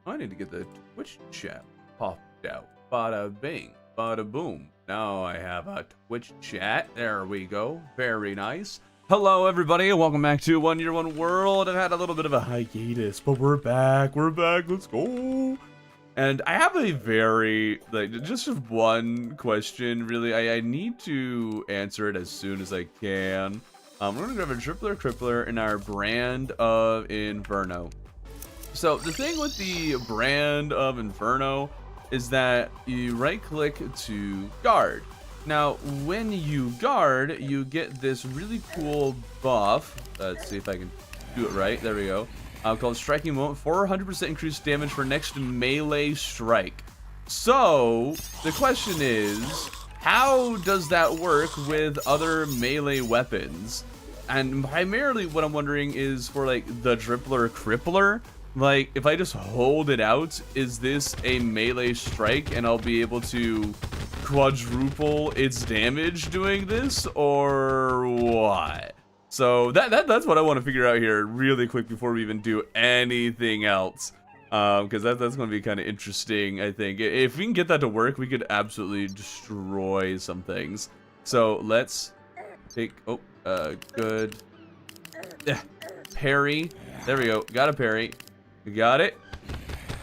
I need to get the Twitch chat popped out. Bada bing, bada boom. Now I have a Twitch chat. There we go. Very nice. Hello, everybody, and welcome back to One Year, One World. I've had a little bit of a hiatus, but we're back. We're back. Let's go. And I have a very, just one question, really. I need to answer it as soon as I can. We're going to grab a Tripler Crippler in our brand of Inferno. So the thing with the brand of Inferno is that you right-click to guard. Now, when you guard, you get this really cool buff. Let's see if I can do it right. There we go. Called Striking Moment, 400% increased damage for next melee strike. So, the question is, how does that work with other melee weapons? And primarily what I'm wondering is for like the Tripler Crippler. Like, if I just hold it out, is this a melee strike and I'll be able to quadruple its damage doing this, or what? So that's what I want to figure out here really quick before we even do anything else, because that's going to be kind of interesting. I think if we can get that to work, we could absolutely destroy some things. So let's take good parry. There we go. Got a parry. We got it.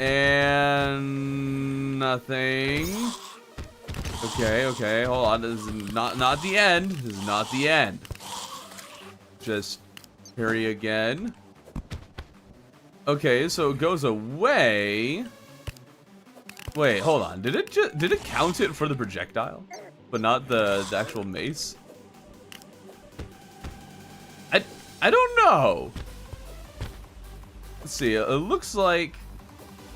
And nothing. Okay. Hold on. This is not the end. This is not the end. Just parry again. Okay, so it goes away. Wait, hold on. Did it count it for the projectile, but not the actual mace? I don't know. Let's see. It looks like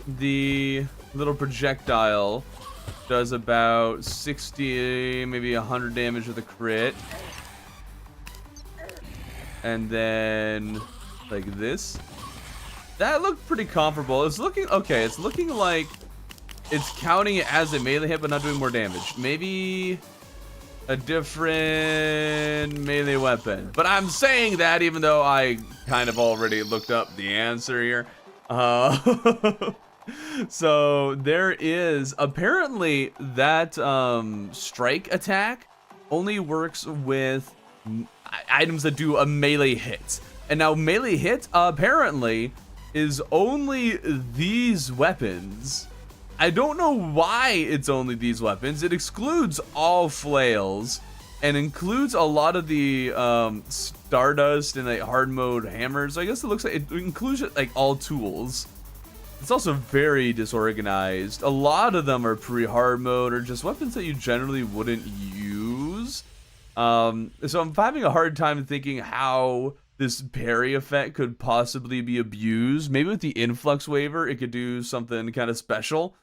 the little projectile does about 60, maybe 100 damage with a crit. And then like this. That looked pretty comparable. It's looking okay. It's looking like it's counting it as a melee hit, but not doing more damage. Maybe a different melee weapon. But I'm saying that even though I kind of already looked up the answer here. So there is apparently that strike attack only works with items that do a melee hit. And now melee hit apparently is only these weapons. I don't know why it's only these weapons. It excludes all flails and includes a lot of the stardust and like hard mode hammers. So I guess it looks like it includes like all tools. It's also very disorganized. A lot of them are pre-hard mode or just weapons that you generally wouldn't use. So I'm having a hard time thinking how this parry effect could possibly be abused. Maybe with the influx waiver, it could do something kind of special.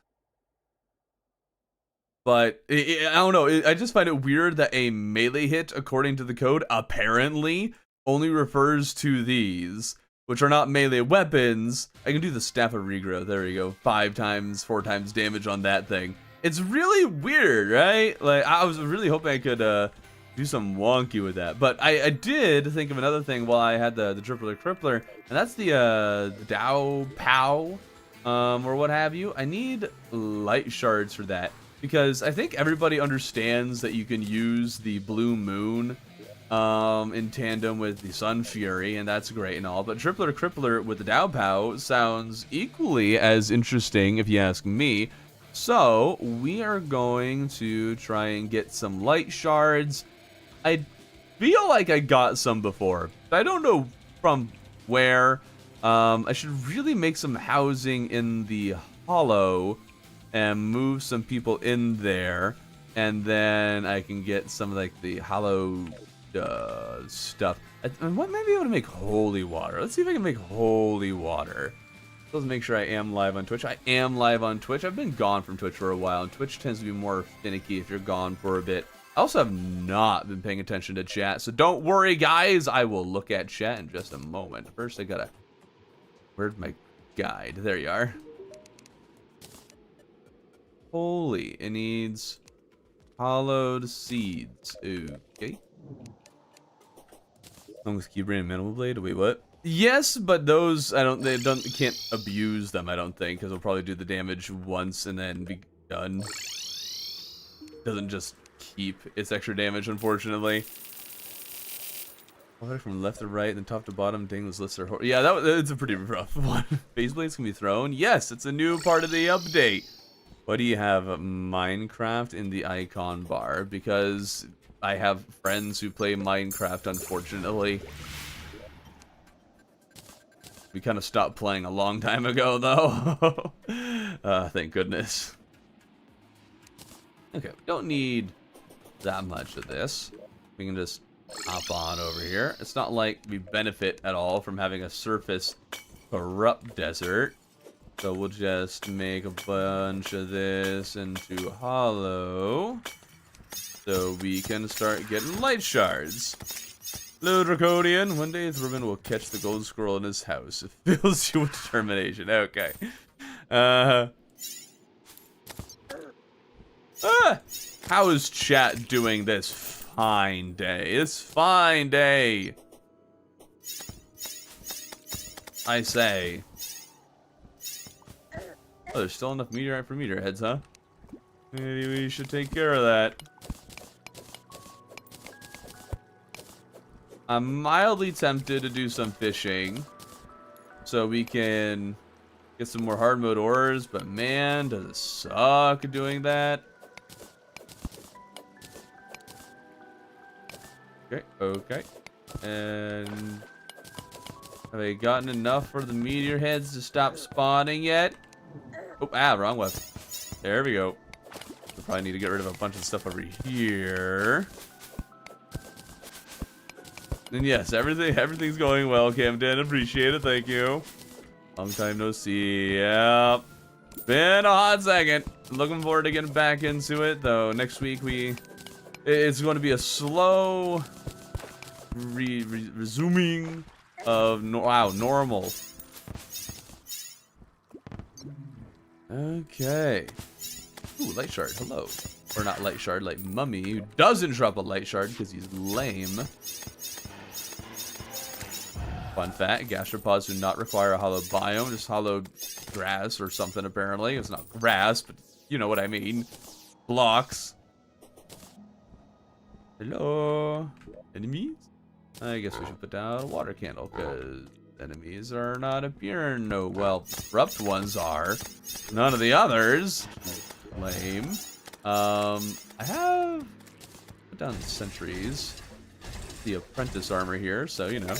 But I don't know. I just find it weird that a melee hit, according to the code, apparently only refers to these, which are not melee weapons. I can do the Staff of Regrowth. There we go. 4 times damage on that thing. It's really weird, right? Like, I was really hoping I could do some wonky with that. But I did think of another thing while I had the Tripler Crippler, and that's the Dow Pow, or what have you. I need light shards for that, because I think everybody understands that you can use the Blue Moon in tandem with the Sun Fury, and that's great and all, but Tripler Crippler with the Dow Pow sounds equally as interesting if you ask me. So we are going to try and get some light shards. I feel like I got some before, but I don't know from where. I should really make some housing in the hollow and move some people in there, and then I can get some like the hollow stuff. What might be able to make holy water? Let's see if I can make holy water. Let's make sure I am live on Twitch. I am live on Twitch. I've been gone from Twitch for a while, and Twitch tends to be more finicky if you're gone for a bit. I also have not been paying attention to chat, so don't worry, guys. I will look at chat in just a moment. First, I gotta... Where's my guide? There you are. Holy, it needs hollowed seeds. Okay. Longest key brain minimal blade. Wait, what? Yes, but those they can't abuse them. I don't think, because they'll probably do the damage once and then be done. Doesn't just keep its extra damage, unfortunately. From left to right, then top to bottom, Dingles lists are yeah, it's a pretty rough one. Phase blades can be thrown. Yes, it's a new part of the update. What do you have? Minecraft in the icon bar, because I have friends who play Minecraft, unfortunately. We kind of stopped playing a long time ago, though. Thank goodness. Okay, we don't need that much of this. We can just hop on over here. It's not like we benefit at all from having a surface corrupt desert. So we'll just make a bunch of this into hollow. So we can start getting light shards. Hello, Draconian. One day Thurman will catch the gold squirrel in his house. It fills you with determination. Okay. How is chat doing this fine day? This fine day. I say. Oh, there's still enough meteorite for meteorheads, huh? Maybe we should take care of that. I'm mildly tempted to do some fishing so we can get some more hard mode ores, but man, does it suck doing that. Okay, okay. And have I gotten enough for the meteor heads to stop spawning yet? Oh, wrong weapon. There we go. We'll probably need to get rid of a bunch of stuff over here. And yes, everything's going well, Camden. Appreciate it, thank you. Long time no see. Yep. Been a hot second. Looking forward to getting back into it, though. Next week it's going to be a slow resuming of normal. Okay. Ooh, light shard. Hello. Or not light shard, like Mummy, who doesn't drop a light shard because he's lame. Fun fact, gastropods do not require a hollow biome, just hollow grass or something, apparently. It's not grass, but you know what I mean. Blocks. Hello? Enemies? I guess we should put down a water candle, because enemies are not appearing. No, well, corrupt ones are. None of the others. Lame. I have put down the sentries. The apprentice armor here, so, you know.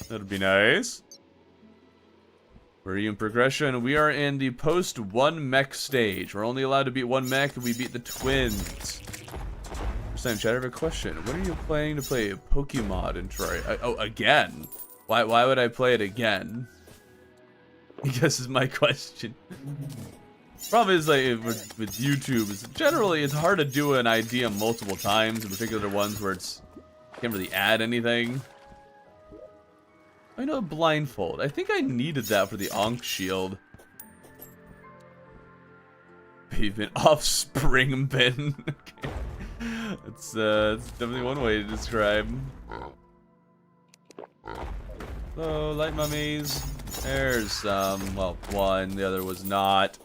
That'd be nice. Where are you in progression? We are in the post 1 mech stage. We're only allowed to beat 1 mech, and we beat the twins. Chat, I have a question. When are you planning to play Pokemon in Terraria? Oh, again? Why would I play it again? I guess is my question. Problem is, like, with YouTube, is generally it's hard to do an idea multiple times, in particular ones where it's can't really add anything. I know blindfold. I think I needed that for the Ankh shield. Pavement offspring bin. Okay. It's definitely one way to describe. So, light mummies. There's some. Well, one. The other was not.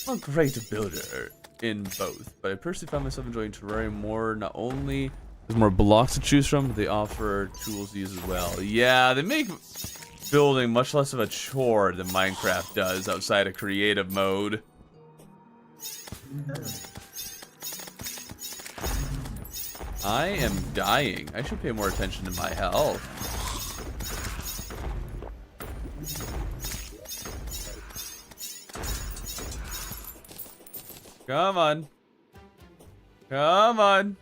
I'm a great builder in both, but I personally found myself enjoying Terraria more. Not only there's more blocks to choose from, but they offer tools to use as well. Yeah, they make building much less of a chore than Minecraft does outside of creative mode. I am dying. I should pay more attention to my health. Come on. Come on.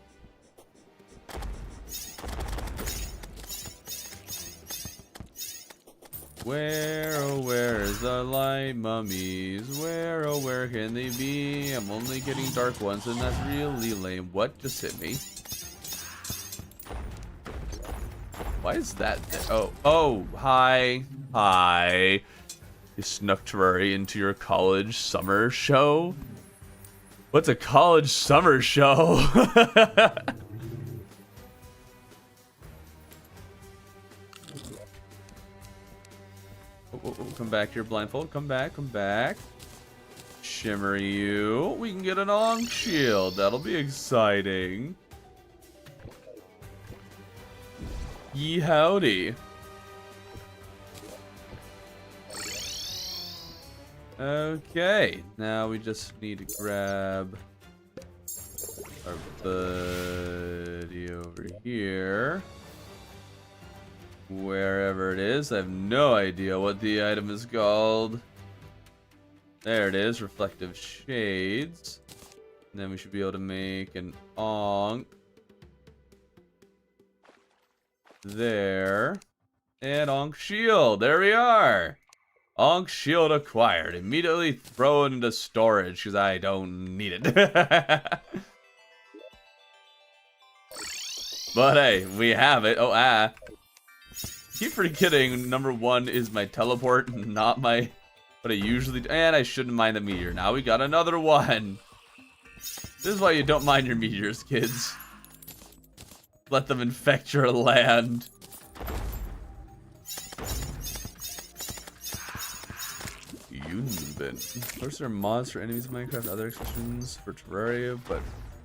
Where, oh, where is the light mummies? Where, oh, where can they be? I'm only getting dark ones, and that's really lame. What just hit me? Why is that there? Oh, hi. Hi. You snuck Terraria into your college summer show? What's a college summer show? Come back here, blindfold. Come back. Shimmer you. We can get an Ankh shield. That'll be exciting. Yee howdy. Okay, now we just need to grab our buddy over here. Wherever it is, I have no idea what the item is called. There it is, reflective shades. And then we should be able to make an Ankh. There. And Ankh shield. There we are. Ankh shield acquired. Immediately throw it into storage because I don't need it. But hey, we have it. Oh, keep forgetting number 1 is my teleport, not my what I usually do. And I shouldn't mind the meteor. Now we got another one. This is why you don't mind your meteors, kids. Let them infect your land. Of course, there are mods for enemies in Minecraft and other extensions for Terraria, but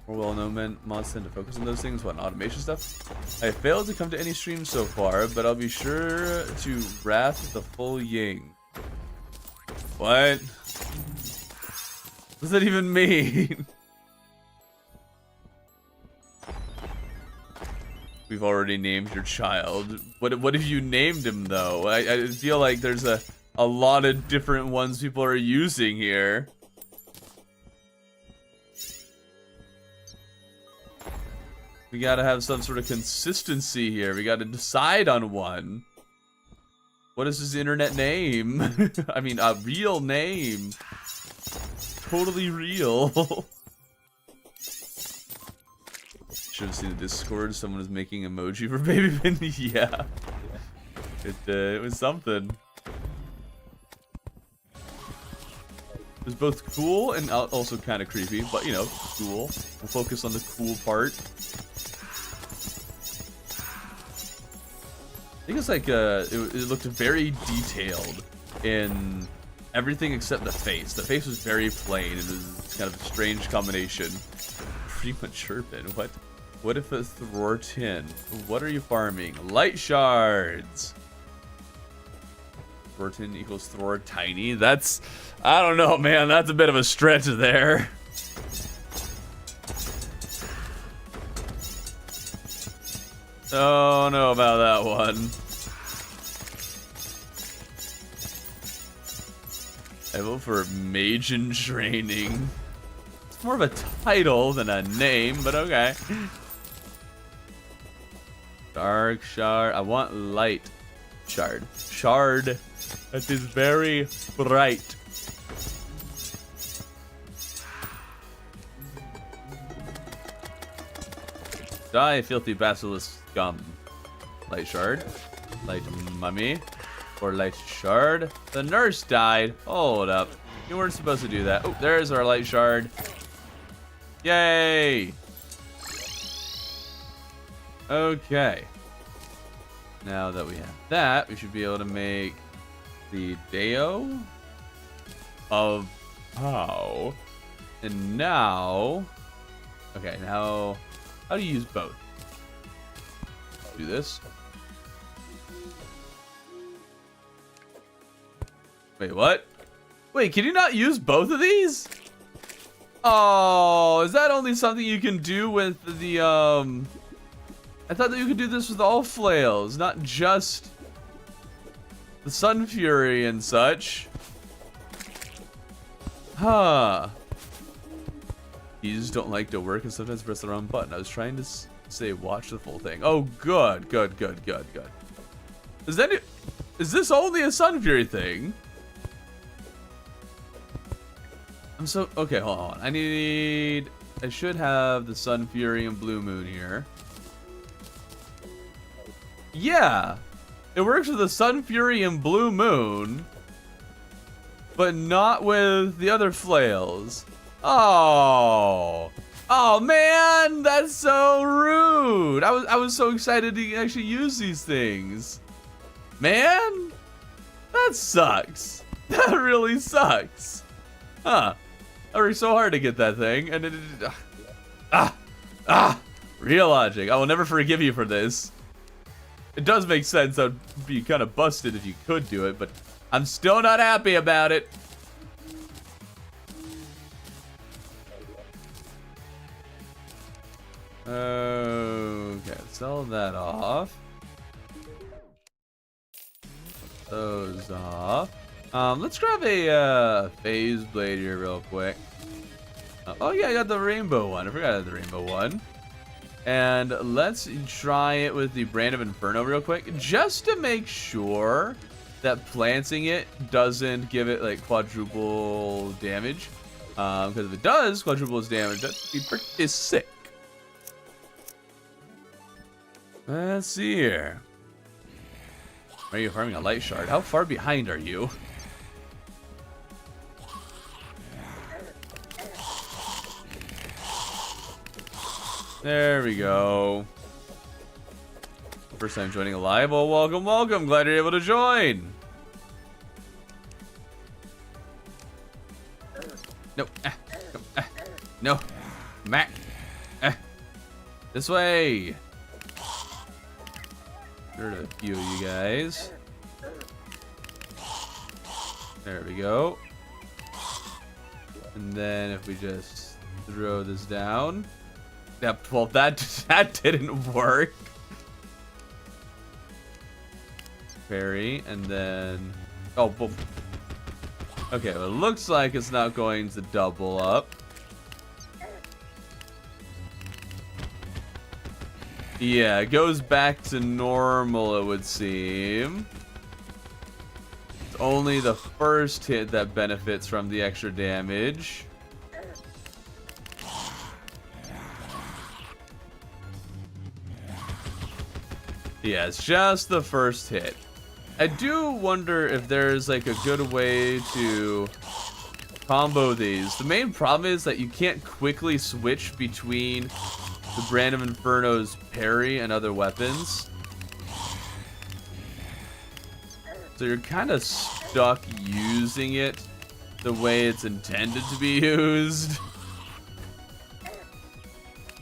more well-known mods tend to focus on those things. What, automation stuff? I failed to come to any streams so far, but I'll be sure to wrath the full ying. What? What does that even mean? We've already named your child. What have you named him, though? I feel like there's a lot of different ones people are using here. We gotta have some sort of consistency here. We gotta decide on one. What is his internet name? I mean, a real name. Totally real. Should have seen the Discord. Someone was making emoji for Baby Pin. Yeah. It was something. It was both cool and also kind of creepy, but you know, cool. We'll focus on the cool part. I think it's like it looked very detailed in everything except the face. The face was very plain. It was kind of a strange combination. Premature pin. What? What if it's Thornton? What are you farming? Light shards. Thornton equals Thor tiny. That's, I don't know, man. That's a bit of a stretch there. Oh, I don't know about that one. I vote for Mage in Training. It's more of a title than a name, but okay. Dark shard. I want light shard. Shard that is very bright. Die, filthy basilisk scum. Light shard. Light mummy. Or light shard. The nurse died. Hold up. You weren't supposed to do that. Oh, there's our light shard. Yay! Okay. Now that we have that, we should be able to make the Deo of Pow. And now... Okay, now... How do you use both? Do this. Wait, what? Wait, can you not use both of these? Oh, is that only something you can do with the, I thought that you could do this with all flails, not just the Sun Fury and such. Huh. Keys don't like to work and sometimes press the wrong button. I was trying to say watch the full thing. Oh, good. Is this only a Sun Fury thing? I'm so... Okay, hold on. I should have the Sun Fury and Blue Moon here. Yeah. It works with the Sun Fury and Blue Moon. But not with the other flails. Oh. Oh, man. That's so rude. I was so excited to actually use these things. Man. That sucks. That really sucks. Huh. I worked so hard to get that thing, and real logic. I will never forgive you for this. It does make sense that would be kind of busted if you could do it, but I'm still not happy about it. Okay, sell that off. Those off. Let's grab a phase blade here real quick. Oh yeah, I got the rainbow one. I forgot I had the rainbow one. And let's try it with the Brand of Inferno real quick, just to make sure that planting it doesn't give it like quadruple damage. Because if it does quadruple damage, that'd be pretty sick. Let's see here. Are you farming a light shard? How far behind are you? There we go. First time joining live. Well, welcome, welcome. Glad you're able to join. No. No. Mac. This way. There's a few of you guys. There we go. And then if we just throw this down. Yep, well that didn't work. Parry, and then oh boom. Okay, well it looks like it's not going to double up. Yeah, it goes back to normal, it would seem. It's only the first hit that benefits from the extra damage. Yeah, it's just the first hit. I do wonder if there's like a good way to combo these. The main problem is that you can't quickly switch between the Brand of Inferno's parry and other weapons. So you're kind of stuck using it the way it's intended to be used.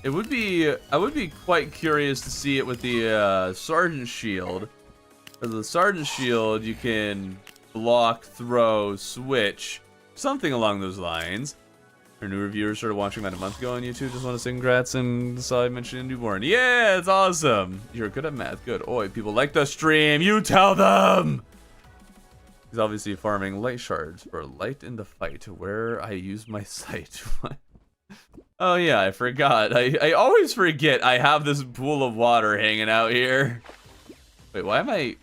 It would be, I would be quite curious to see it with the Sergeant Shield. With the Sergeant Shield, you can block, throw, switch, something along those lines. Our new reviewers started watching about a month ago on YouTube. Just want to say congrats and saw I mentioned a newborn. Yeah, it's awesome. You're good at math. Good. Oi, people like the stream. You tell them. He's obviously farming light shards for light in the fight where I use my sight. Oh yeah, I forgot. I always forget I have this pool of water hanging out here. Wait, why am I...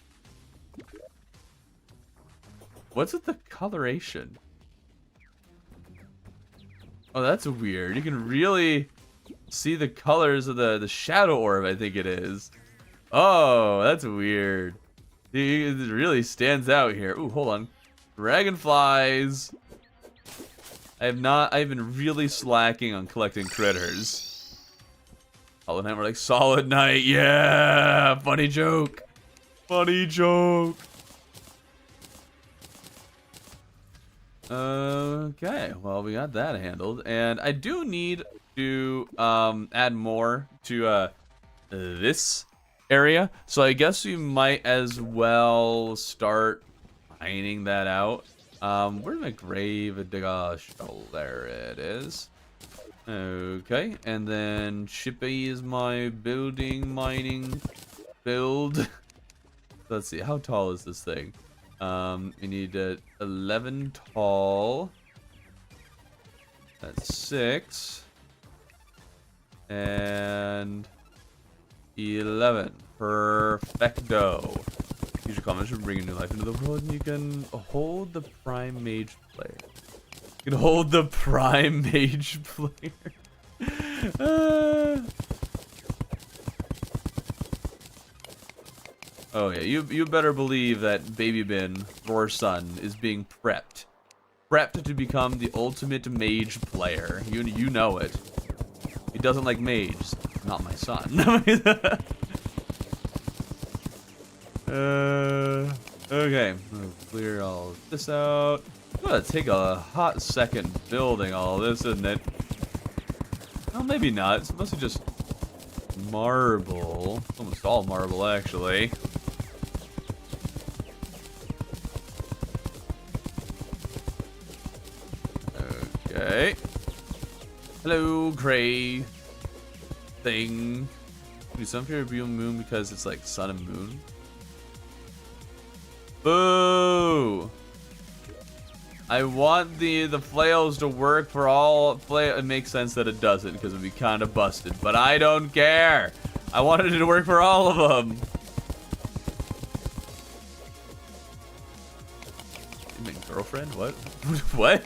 What's with the coloration? Oh, that's weird. You can really see the colors of the shadow orb, I think it is. Oh, that's weird. It really stands out here. Ooh, hold on. Dragonflies. I've been really slacking on collecting critters. Hollow Knight, we're like, Solid Knight, yeah! Funny joke. Funny joke. Okay, well, we got that handled. And I do need to add more to this area. So I guess we might as well start mining that out. Where's my grave? Gosh, oh, there it is. Okay, and then Chippy is my building mining build. Let's see, how tall is this thing? We need 11 tall. That's 6. And 11. Perfecto. Use your comments to bring a new life into the world, and you can hold the Prime Mage player. You can hold the Prime Mage player. Oh yeah, you better believe that Baby Bin, your son, is being prepped. Prepped to become the ultimate mage player. You know it. He doesn't like mages. Not my son. Okay, we'll clear all of this out. It's gonna take a hot second building all this, isn't it? Well, maybe not. It's mostly just marble. Almost all marble, actually. Okay. Hello, gray thing. Do some fear real moon because it's like sun and moon. Boo! I want the flails to work for all flail. It makes sense that it doesn't because it'd be kind of busted, but I don't care. I wanted it to work for all of them. You mean girlfriend? What? What?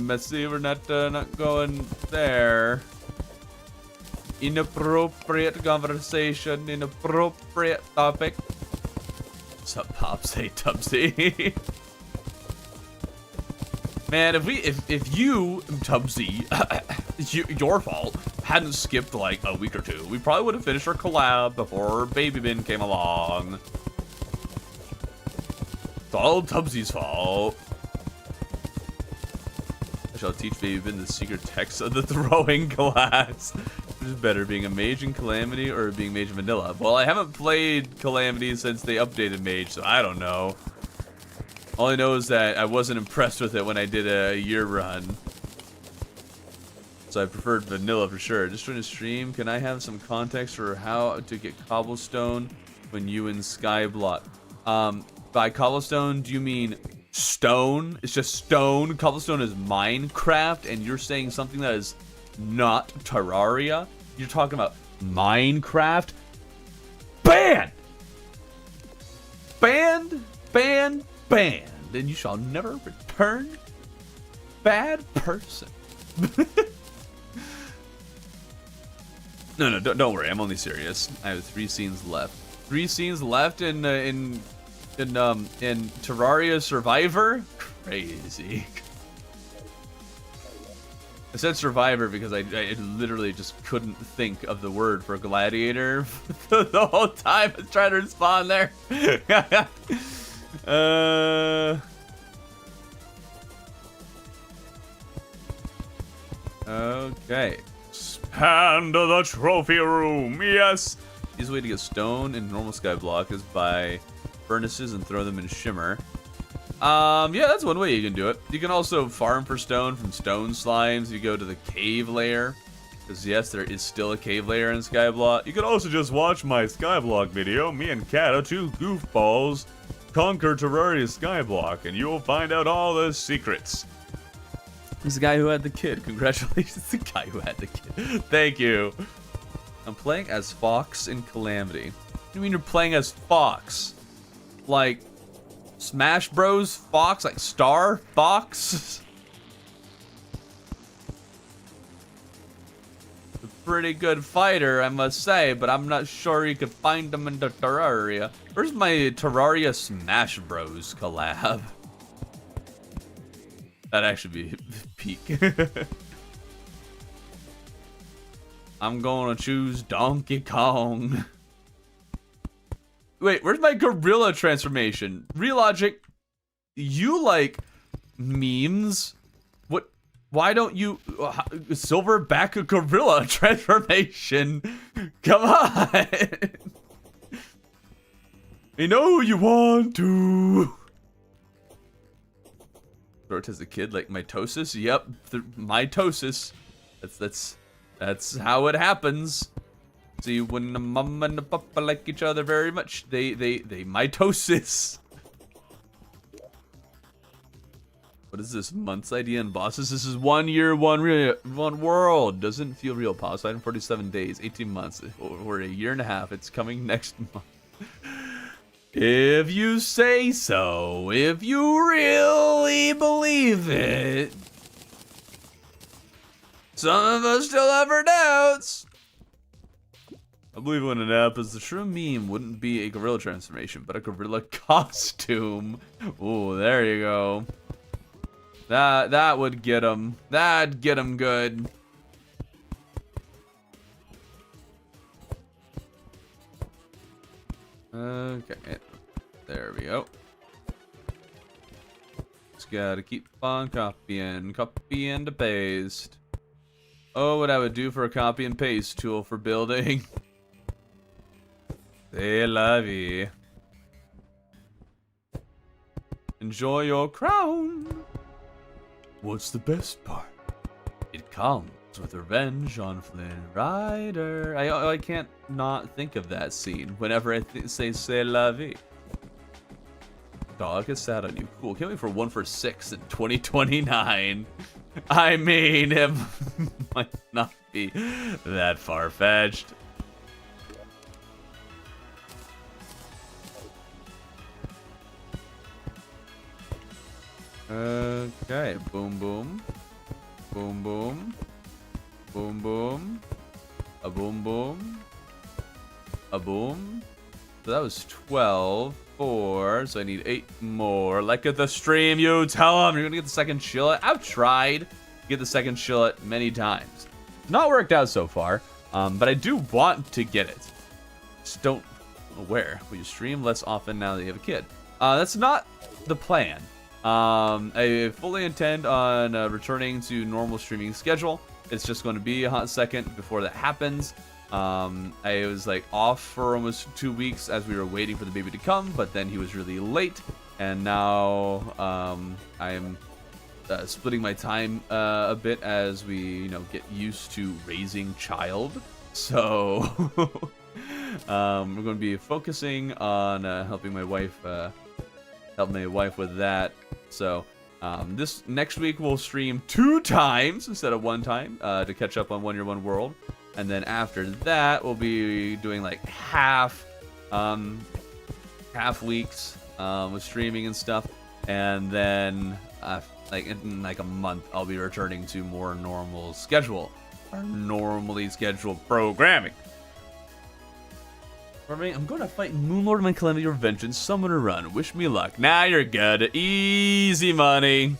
Let's see, we're not going there. Inappropriate conversation, inappropriate topic. What's up, Pops? Hey, Tubbsy. Man, if you, Tubbsy, your fault, hadn't skipped like a week or two, we probably would have finished our collab before Baby Bin came along. It's all Tubbsy's fault. I'll teach Baby Bin the secret text of the throwing glass. Which is better, being a mage in Calamity or being mage in Vanilla? Well, I haven't played Calamity since they updated mage, so I don't know. All I know is that I wasn't impressed with it when I did a year run. So I preferred Vanilla for sure. Just trying to stream. Can I have some context for how to get cobblestone when you in Skyblock? By cobblestone, do you mean stone? It's just stone. Cobblestone is Minecraft, and you're saying something that is not Terraria? You're talking about Minecraft? Banned! Banned, banned, banned. And you shall never return. Bad person. No, don't worry. I'm only serious. I have 3 scenes left. 3 scenes left in Terraria Survivor? Crazy. I said Survivor because I literally just couldn't think of the word for gladiator the whole time I was trying to respond there. Okay. Expand the trophy room. Yes. Easy way to get stone in normal skyblock is by furnaces and throw them in shimmer. Yeah, that's one way you can do it. You can also farm for stone from stone slimes. You go to the cave layer, because yes, there is still a cave layer in Skyblock. You can also just watch my Skyblock video. Me and Kato, 2 goofballs, conquer Terraria Skyblock, and you'll find out all the secrets. He's the guy who had the kid. Congratulations, the guy who had the kid. Thank you. I'm playing as Fox in Calamity. What do you mean you're playing as Fox? Like Smash Bros. Fox? Like Star Fox? A pretty good fighter, I must say, but I'm not sure you could find him in the Terraria. Where's my Terraria Smash Bros. Collab? That'd actually be peak. I'm gonna choose Donkey Kong. Wait, where's my gorilla transformation? Real logic, you like memes? What? Why don't you silverback a gorilla transformation? Come on. You know you want to. Throat as a kid, like mitosis. Yep, mitosis. That's how it happens. See, when the mom and the papa like each other very much, they mitosis. What is this? Month's idea and bosses? This is 1 year, one world. Doesn't feel real. Pause. 47 days, 18 months, or a year and a half. It's coming next month. If you say so. If you really believe it. Some of us still have our doubts. I believe when it happens, the shroom meme wouldn't be a gorilla transformation, but a gorilla costume. Ooh, there you go. That would get him. That'd get him good. Okay. There we go. Just gotta keep on copying to paste. Oh, what I would do for a copy and paste tool for building. C'est la vie. Enjoy your crown. What's the best part? It comes with revenge on Flynn Rider. I can't not think of that scene whenever I say c'est la vie. Dog is sad on you. Cool. Can't wait for 1 for 6 in 2029. I mean, it might not be that far-fetched. Okay, boom, boom. Boom, boom. Boom, boom. A boom, boom. A boom. So that was 12. 4, so I need 8 more. Like at the stream, you tell them you're gonna get the second shillet. I've tried to get the second shillet many times. Not worked out so far, but I do want to get it. Just don't know where. Will you stream less often now that you have a kid? That's not the plan. I fully intend on returning to normal streaming schedule. It's just going to be a hot second before that happens. I was like off for almost 2 weeks as we were waiting for the baby to come, but then he was really late, and now I'm splitting my time a bit as we get used to raising child. So we're going to be focusing on helping my wife with that. So this next week we'll stream 2 times instead of 1 time to catch up on One Year One World. And then after that, we'll be doing like half weeks with streaming and stuff. And then like in like a month, I'll be returning to more normal schedule, or normally scheduled programming. I'm going to fight Moonlord in my Calamity or Vengeance. Summon or run. Wish me luck. Nah, you're good. Easy money.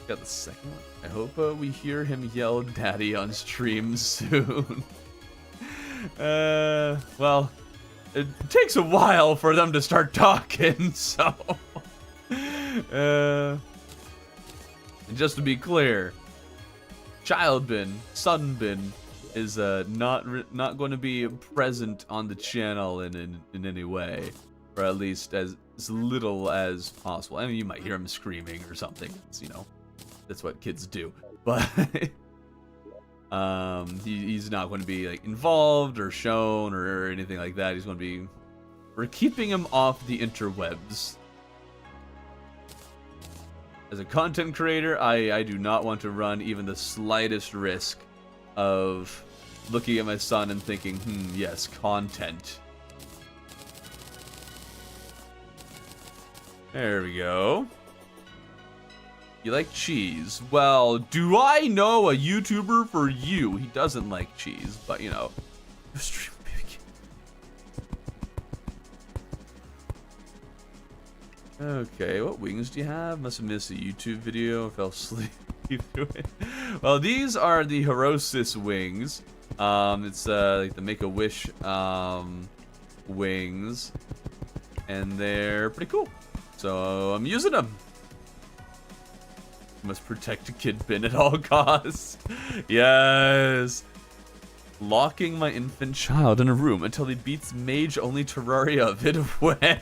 Got the second one. I hope we hear him yell daddy on stream soon. Well, it takes a while for them to start talking, so... and just to be clear, child bin, son bin, is not going to be present on the channel in any way, or at least as little as possible. I mean, you might hear him screaming or something. It's, that's what kids do, but he's not going to be like involved or shown or anything like that. He's going to be, we're keeping him off the interwebs. As a content creator, I do not want to run even the slightest risk of looking at my son and thinking, yes, content. There we go. You like cheese? Well, do I know a YouTuber for you? He doesn't like cheese, but stream baby kid. Okay, what wings do you have? Must have missed a YouTube video. I fell asleep through it. Well, these are the Herosis wings. It's like the Make-A-Wish wings, and they're pretty cool. So I'm using them. Must protect a kid bin at all costs. Yes. Locking my infant child in a room until he beats mage-only Terraria a bit away.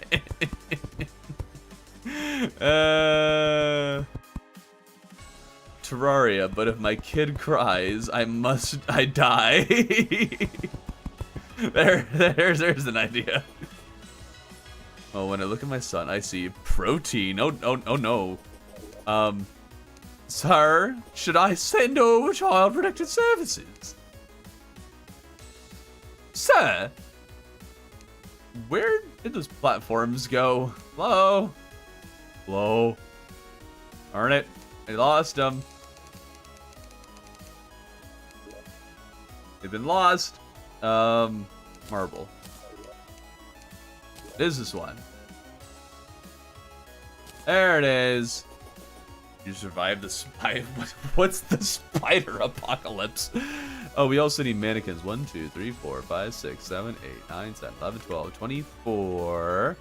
Terraria, but if my kid cries, I die. There's an idea. Oh, when I look at my son, I see protein. Oh no. Sir, should I send over Child Protective Services? Sir? Where did those platforms go? Hello? Hello? Darn it. I lost them. They've been lost. Marble. What is this one? There it is. You survived the spider. What's the spider apocalypse? Oh, we also need mannequins. 1, 2, 3, 4, 5, 6, 7, 8, 9, 10, 11, 12, 24.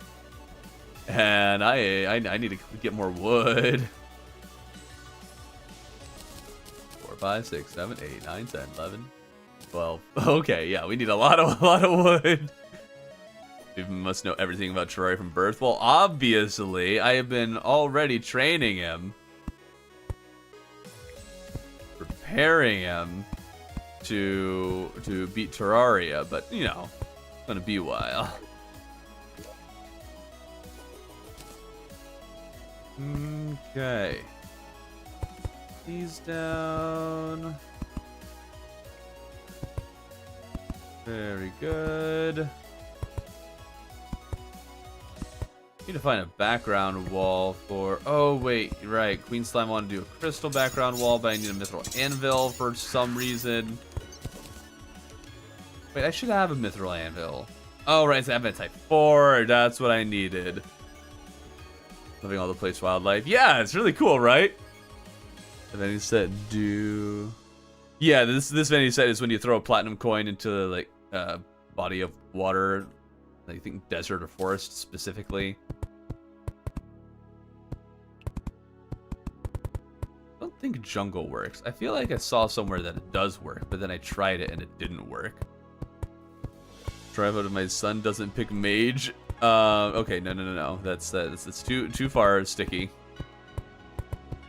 And I need to get more wood. 4, 5, 6, 7, 8, 9, 10, 11, 12. Okay, yeah, we need a lot of wood. You must know everything about Terraria from birth. Well, obviously, I have been already training him. Preparing him to beat Terraria, but you know, it's gonna be a while. Okay. He's down. Very good. Need to find a background wall for... Oh, wait, you're right. Queen Slime wanted to do a crystal background wall, but I need a mithril anvil for some reason. Wait, I should have a mithril anvil. Oh, right, it's Advent Type 4. That's what I needed. Living all the place wildlife. Yeah, it's really cool, right? And then he said, do... Yeah, this venue set is when you throw a platinum coin into, like, a body of water. I think desert or forest, specifically. I don't think jungle works. I feel like I saw somewhere that it does work, but then I tried it and it didn't work. Drive out of my son doesn't pick mage. Okay, no. That's too far sticky.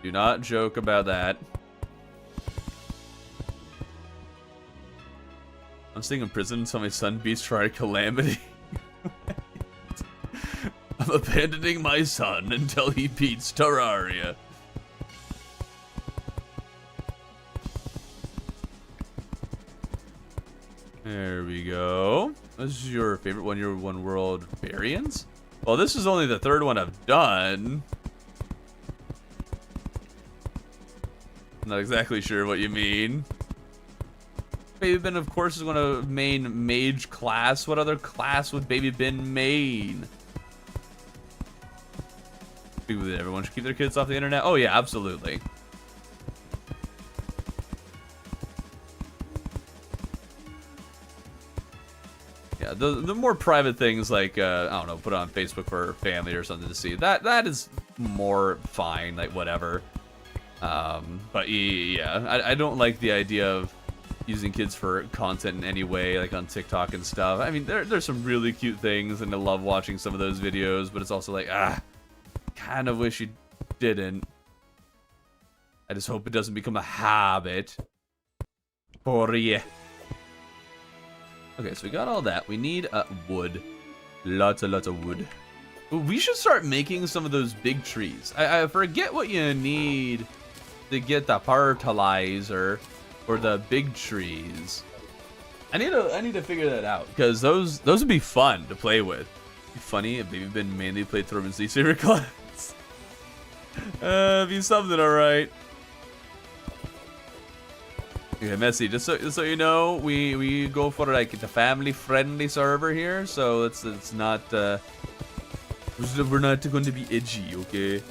Do not joke about that. I'm staying in prison until my son beats Terraria Calamity. I'm abandoning my son until he beats Terraria. There we go. This is your favorite one world variants? Well, this is only the third one I've done. I'm not exactly sure what you mean. Baby Bin, of course, is going to main mage class. What other class would Baby Bin main? Everyone should keep their kids off the internet. Oh yeah, absolutely. Yeah, the more private things like I don't know, put it on Facebook for family or something to see. That is more fine, like whatever. But yeah, I don't like the idea of using kids for content in any way, like on TikTok and stuff. I mean, there's some really cute things, and I love watching some of those videos. But it's also like, kind of wish you didn't. I just hope it doesn't become a habit. For yeah. Okay, so we got all that. We need wood. Lots of wood. Ooh, we should start making some of those big trees. I forget what you need to get the fertilizer or the big trees. I need to figure that out, because those would be fun to play with. It'd be funny if Baby Bin mainly played Thorben's least favorite class. Be something, alright. Okay, Messy, just so you know, we go for like the family-friendly server here, so it's not we're not going to be edgy, okay?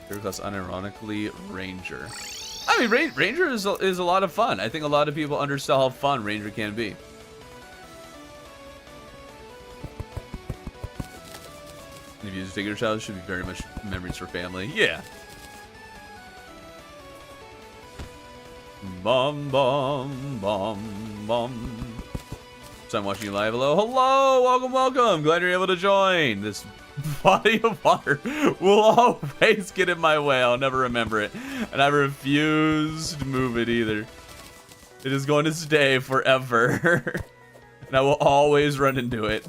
Deerclops unironically Ranger. I mean, Ranger is a lot of fun. I think a lot of people understand how fun Ranger can be. If you use Figure Child, should be very much memories for family. Yeah. Bum bum bum bum. So I'm watching you live. Hello, welcome. Glad you're able to join. This body of water will always get in my way. I'll never remember it, and I refuse to move it either. It is going to stay forever, and I will always run into it.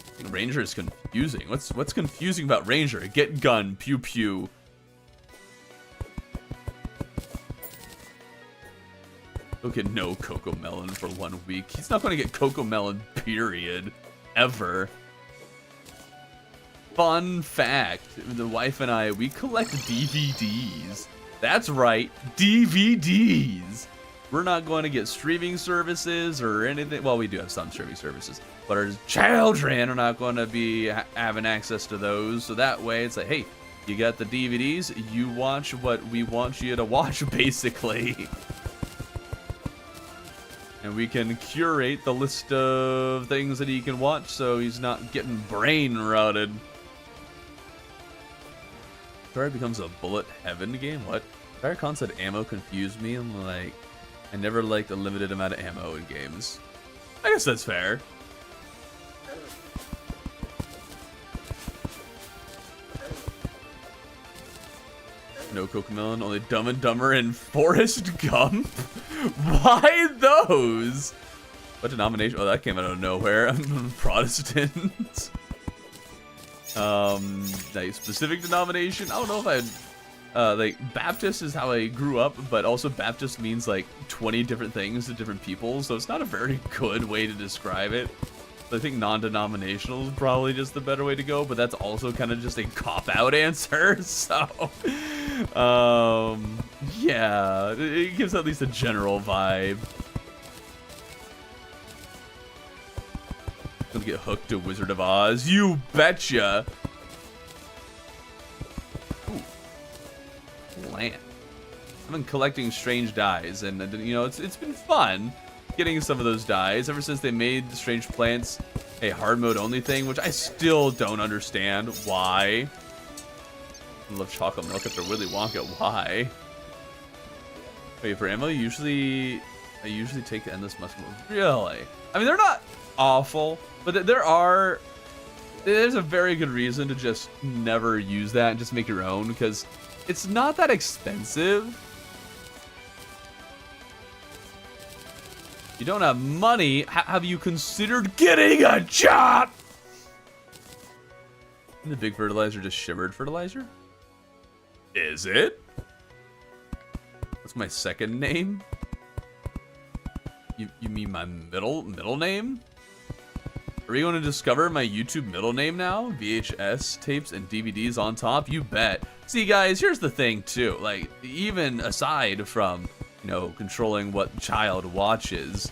I think Ranger is confusing. What's confusing about Ranger? Get gun, pew pew. He'll get no Coco Melon for 1 week. He's not going to get Coco Melon, period. Ever. Fun fact, the wife and I, we collect DVDs. That's right, DVDs. We're not going to get streaming services or anything. Well, we do have some streaming services, but our children are not going to be having access to those. So that way, it's like, hey, you got the DVDs, you watch what we want you to watch, basically. And we can curate the list of things that he can watch so he's not getting brain rotted. Terraria becomes a bullet heaven game? What? Terraria said ammo confused me. I'm like, I never liked a limited amount of ammo in games. I guess that's fair. No Cocomelon, only Dumb and Dumber and Forrest Gump? Why those? What denomination? Oh, that came out of nowhere. I'm Protestant. Like specific denomination? I don't know if I'd... like, Baptist is how I grew up, but also Baptist means like 20 different things to different people, so it's not a very good way to describe it. I think non-denominational is probably just the better way to go, but that's also kind of just a cop-out answer, so... yeah, it gives at least a general vibe. Gonna get hooked to Wizard of Oz, you betcha! Ooh. Land. I've been collecting strange dies, and you know, it's been fun getting some of those dies ever since they made the strange plants a hard mode only thing, which I still don't understand why. I love chocolate milk after Willy Wonka. Why? Wait, for ammo, I usually take the endless muscle. Really? I mean, they're not awful, but there's a very good reason to just never use that and just make your own, because it's not that expensive. You don't have money. Have you considered getting a job? Isn't the big fertilizer just shivered fertilizer? Is it? That's my second name? You mean my middle name? Are we going to discover my YouTube middle name now? VHS tapes and DVDs on top? You bet. See, guys, here's the thing, too. Like, even aside from, you know, controlling what child watches,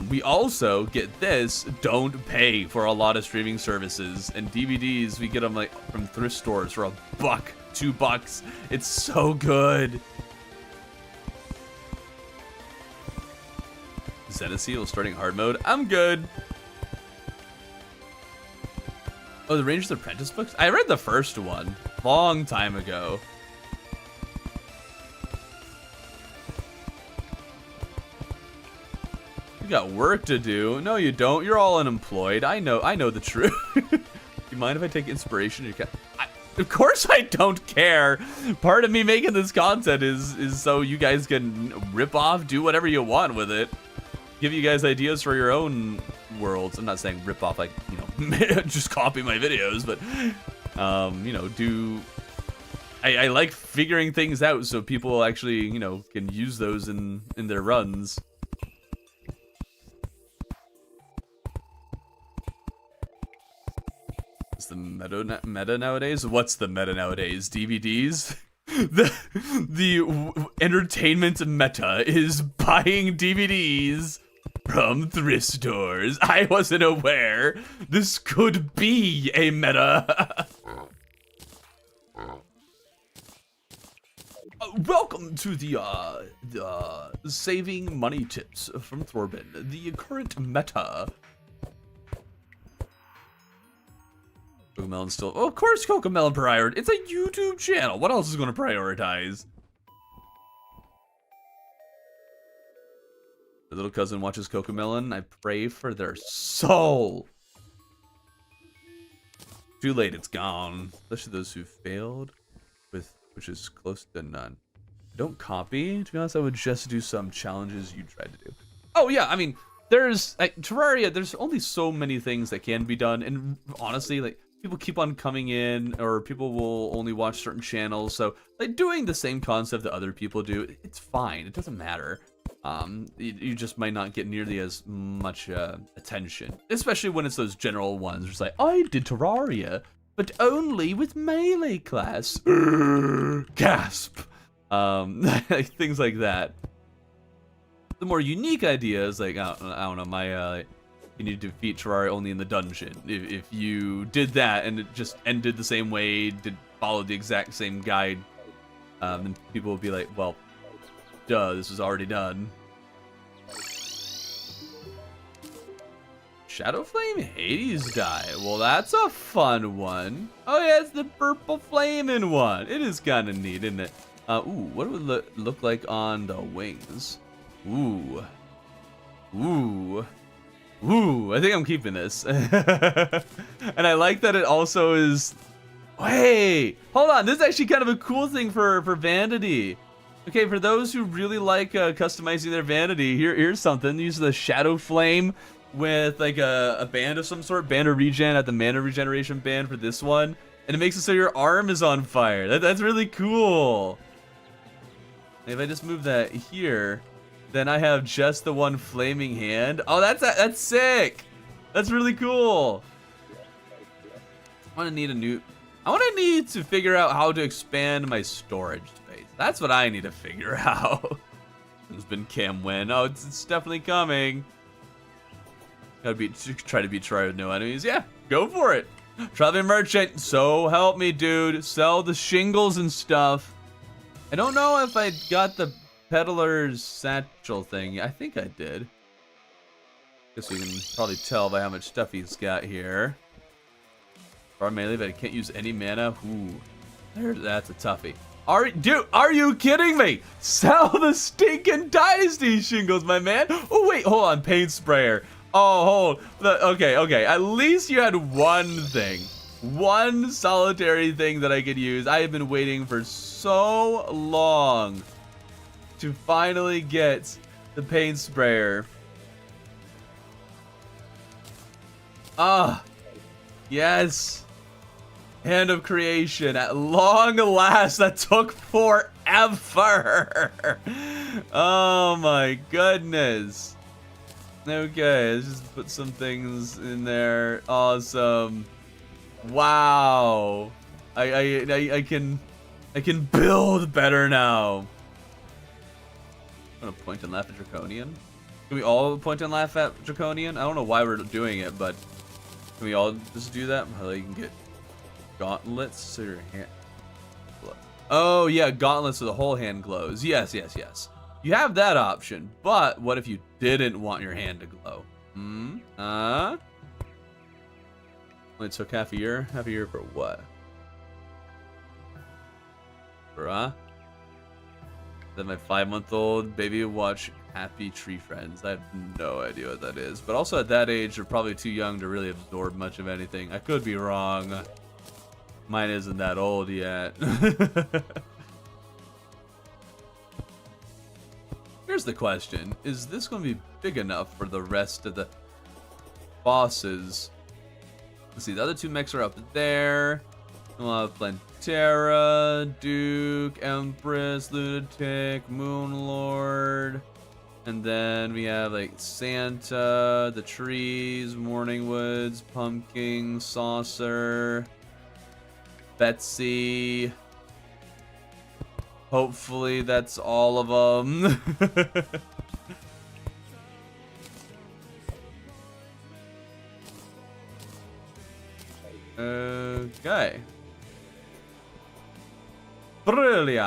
we also get this, don't pay for a lot of streaming services, and DVDs, we get them like from thrift stores for $1, $2. It's so good. Xenoseal starting hard mode. I'm good. Oh, the Ranger's Apprentice books? I read the first one long time ago. You got work to do. No, you don't. You're all unemployed. I know the truth. You mind if I take inspiration? Of course I don't care. Part of me making this content is so you guys can rip off, do whatever you want with it. Give you guys ideas for your own worlds. I'm not saying rip off like, you know, just copy my videos, but, you know, I like figuring things out so people actually, you know, can use those in their runs. Is the meta nowadays? What's the meta nowadays? DVDs? The entertainment meta is buying DVDs from thrift stores. I wasn't aware. This could be a meta. Welcome to the saving money tips from Thorbin. The current meta. Cocomelon still. Oh, of course, Cocomelon prioritize. It's a YouTube channel. What else is going to prioritize? The little cousin watches Cocomelon. I pray for their soul. Too late, it's gone. Especially those who failed, which is close to none. Don't copy. To be honest, I would just do some challenges you tried to do. Oh yeah, I mean, there's Terraria. There's only so many things that can be done, and honestly, like, people keep on coming in, or people will only watch certain channels. So, like, doing the same concept that other people do, it's fine. It doesn't matter. You just might not get nearly as much attention, especially when it's those general ones. It's like, I did Terraria, but only with melee class. Gasp. Things like that. The more unique ideas, like, I don't know, my, you need to defeat Terraria only in the dungeon. If you did that and it just ended the same way, followed the exact same guide, then people would be like, well, duh, this was already done. Shadow Flame Hades guy. Well, that's a fun one. Oh yeah, it's the purple flaming one. It is kind of neat, isn't it? Ooh, what would it look like on the wings? Ooh. Ooh. Ooh, I think I'm keeping this. And I like that it also is... Wait, hold on. This is actually kind of a cool thing for Vanity. Okay, for those who really like customizing their Vanity, here's something. Use the Shadow Flame with like a band of some sort, band of regen at the mana regeneration band for this one, and it makes it so your arm is on fire. That's really cool. If I just move that here, then I have just the one flaming hand. Oh, that's sick. That's really cool. I want to need to figure out how to expand my storage space. That's what I need to figure out. It's been Cam win. Oh, it's definitely coming. Try to beat Terraria with no enemies. Yeah, go for it. Traveling merchant, so help me, dude. Sell the shingles and stuff. I don't know if I got the peddler's satchel thing. I think I did. Guess you can probably tell by how much stuff he's got here. Or melee, but I can't use any mana. Ooh, that's a toughie. Dude, are you kidding me? Sell the stinking dynasty shingles, my man. Oh wait, hold on, paint sprayer. Oh, okay. At least you had one thing. One solitary thing that I could use. I have been waiting for so long to finally get the paint sprayer. Ah, yes. Hand of Creation. At long last, that took forever. Oh my goodness. Okay, let's just put some things in there. Awesome. Wow. I can build better now. I'm gonna point and laugh at Draconian. Can we all point and laugh at Draconian? I don't know why we're doing it, but can we all just do that? How you can get gauntlets so your hand. Oh yeah, gauntlets so the whole hand glows. Yes. You have that option, but what if you didn't want your hand to glow? It took half a year? Half a year for what? For, Then my 5-month-old baby would watch Happy Tree Friends. I have no idea what that is. But also at that age, they're probably too young to really absorb much of anything. I could be wrong. Mine isn't that old yet. Here's the question. Is this going to be big enough for the rest of the bosses? Let's see, the other two mechs are up there. We'll have Plantera, Duke, Empress, Lunatic, Moonlord. And then we have like Santa, the trees, Morning Woods, Pumpkin, Saucer, Betsy. Hopefully that's all of them. Okay. Brilliant.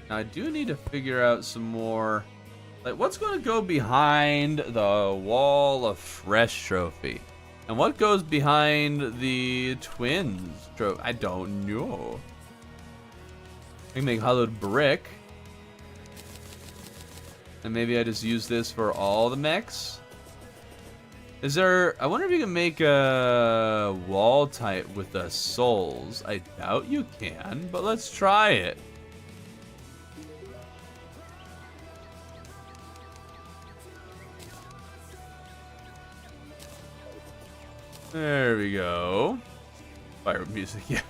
Now I do need to figure out some more, like what's going to go behind the Wall of Fresh trophy, and what goes behind the Twins trophy. I don't know. I can make hollowed brick, and maybe I just use this for all the mechs. Is there? I wonder if you can make a wall type with the souls. I doubt you can, but let's try it. There we go. Fire music, yeah.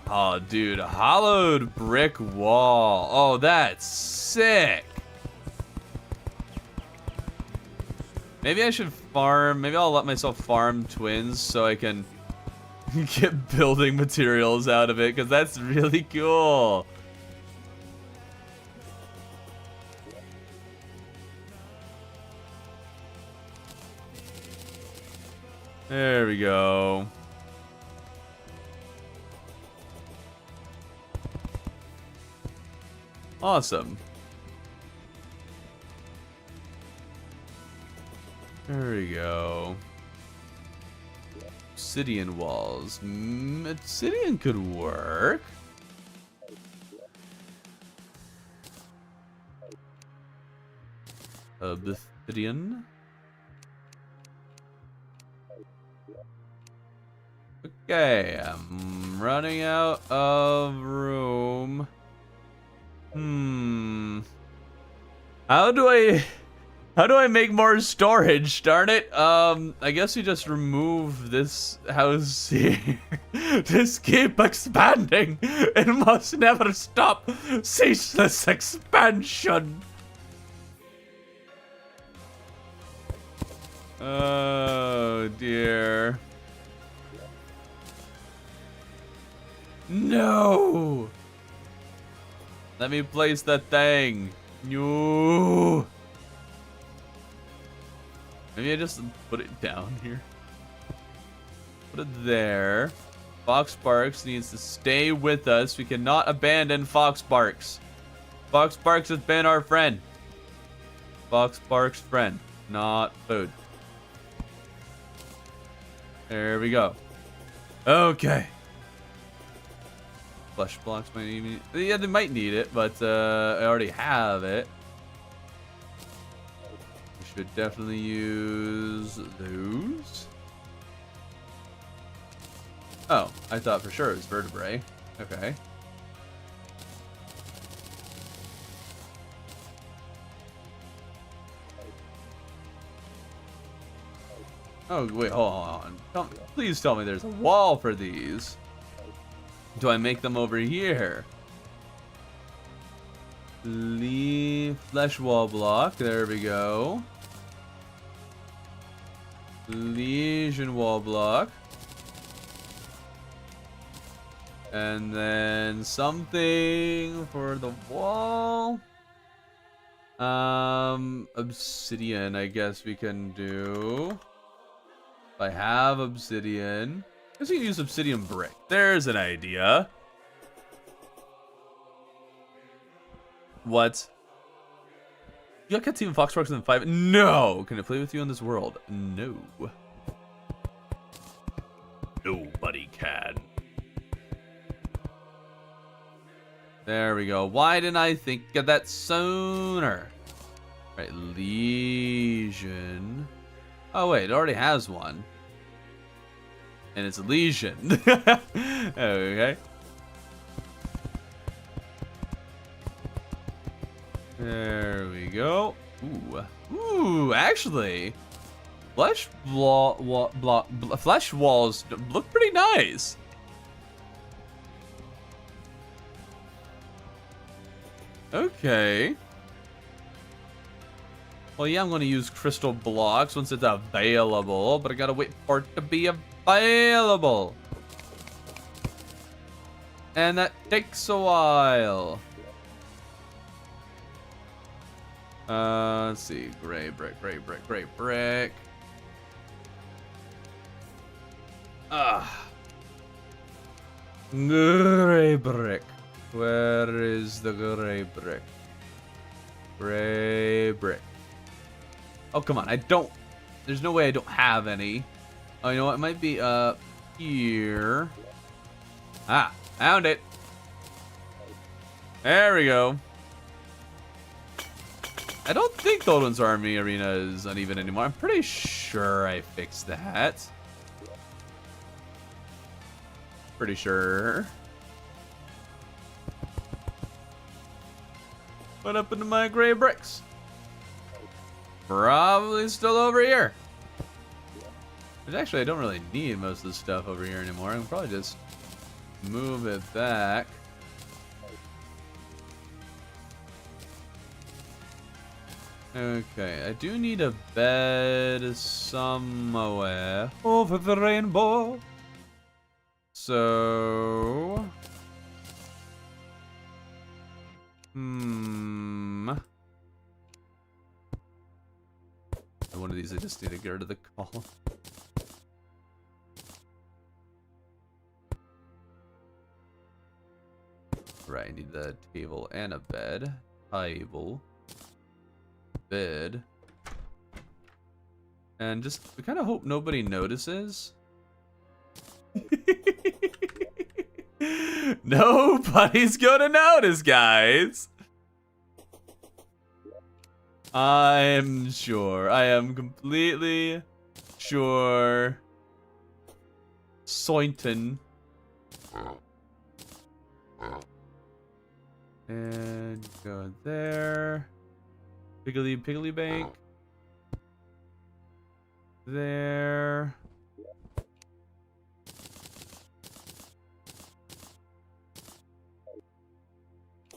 Oh, dude, a hollowed brick wall. Oh, that's sick. Maybe I should farm. Maybe I'll let myself farm twins so I can get building materials out of it, because that's really cool. There we go. Awesome. There we go. Obsidian walls. Obsidian could work. Obsidian. Okay, I'm running out of room. How do I make more storage? Darn it. I guess you just remove this house here. Just keep expanding. It must never stop. Ceaseless expansion. Oh dear. No. Let me place that thing. No. Maybe I just put it down here. Put it there. Fox Sparks needs to stay with us. We cannot abandon Fox Sparks. Fox Sparks has been our friend. Fox Sparks' friend, not food. There we go. Okay. Flesh blocks might even... Yeah, they might need it, but I already have it. We should definitely use those. Oh, I thought for sure it was vertebrae. Okay. Oh, wait, hold on. Please tell me there's a wall for these. Do I make them over here? Leave flesh wall block. There we go. Legion wall block. And then something for the wall. Obsidian, I guess we can do. If I have obsidian. I guess we can use obsidian brick. There's an idea. What? You got Cat Team Fox Sparks in 5? No! Can I play with you in this world? No. Nobody can. There we go. Why didn't I think of that sooner? Right, Legion. Oh wait, it already has one. And it's a Legion. Okay. There we go. Ooh, actually, flesh walls look pretty nice. Okay. Well, yeah, I'm going to use crystal blocks once it's available, but I gotta wait for it to be available. And that takes a while. Let's see. Gray brick, gray brick, gray brick. Gray brick. Where is the gray brick? Gray brick. Oh, come on. I don't... There's no way I don't have any. Oh, you know what? It might be up here. Ah, found it. There we go. I don't think Golden's Army Arena is uneven anymore. I'm pretty sure I fixed that. Pretty sure. What happened to my gray bricks? Probably still over here. Which actually, I don't really need most of the stuff over here anymore. I can probably just move it back. Okay, I do need a bed somewhere over the rainbow. so... One of these I just need to get rid of the column. Right, I need the table and a bed. Table. Bed. And just, we kind of hope nobody notices. Nobody's gonna notice, guys. I'm sure. I am completely sure. Sointon. And go there. Piggly Bank. There.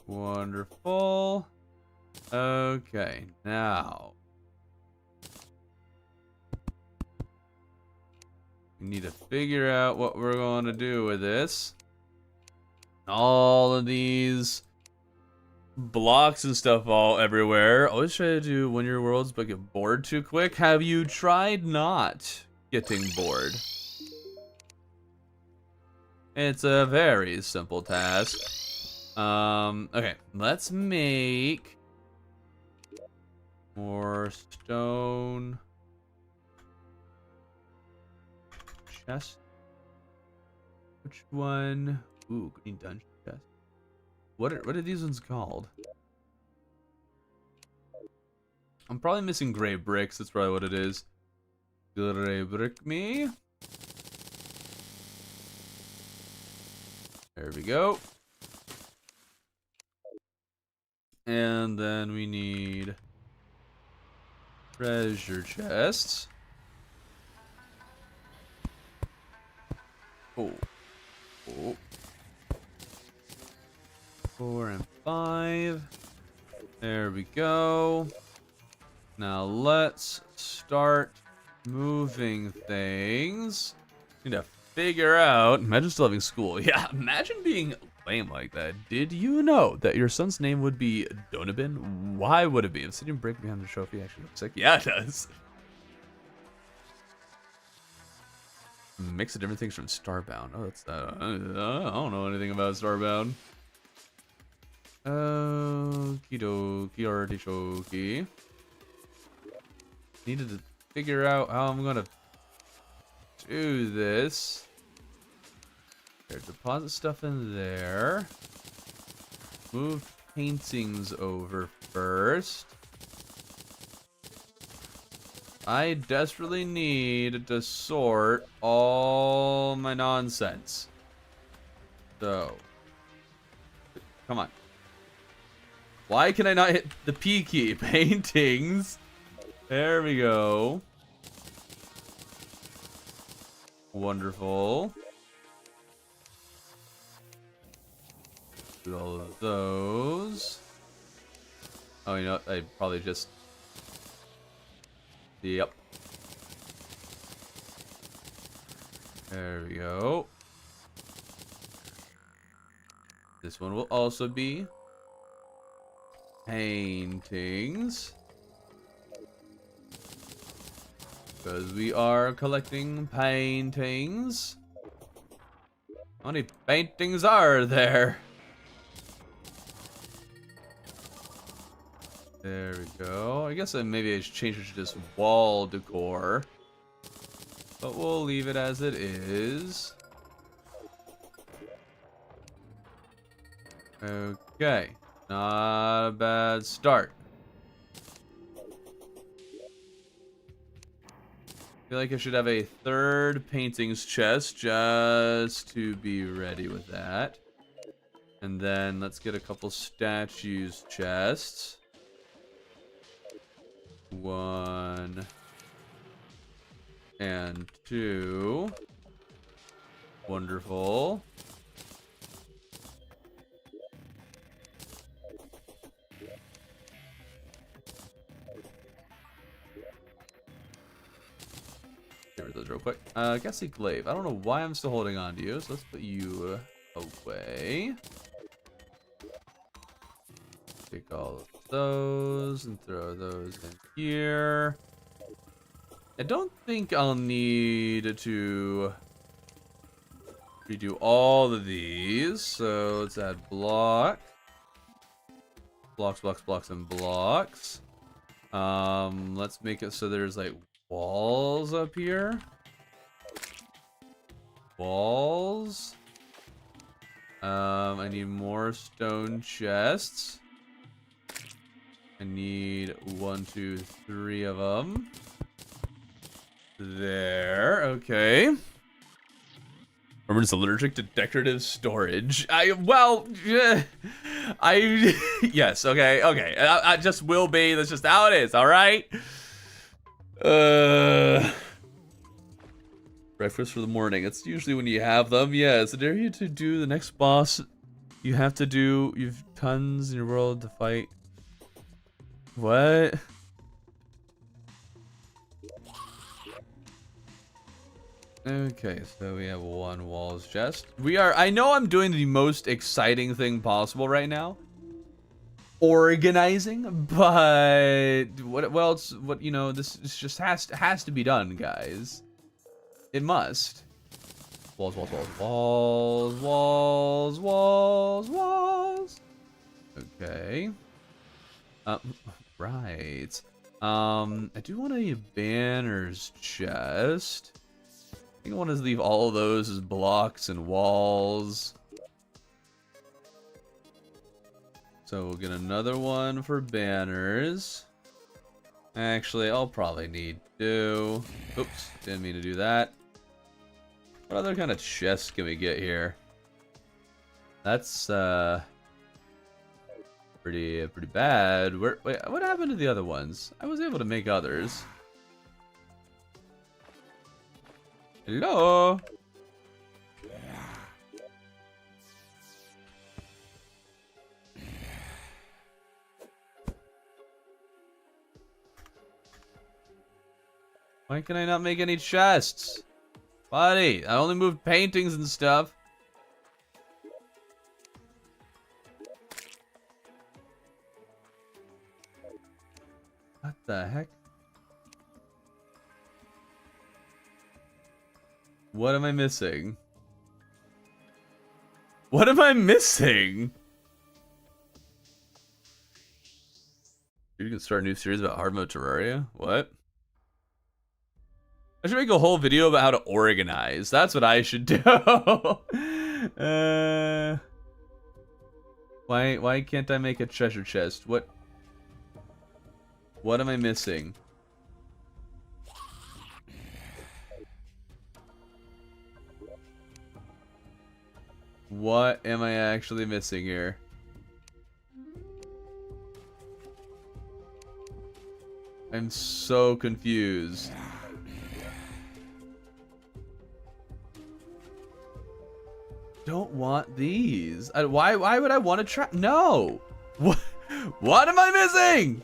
Wonderful. Okay, now we need to figure out what we're going to do with this. All of these blocks and stuff all everywhere. Always try to do win your worlds but get bored too quick. Have you tried not getting bored? It's a very simple task. Okay, let's make more stone chest. Which one? Ooh, green dungeon chest. What are these ones called? I'm probably missing gray bricks. That's probably what it is. Gray brick me. There we go. And then we need treasure chests. Oh. 4 and 5. There we go. Now let's start moving things. Need to figure out. Imagine still having school. Yeah, imagine being lame like that. Did you know that your son's name would be Donabin? Why would it be? I'm sitting break behind the trophy. Actually looks like, yeah, it does. Mix of different things from Starbound. Oh, that's I don't know anything about Starbound. Okie dokie, artichoke. Needed to figure out how I'm gonna do this. There, deposit stuff in there. Move paintings over first. I desperately need to sort all my nonsense. So, come on. Why can I not hit the P key? Paintings. There we go. Wonderful. Do all of those. Oh, you know what? I probably just... Yep. There we go. This one will also be paintings. Because we are collecting paintings. How many paintings are there? There we go. I guess maybe I should change it to just wall decor. But we'll leave it as it is. Okay. Not a bad start. I feel like I should have a third paintings chest just to be ready with that. And then let's get a couple statues chests. 1 and 2. Wonderful. get rid of those real quick. Ghastly Glaive. I don't know why I'm still holding on to you, so let's put you away. Take all of those and throw those in here. I don't think I'll need to redo all of these, so let's add block. Blocks, blocks, blocks, and blocks. Let's make it so there's like walls up here. Walls. I need more stone chests. I need 1, 2, 3 of them. There, okay. I'm just allergic to decorative storage. Yes, okay. I just will be. That's just how it is, all right? Breakfast for the morning. It's usually when you have them. Yeah, so dare you to do the next boss. You've tons in your world to fight. What? Okay, so we have 1 walls chest. I know I'm doing the most exciting thing possible right now. Organizing, but what else, this just has to be done, guys. It must. Walls, walls, walls, walls, walls, walls, walls. Okay. Right. I do want a banners chest. I think I want to leave all of those as blocks and walls. So we'll get another one for banners. Actually, I'll probably need 2. Oops, didn't mean to do that. What other kind of chests can we get here? That's pretty bad. Wait, what happened to the other ones? I was able to make others. Hello. Why can I not make any chests? Buddy, I only moved paintings and stuff. What the heck? What am I missing? What am I missing? You can start a new series about hard mode Terraria? What? I should make a whole video about how to organize. That's what I should do. Why can't I make a treasure chest? What am I missing? What am I actually missing here? I'm so confused. Don't want these. Why would I want to try? No. What am I missing?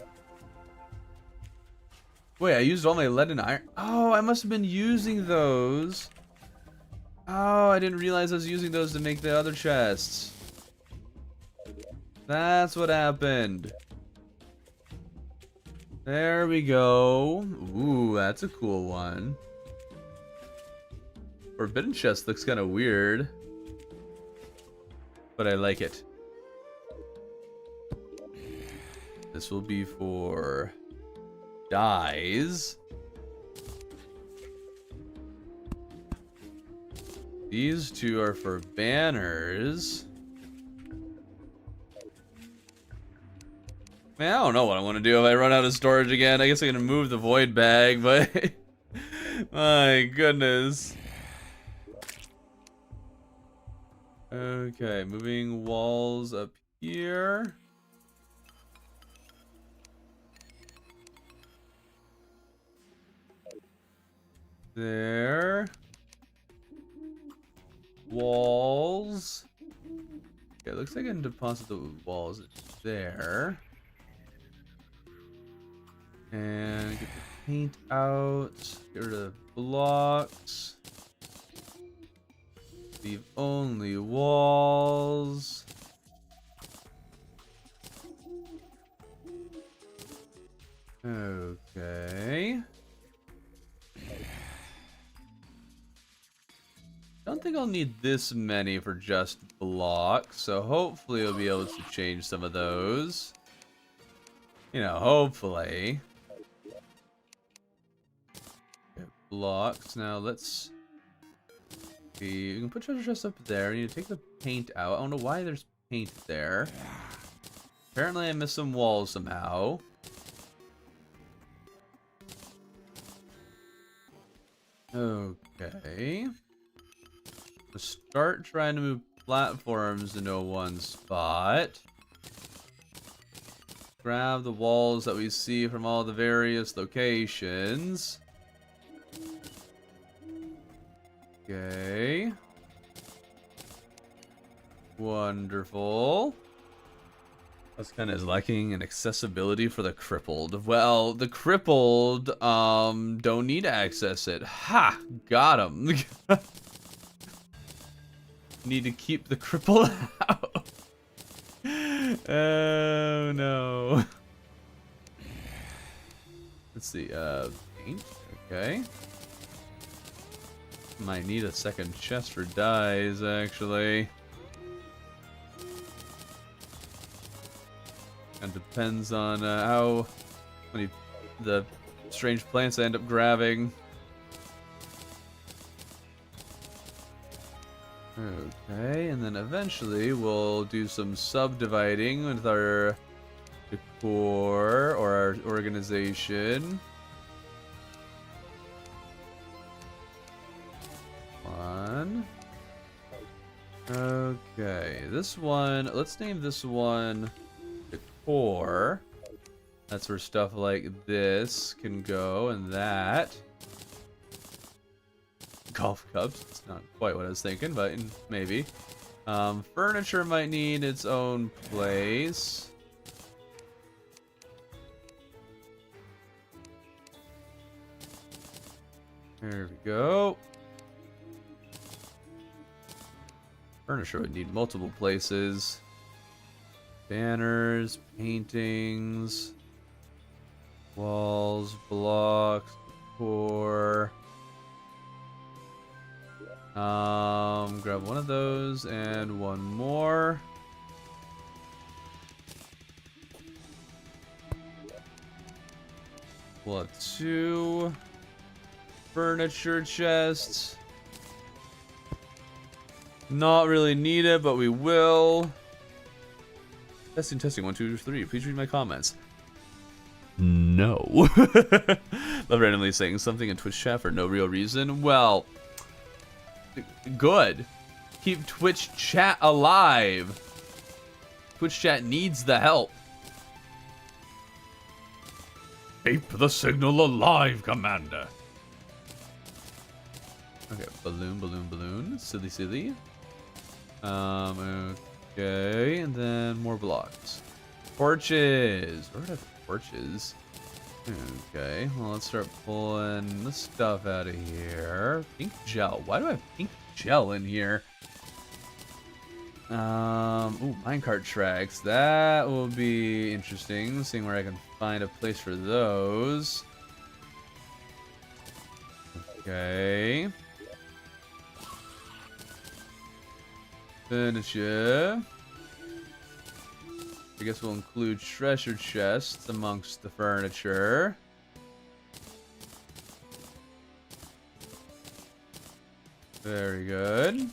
Wait, I used all my lead and iron. Oh, I must have been using those. Oh, I didn't realize I was using those to make the other chests. That's what happened. There we go. Ooh, that's a cool one. Forbidden chest looks kind of weird, but I like it. This will be for dyes. These 2 are for banners. Man, I don't know what I want to do if I run out of storage again. I guess I'm gonna move the void bag, but my goodness. Okay, moving walls up here. There. Walls. Okay, it looks like I can deposit the walls there. And get paint out. Get rid of blocks. Leave only walls. Okay. Don't think I'll need this many for just blocks, so hopefully I'll be able to change some of those. You know, hopefully. Okay, blocks. Now let's see. You can put treasure chest up there. You need to take the paint out. I don't know why there's paint there. Apparently I missed some walls somehow. Okay. Let's start trying to move platforms into one spot. Grab the walls that we see from all the various locations. Okay. Wonderful. That's kind of lacking in accessibility for the crippled. Well, the crippled don't need to access it. Ha! Got him. Need to keep the cripple out. Oh no. Let's see, paint. Okay. Might need a second chest for dyes, actually. And depends on how many the strange plants I end up grabbing. Okay, and then eventually we'll do some subdividing with our decor or our organization. One. Okay, this one, let's name this one decor. That's where stuff like this can go, and that. Golf cups. It's not quite what I was thinking, but maybe. Furniture might need its own place. There we go. Furniture would need multiple places. Banners, paintings, walls, blocks, decor. Grab one of those and one more. We'll have 2 furniture chests. Not really need it, but we will. Testing, testing, 1, 2, 3. Please read my comments. No. Love randomly saying something in Twitch chat for no real reason. Well, good. Keep Twitch chat alive. Twitch chat needs the help. Keep the signal alive, Commander. Okay, balloon, balloon, balloon. Silly, silly. Okay, and then more blocks. Torches. Where are the torches? Okay, well, let's start pulling the stuff out of here. Pink gel. Why do I have pink gel in here? Ooh, minecart tracks. That will be interesting. Seeing where I can find a place for those. Okay. Furniture. I guess we'll include treasure chests amongst the furniture. Very good.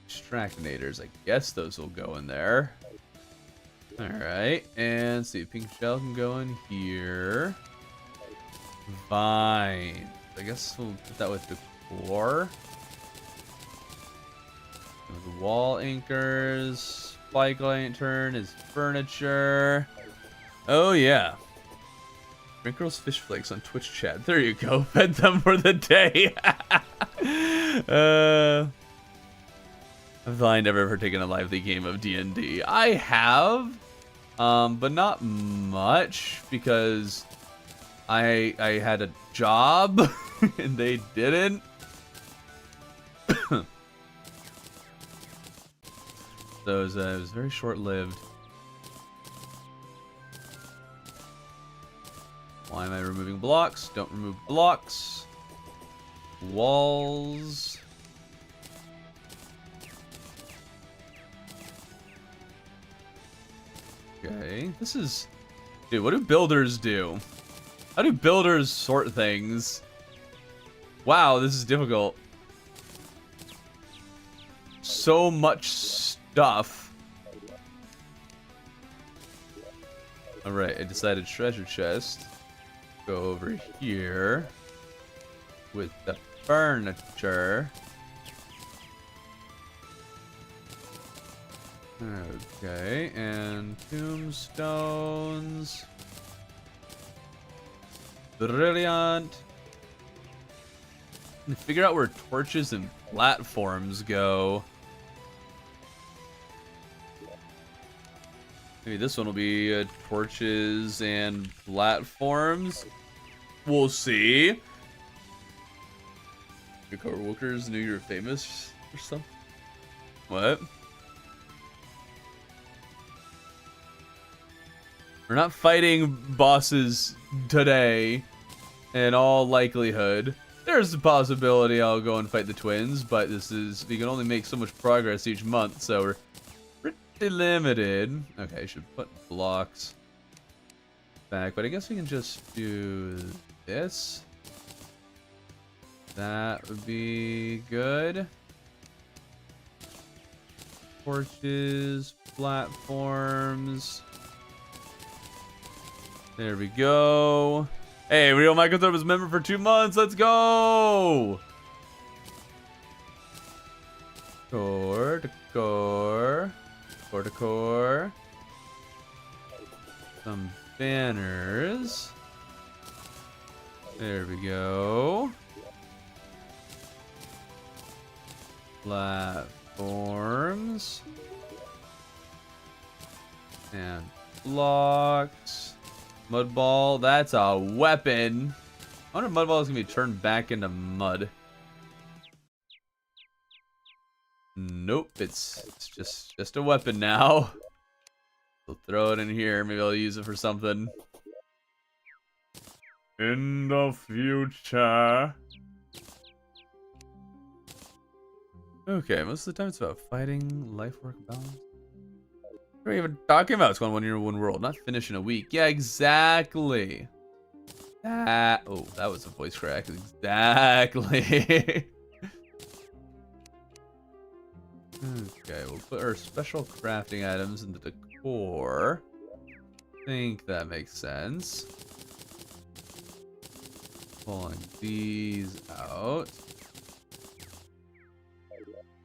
Extractinators, I guess those will go in there. Alright, and see, pink shell can go in here. Vine. I guess we'll put that with decor. The wall anchors. Spike lantern is furniture. Oh yeah. Wrinkles fish flakes on Twitch chat. There you go. Fed them for the day. Have I never ever taken a lively game of D&D? I have. But not much because I had a job and they didn't. So it was very short-lived. Why am I removing blocks? Don't remove blocks. Walls. Okay, this is... Dude, what do builders do? How do builders sort things? Wow, this is difficult. So much stuff. Alright, I decided treasure chest. Go over here with the furniture. Okay, and tombstones. Brilliant. And figure out where torches and platforms go. Maybe this one will be torches and platforms. We'll see. Your coworkers knew you were famous or something? What? We're not fighting bosses today, in all likelihood. There's a possibility I'll go and fight the twins, but we can only make so much progress each month, so we're pretty limited. Okay, I should put blocks back, but I guess we can just do this. That would be good. Torches, platforms. There we go. Hey, Real Microtherm was a member for 2 months. Let's go! Core to core. Core to core. Some banners. There we go. Platforms. And blocks. Mud ball, that's a weapon. I wonder if mud ball is gonna be turned back into mud. Nope, it's just a weapon now. We'll throw it in here. Maybe I'll use it for something in the future. Okay, most of the time it's about fighting, life, work, balance. What are you even talking about? It's going 1 year, 1 world. Not finish in a week. Yeah, exactly. Oh, that was a voice crack. Exactly. Okay, we'll put our special crafting items into the core. I think that makes sense. Pulling these out.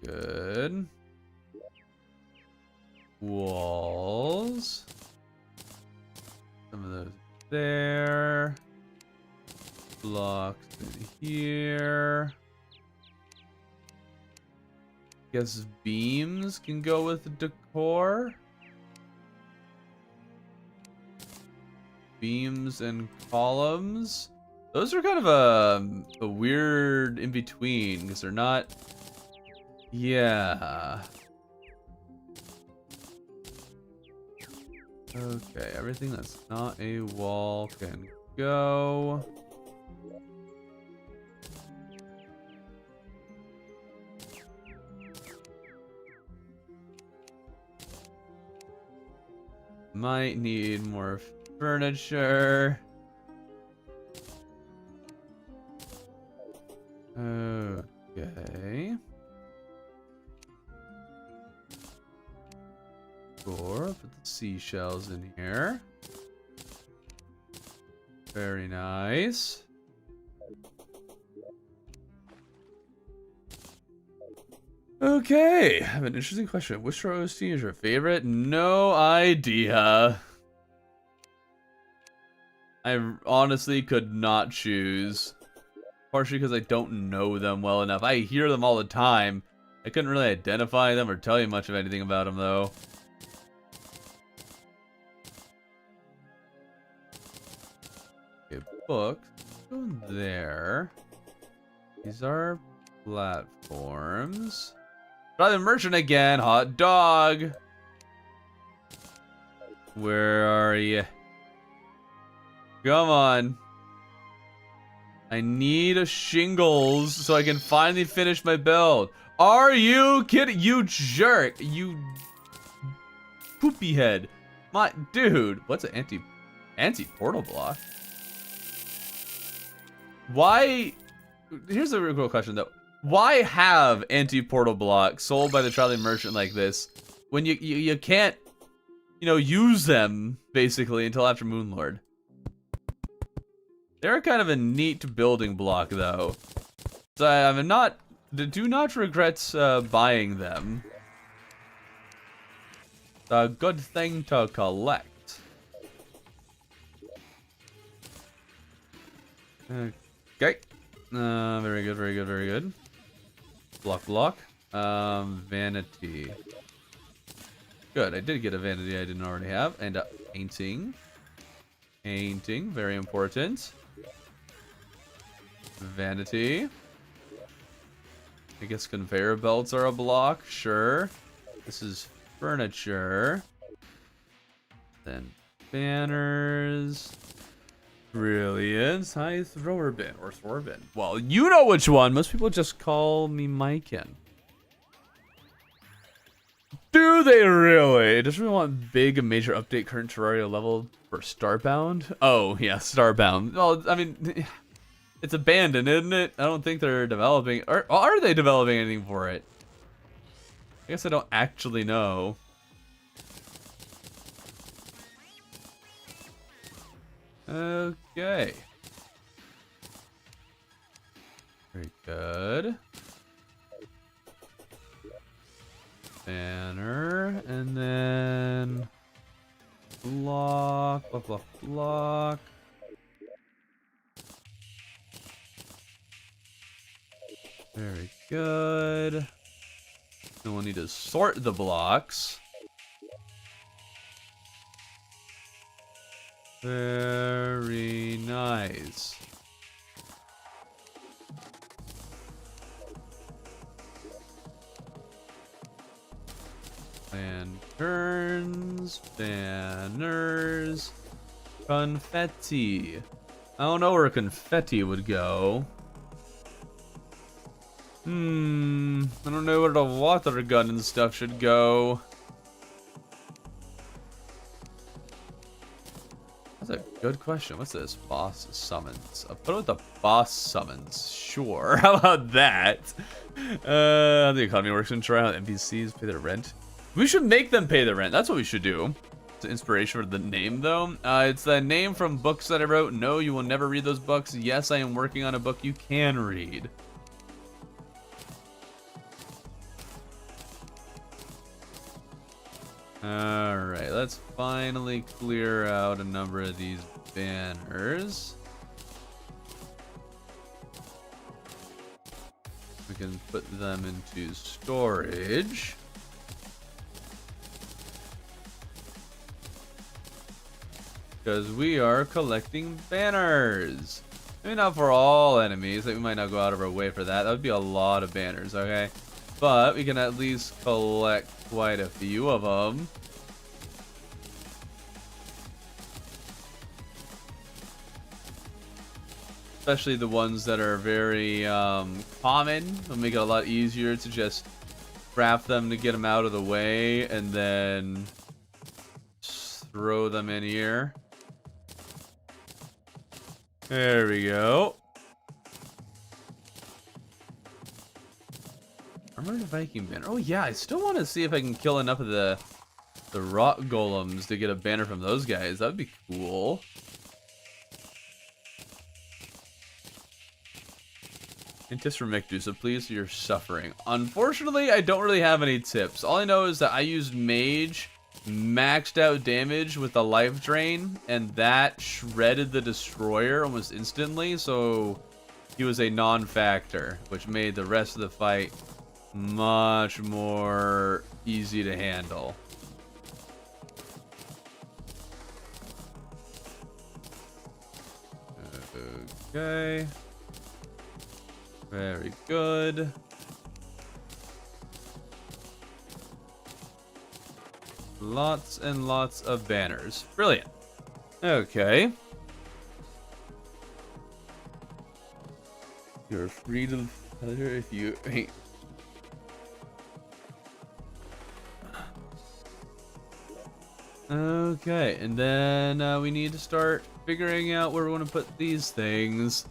Good. Walls. Some of those there. Blocks in here. Guess beams can go with the decor. Beams and columns. Those are kind of a weird in between because they're not. Yeah. Okay, everything that's not a wall can go. Might need more furniture. Okay. Put the seashells in here. Very nice. Okay, I have an interesting question. Which OST is your favorite? No idea. I honestly could not choose. Partially because I don't know them well enough. I hear them all the time. I couldn't really identify them or tell you much of anything about them, though. Okay, book. Go in there. These are platforms. Try the merchant again. Hot dog. Where are you? Come on. I need a shingles so I can finally finish my build. Are you kidding? You jerk. You poopy head. My dude. What's an anti-portal block? Why? Here's a real cool question though. Why have anti-portal blocks sold by the traveling merchant like this when you can't, you know, use them basically until after Moonlord? They're kind of a neat building block though. So do not regret buying them. A good thing to collect. Okay. Very good, very good, very good. Block. Vanity. Good, I did get a vanity I didn't already have. And painting. Painting, very important. Vanity. I guess conveyor belts are a block, sure. This is furniture. Then banners. Brilliant. High thrower bin or thrower bin. Well, you know which one. Most people just call me Myken. Do they really? Does really want big major update current Terraria level for Starbound? Oh, yeah, Starbound. Well, I mean, it's abandoned, isn't it? I don't think they're developing. Or are they developing anything for it? I guess I don't actually know. Okay. Very good. Banner, and then block. Very good. Then we'll need to sort the blocks. Very nice. Lanterns, banners, confetti. I don't know where confetti would go. I don't know where the water gun and stuff should go. That's a good question. What's this? Boss summons. I'll put it with the boss summons. Sure. How about that? The economy works in Terraria. NPCs pay their rent. We should make them pay the rent. That's what we should do. It's an inspiration for the name, though. It's the name from books that I wrote. No, you will never read those books. Yes, I am working on a book you can read. Alright, let's finally clear out a number of these banners. We can put them into storage. Because we are collecting banners. Maybe not for all enemies. Like, we might not go out of our way for that. That would be a lot of banners, okay? But we can at least collect quite a few of them. Especially the ones that are very common. It'll make it a lot easier to just craft them to get them out of the way and then just throw them in here. There we go. Armored Viking banner. Oh yeah, I still want to see if I can kill enough of the rock golems to get a banner from those guys. That would be cool. Intis for Medusa, please. You're suffering. Unfortunately, I don't really have any tips. All I know is that I used mage, maxed out damage with a life drain, and that shredded the destroyer almost instantly. So he was a non-factor, which made the rest of the fight much more easy to handle. Okay. Very good. Lots and lots of banners. Brilliant. Okay. You're free to tell her if you ain't. Okay, and then we need to start figuring out where we want to put these things.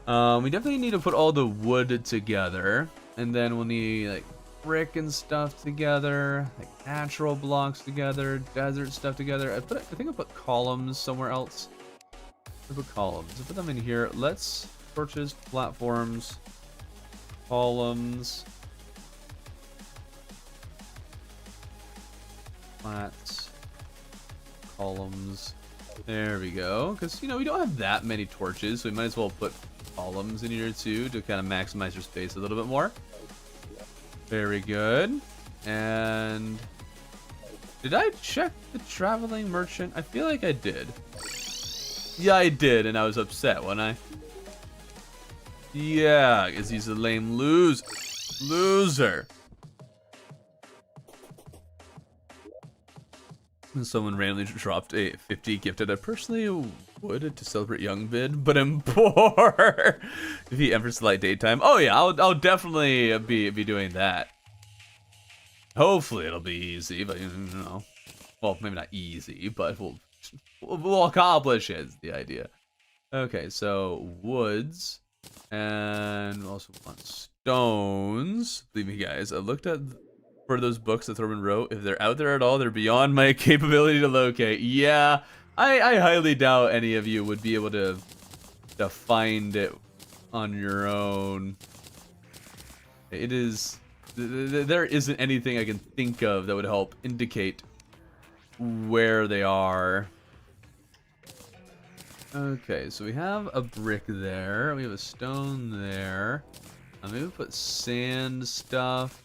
We definitely need to put all the wood together, and then we'll need like brick and stuff together, like natural blocks together, desert stuff together. I think I put columns somewhere else. I put columns. I put them in here. Let's torches, platforms, columns, plats, columns. There we go. Because, you know, we don't have that many torches, so we might as well put columns in here too to kind of maximize your space a little bit more. Very good. And did I check the traveling merchant? I feel like I did. Yeah, I did, and I was upset, wasn't I? Yeah, because he's a lame loser. Someone randomly dropped a 50 gifted. I personally would to celebrate young bid, but I'm poor. If he Empress light daytime. Oh yeah, I'll definitely be doing that. Hopefully it'll be easy, but you know, well maybe not easy, but we'll accomplish it. Is the idea. Okay, so woods, and also want stones. Believe me, guys, I looked at. For those books that Thorben wrote, if they're out there at all, they're beyond my capability to locate. Yeah, I highly doubt any of you would be able to find it on your own. It is... There isn't anything I can think of that would help indicate where they are. Okay, so we have a brick there. We have a stone there. Maybe we'll put sand stuff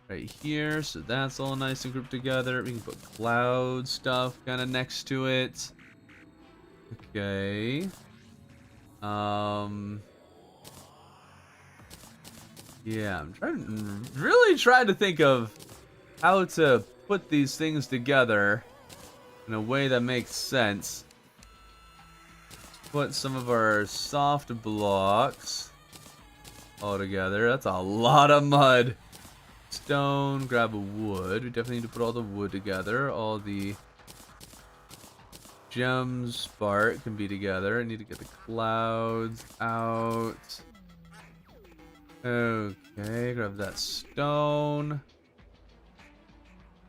right here, so that's all nice and grouped together. We can put cloud stuff kind of next to it. Okay. Yeah, I'm really trying to think of how to put these things together in a way that makes sense. Put some of our soft blocks all together. That's a lot of mud. Stone, grab a wood. We definitely need to put all the wood together. All the gems, spark can be together. I need to get the clouds out. Okay, grab that stone.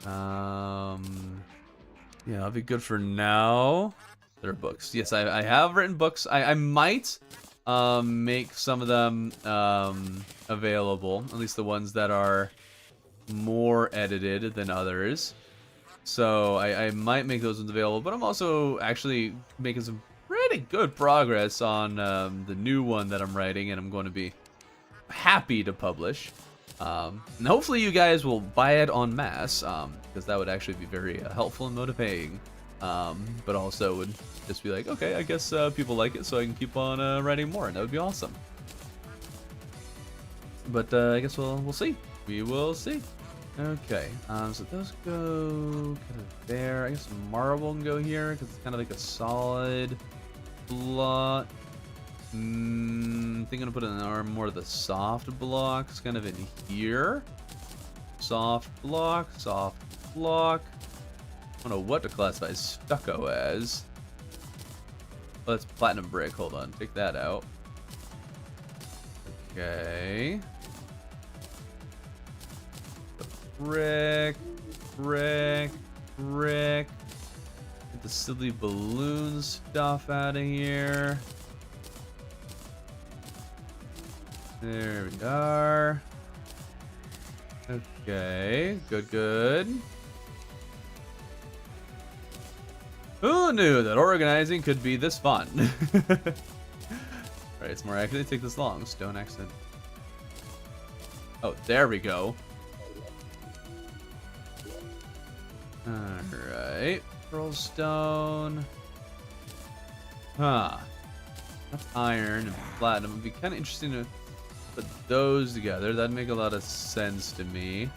Yeah, I'll be good for now. There are books. Yes, I have written books. I might make some of them available, at least the ones that are more edited than others. So I might make those ones available, but I'm also actually making some pretty good progress on the new one that I'm writing, and I'm going to be happy to publish. And hopefully you guys will buy it en masse, because that would actually be very helpful and motivating. But also would just be like, okay, I guess people like it, so I can keep on writing more, and that would be awesome. But I guess we'll see. We will see. Okay, so those go kind of there. I guess marble can go here because it's kind of like a solid block. I think I'm gonna put in more of the soft blocks kind of in here. Soft block, soft block. I don't know what to classify stucco as. Oh, that's platinum brick. Hold on, take that out. Okay. Brick, brick, brick. Get the silly balloon stuff out of here. There we are. Okay, good, good. Who knew that organizing could be this fun? Alright, it's more accurate to take this long. Stone accent. Oh, there we go. Alright. Pearl stone. Huh. That's iron and platinum. It'd be kind of interesting to put those together. That'd make a lot of sense to me.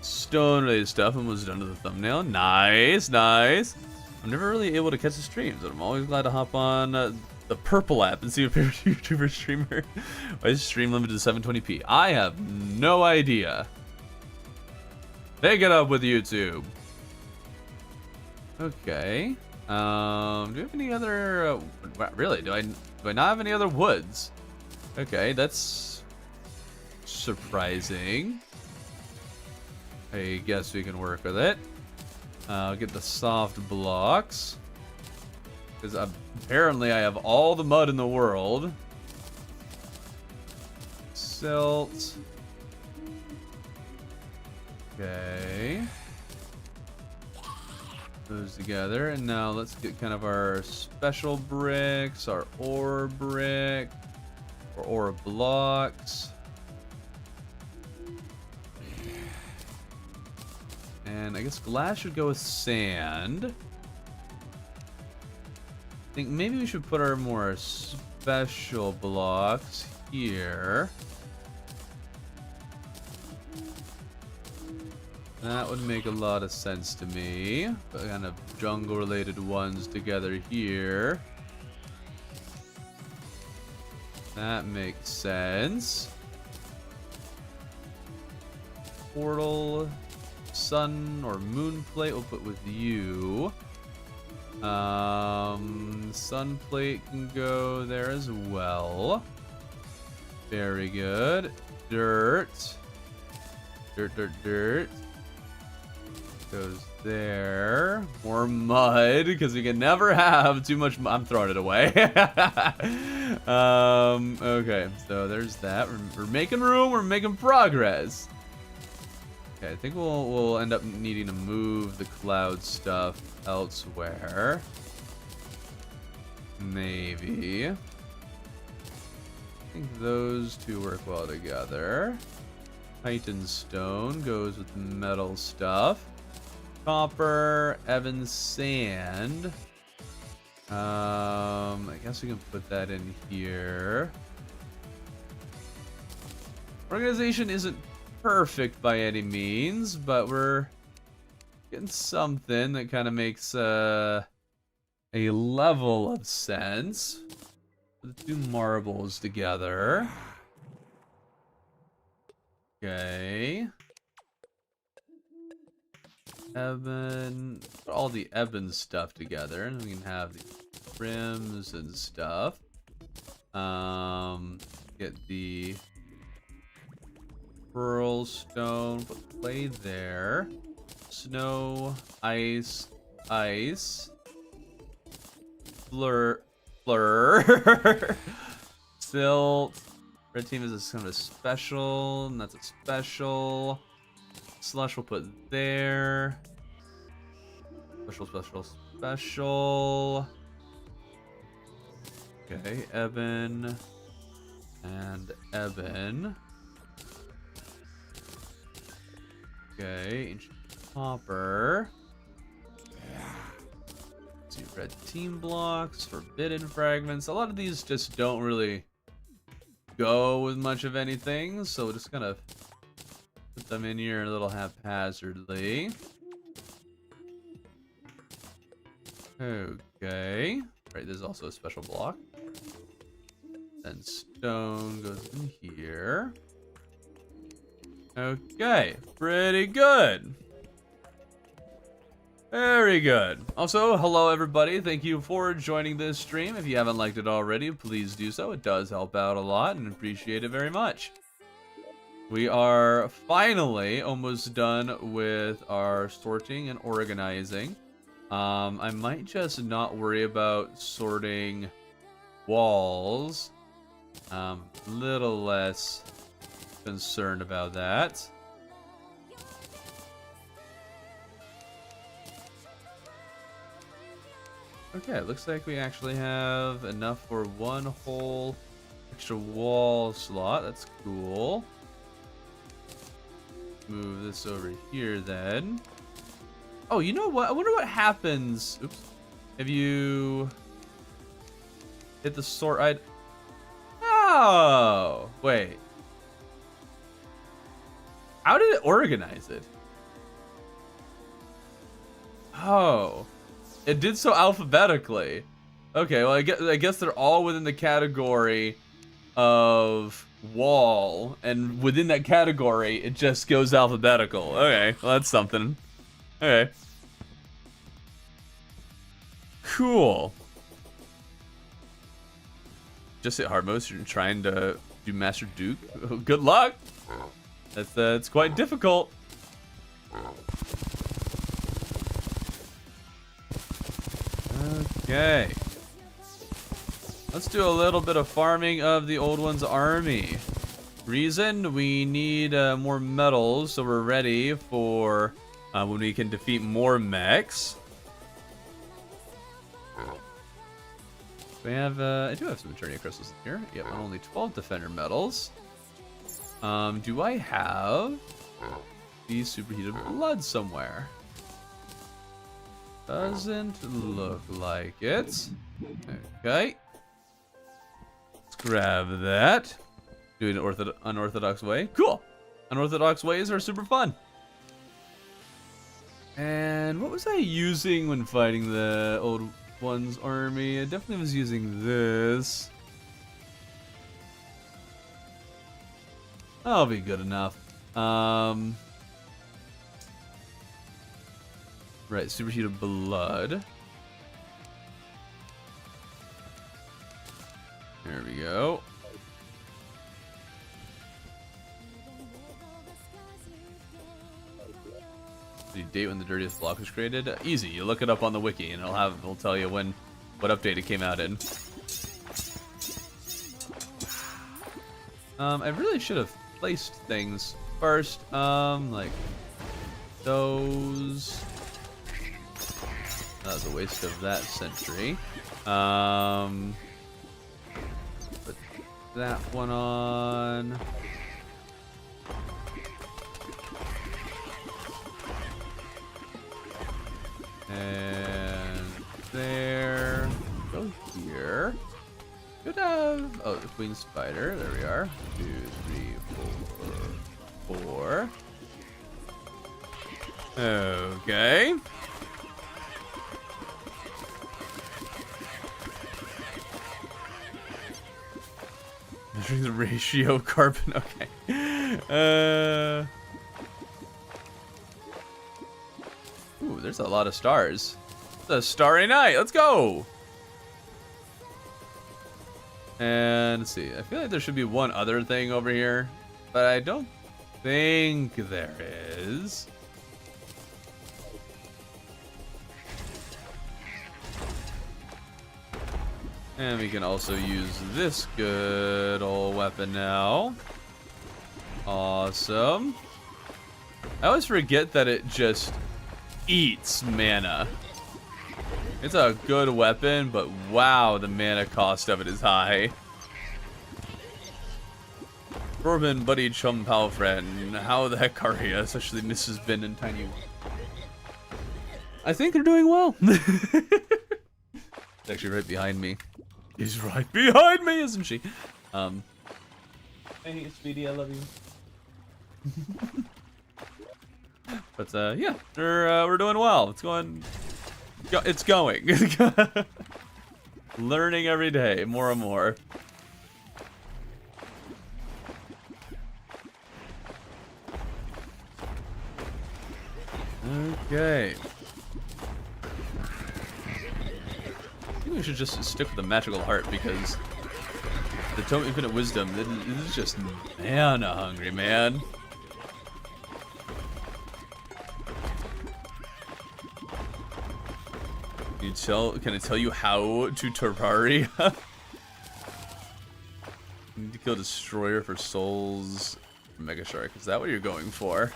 Stone-related stuff almost done to the thumbnail. Nice, nice. I'm never really able to catch the streams, but I'm always glad to hop on the purple app and see a favorite YouTuber streamer. Why is stream limited to 720p? I have no idea. Take it up with YouTube. Okay. Do we have any other? Really? Do I not have any other woods? Okay, that's surprising. I guess we can work with it. I'll get the soft blocks. Because apparently I have all the mud in the world. Silt. Okay. Those together. And now let's get kind of our special bricks, our ore brick, or ore blocks. And I guess glass should go with sand. I think maybe we should put our more special blocks here. That would make a lot of sense to me. Put kind of jungle related ones together here. That makes sense. Portal. Sun or moon plate we'll put with you. Sun plate can go there as well. Very good. Dirt. Dirt. Goes there. More mud, because we can never have too much I'm throwing it away. Okay, so there's that. We're making room, we're making progress. Okay, I think we'll end up needing to move the cloud stuff elsewhere. Maybe. I think those two work well together. Titan stone goes with metal stuff. Copper, ebon sand. I guess we can put that in here. Organization isn't perfect by any means, but we're getting something that kind of makes a level of sense. Put the two marbles together. Okay. Ebon. Put all the ebon stuff together, and we can have the rims and stuff. Get the pearl stone, put clay there. Snow, ice, ice. Blur. Silt. Red team is a kind of a special, and that's a special. Slush we'll put there. Special. Okay, ebon. And ebon. Okay, ancient copper. Let's see, red team blocks, forbidden fragments. A lot of these just don't really go with much of anything, so we're just gonna put them in here a little haphazardly. Okay. Right, there's also a special block. Then stone goes in here. Okay, pretty good. Very good. Also, hello everybody. Thank you for joining this stream. If you haven't liked it already, please do so. It does help out a lot and appreciate it very much. We are finally almost done with our sorting and organizing. I might just not worry about sorting walls. Little less concerned about that. Okay, it looks like we actually have enough for one whole extra wall slot. That's cool. Move this over here then. Oh, you know what? I wonder what happens. Oops. If you Hit the sword. Oh, wait. How did it organize it? Oh, it did so alphabetically. Okay, well, I guess they're all within the category of wall, and within that category, it just goes alphabetical. Okay, well, that's something. Okay. Cool. Just hit hard mode, so you're trying to do Master Duke. Good luck. That's quite difficult. Okay. Let's do a little bit of farming of the old one's army. Reason, we need more metals, so we're ready for when we can defeat more mechs. We have, I do have some Eternia crystals in here. Yep, only 12 defender metals. Do I have the superheated blood somewhere? Doesn't look like it. Okay. Let's grab that. Do it an unorthodox way. Cool. Unorthodox ways are super fun. And what was I using when fighting the old one's army? I definitely was using this. That'll be good enough. Right, superheated blood. There we go. The date when the dirtiest block was created? Easy. You look it up on the wiki, and it'll tell you what update it came out in. I really should have placed things first. Like those. That was a waste of that sentry. Put that one on. And there. Go here. Could have. Oh, the queen spider. There we are. 2, 3, 4, 4. Okay. Measuring the ratio of carbon. Okay. Ooh, there's a lot of stars. It's a starry night. Let's go. And let's see. I feel like there should be one other thing over here, but I don't think there is. And we can also use this good old weapon now. Awesome. I always forget that it just eats mana. It's a good weapon, but wow, the mana cost of it is high. Corbin, buddy, chum, pal, friend. How the heck are you? Especially Mrs. Ben and Tiny. I think they're doing well. It's actually right behind me. He's right behind me, isn't she? Hey, Speedy, I love you. But yeah, we're doing well. It's going. Learning every day, more and more. Okay. I think we should just stick with the magical heart because the Tome of Infinite Wisdom, it is just mana hungry, man. Can I tell you how to Terraria? You need to kill Destroyer for souls. Mega Shark, is that what you're going for?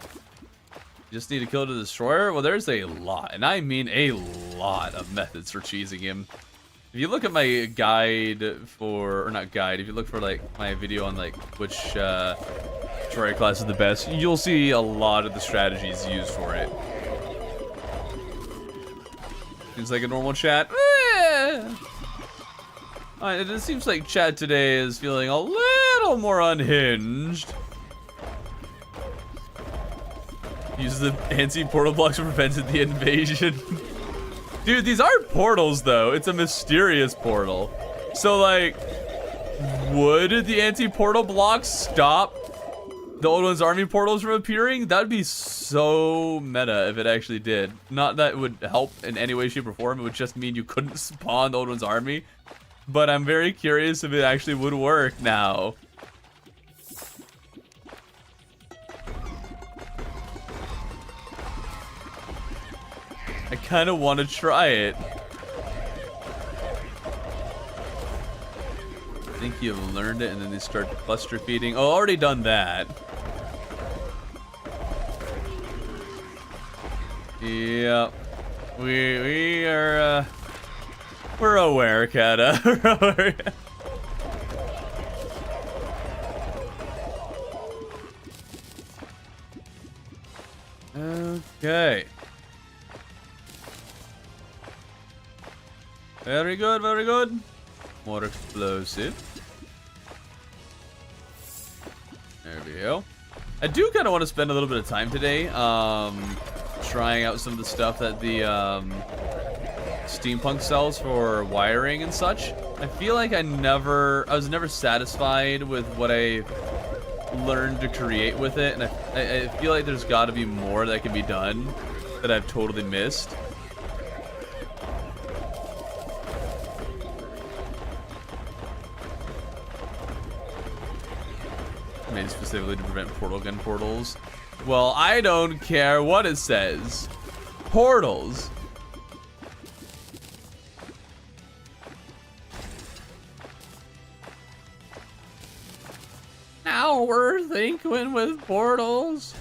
You just need to kill the Destroyer? Well, there's a lot, and I mean a lot of methods for cheesing him. If you look at my guide for, or not guide, if you look for like my video on like which Destroyer class is the best, you'll see a lot of the strategies used for it. Seems like a normal chat. It seems like chat today is feeling a little more unhinged. Use the anti-portal blocks to prevent the invasion. Dude, these aren't portals though. It's a mysterious portal. So like, would the anti-portal blocks stop the Old One's army portals from appearing? That'd be so meta if it actually did. Not that it would help in any way, shape, or form. It would just mean you couldn't spawn the Old One's army. But I'm very curious if it actually would work now. I kind of want to try it. I think you've learned it and then they start cluster feeding. Oh, already done that. Yep. We are, we're aware, Kata. We're aware. Okay. Very good, very good. More explosive. There we go. I do kind of want to spend a little bit of time today trying out some of the stuff that the steampunk sells for wiring and such. I feel like I was never satisfied with what I learned to create with it, and I feel like there's got to be more that can be done that I've totally missed. Made specifically to prevent portal gun portals. Well, I don't care what it says. Portals. Now we're thinking with portals.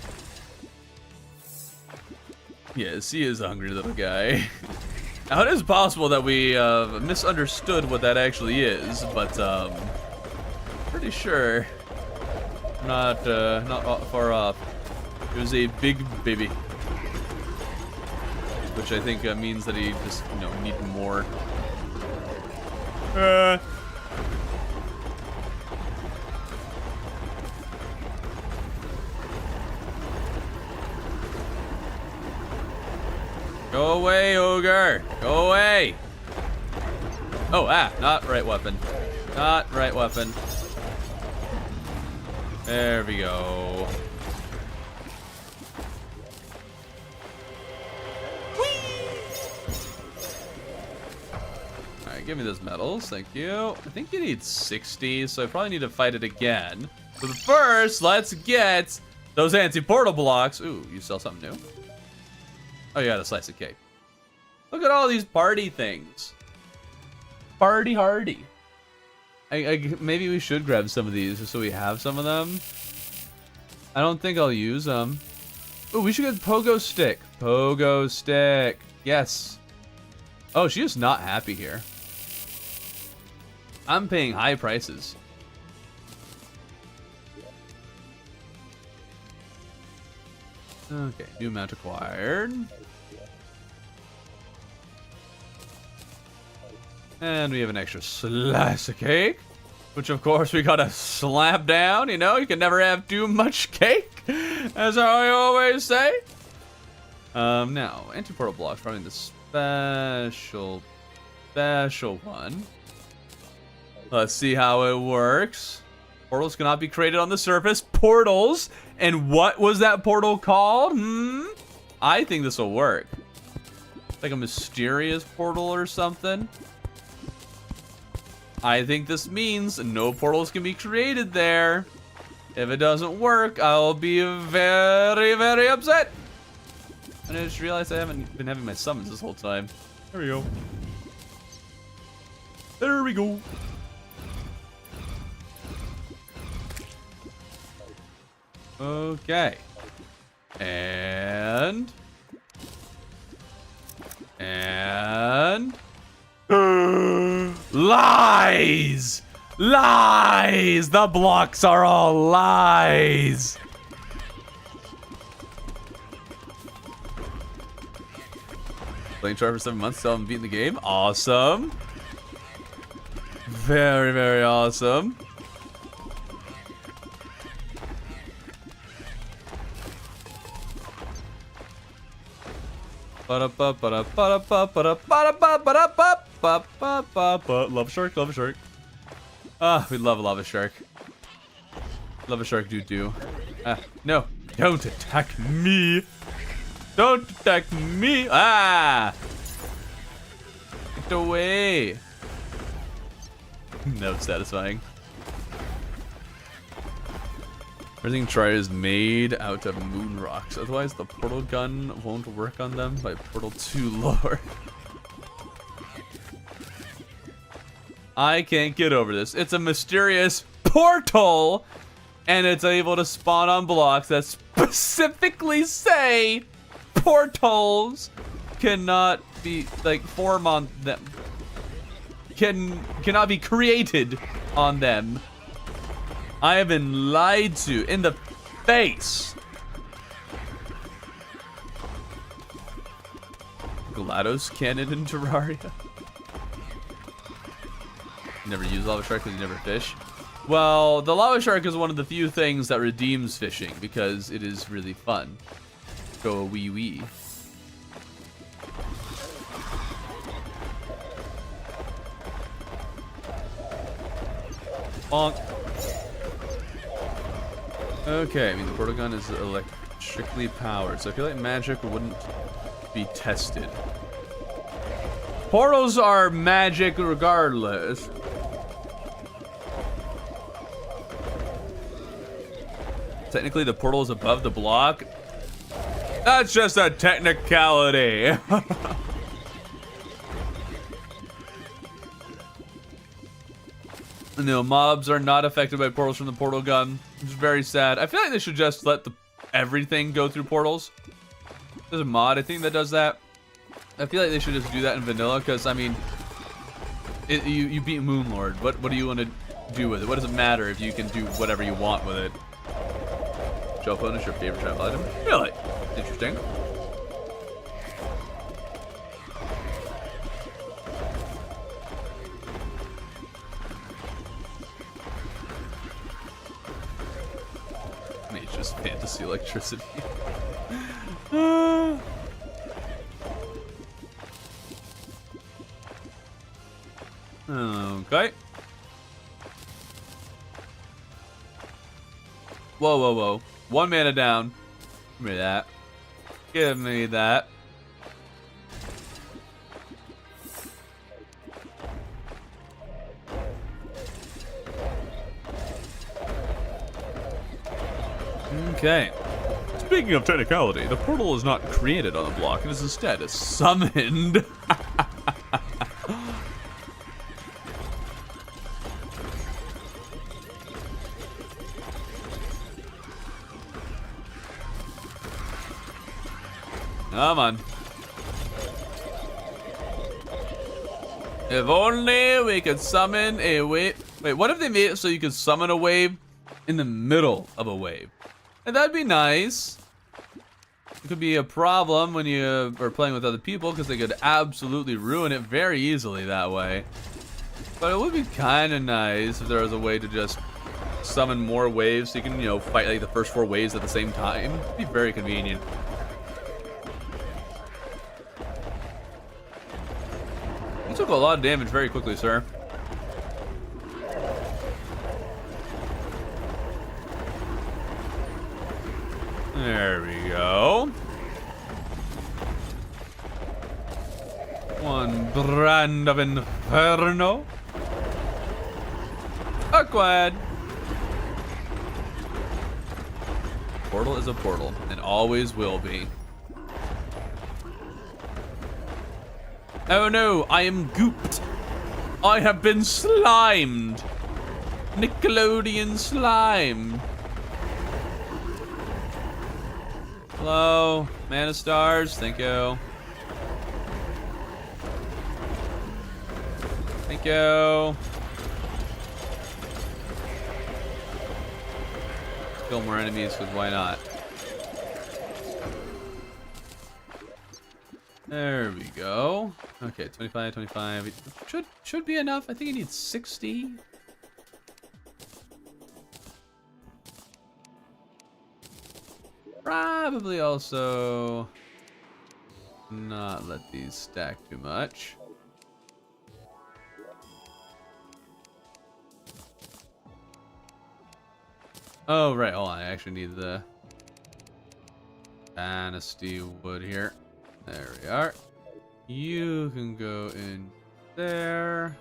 Yes, he is a hungry little guy. Now it is possible that we misunderstood what that actually is, but pretty sure. Not far off. It was a big baby, which I think means that he just, you know, needed more. Go away, ogre! Go away! Oh, not right weapon. Not right weapon. There we go. Alright, give me those medals, thank you. I think you need 60, so I probably need to fight it again. But first, let's get those anti-portal blocks. Ooh, you sell something new? Oh, you got a slice of cake. Look at all these party things. Party hardy. Maybe we should grab some of these just so we have some of them. I don't think I'll use them. Oh, we should get pogo stick. Pogo stick. Yes. Oh, she is not happy here. I'm paying high prices. Okay, new mount acquired. And we have an extra slice of cake, which of course we gotta slap down, you know? You can never have too much cake, as I always say. Now, anti-portal blocks, probably the special one. Let's see how it works. Portals cannot be created on the surface. Portals! And what was that portal called? I think this will work. Like a mysterious portal or something. I think this means no portals can be created there. If it doesn't work, I'll be very, very upset. And I just realized I haven't been having my summons this whole time. There we go. There we go. Okay. And lies! Lies! The blocks are all lies! Playing Terraria for 7 months, still haven't beaten the game. Awesome. Very, very awesome. Love shark, love a shark. Ah, we love a lava shark. Love a shark doo-doo. Ah, no, don't attack me. Don't attack me. Ah! Get away. That was satisfying. Everything Terraria is made out of moon rocks. Otherwise, the portal gun won't work on them by Portal 2 lore. I can't get over this. It's a mysterious portal, and it's able to spawn on blocks that specifically say portals cannot be, like, form on them. Cannot be created on them. I have been lied to in the face. GLaDOS cannon in Terraria. Never use lava shark because you never fish. Well, the lava shark is one of the few things that redeems fishing because it is really fun. Go a wee wee. Bonk. Okay, I mean the portal gun is electrically powered, so I feel like magic wouldn't be tested. Portals are magic regardless. Technically the portal is above the block. That's just a technicality. No, mobs are not affected by portals from the portal gun, which is very sad. I feel like they should just let everything go through portals. There's a mod, I think, that does that. I feel like they should just do that in vanilla, because, I mean, you beat Moonlord. What do you want to do with it? What does it matter if you can do whatever you want with it? Gel phone is your favorite travel item? Really? Interesting. It's just fantasy electricity. Okay. Whoa, whoa, whoa. 1 mana down. Give me that. Give me that. Okay. Speaking of technicality, the portal is not created on the block. It is instead summoned. Come on. If only we could summon a wave. Wait, what if they made it so you could summon a wave in the middle of a wave? And that'd be nice. It could be a problem when you are playing with other people because they could absolutely ruin it very easily that way. But it would be kind of nice if there was a way to just summon more waves so you can, you know, fight like the first 4 waves at the same time. It'd be very convenient. You took a lot of damage very quickly, sir. There we go. One brand of inferno. Acquired. Portal is a portal, and always will be. Oh no, I am gooped. I have been slimed. Nickelodeon slime. Hello, mana stars, thank you. Thank you. Kill more enemies, because why not? There we go. Okay, 25, 25. It should be enough. I think it needs 60. Probably also not let these stack too much. Oh, right. Hold on. I actually need the Dynasty wood here. There we are. You can go in there.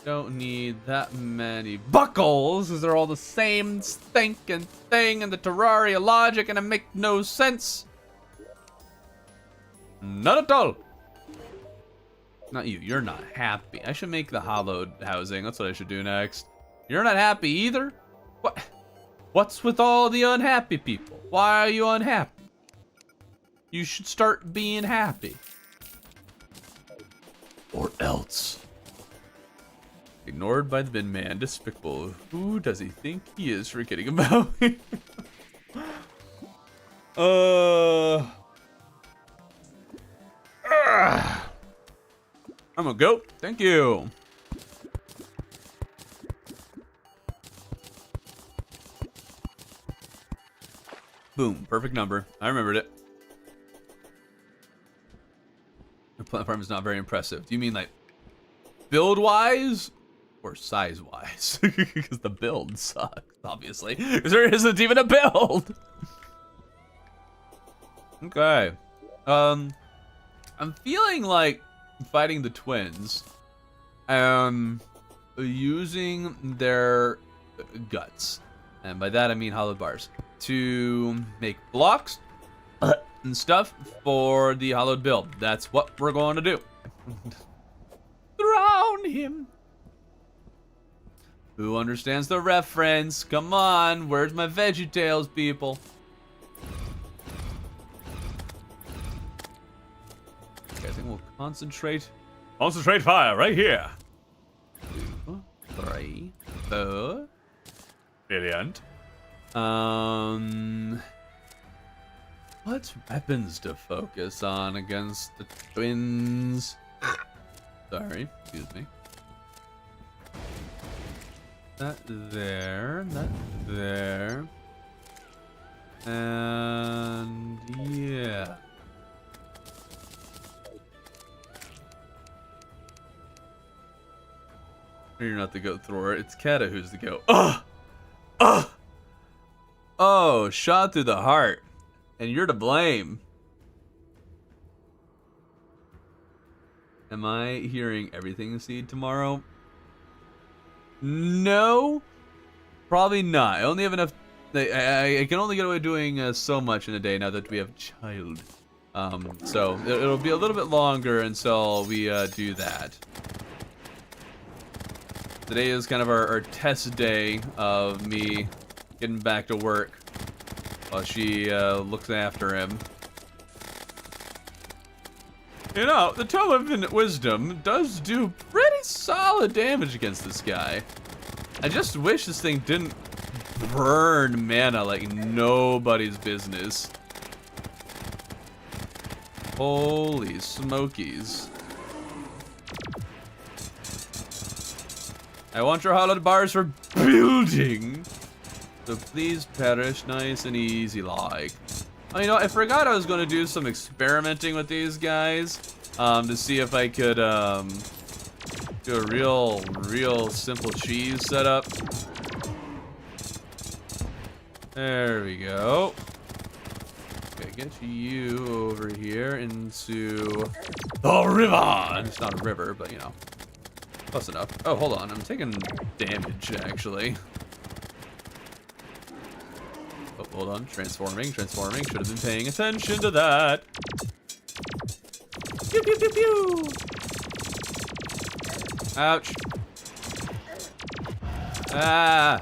Don't need that many buckles, because they're all the same stinking thing in the Terraria logic, and it makes no sense. Not at all. Not you. You're not happy. I should make the hollowed housing. That's what I should do next. You're not happy either? What? What's with all the unhappy people? Why are you unhappy? You should start being happy. Or else. Ignored by the bin man. Despicable. Who does he think he is forgetting about me? I'm a goat. Thank you. Boom. Perfect number. I remembered it. The plant farm is not very impressive. Do you mean like build-wise or size-wise? Because the build sucks, obviously. Because there isn't even a build. Okay. I'm feeling like fighting the twins. Using their guts. And by that I mean hollowed bars. To make blocks and stuff for the hollowed build. That's what we're going to do. Drown him. Who understands the reference? Come on, where's my VeggieTales, people? Okay, I think we'll concentrate. Concentrate fire right here. 2, 3, 4. Brilliant. What weapons to focus on against the twins? Sorry, excuse me. That there, that there. And yeah. You're not the goat thrower, it's Kata who's the goat. Ugh! Ugh! Oh, shot through the heart. And you're to blame. Am I hearing everything seed tomorrow? No, probably not. I only have enough. I can only get away doing so much in a day now that we have a child. So it'll be a little bit longer until we do that. Today is kind of our test day of me getting back to work while she looks after him. You know, the Tome of Infinite Wisdom does do pretty solid damage against this guy. I just wish this thing didn't burn mana like nobody's business. Holy smokies. I want your hollowed bars for building. So please perish nice and easy like. Oh, you know, I forgot I was going to do some experimenting with these guys to see if I could do a real simple cheese setup. There we go. Okay, get you over here into the river. It's not a river, but you know, close enough. Oh, hold on, I'm taking damage actually. Oh, hold on. Transforming. Should have been paying attention to that. Pew, pew, pew, pew. Ouch. Ah.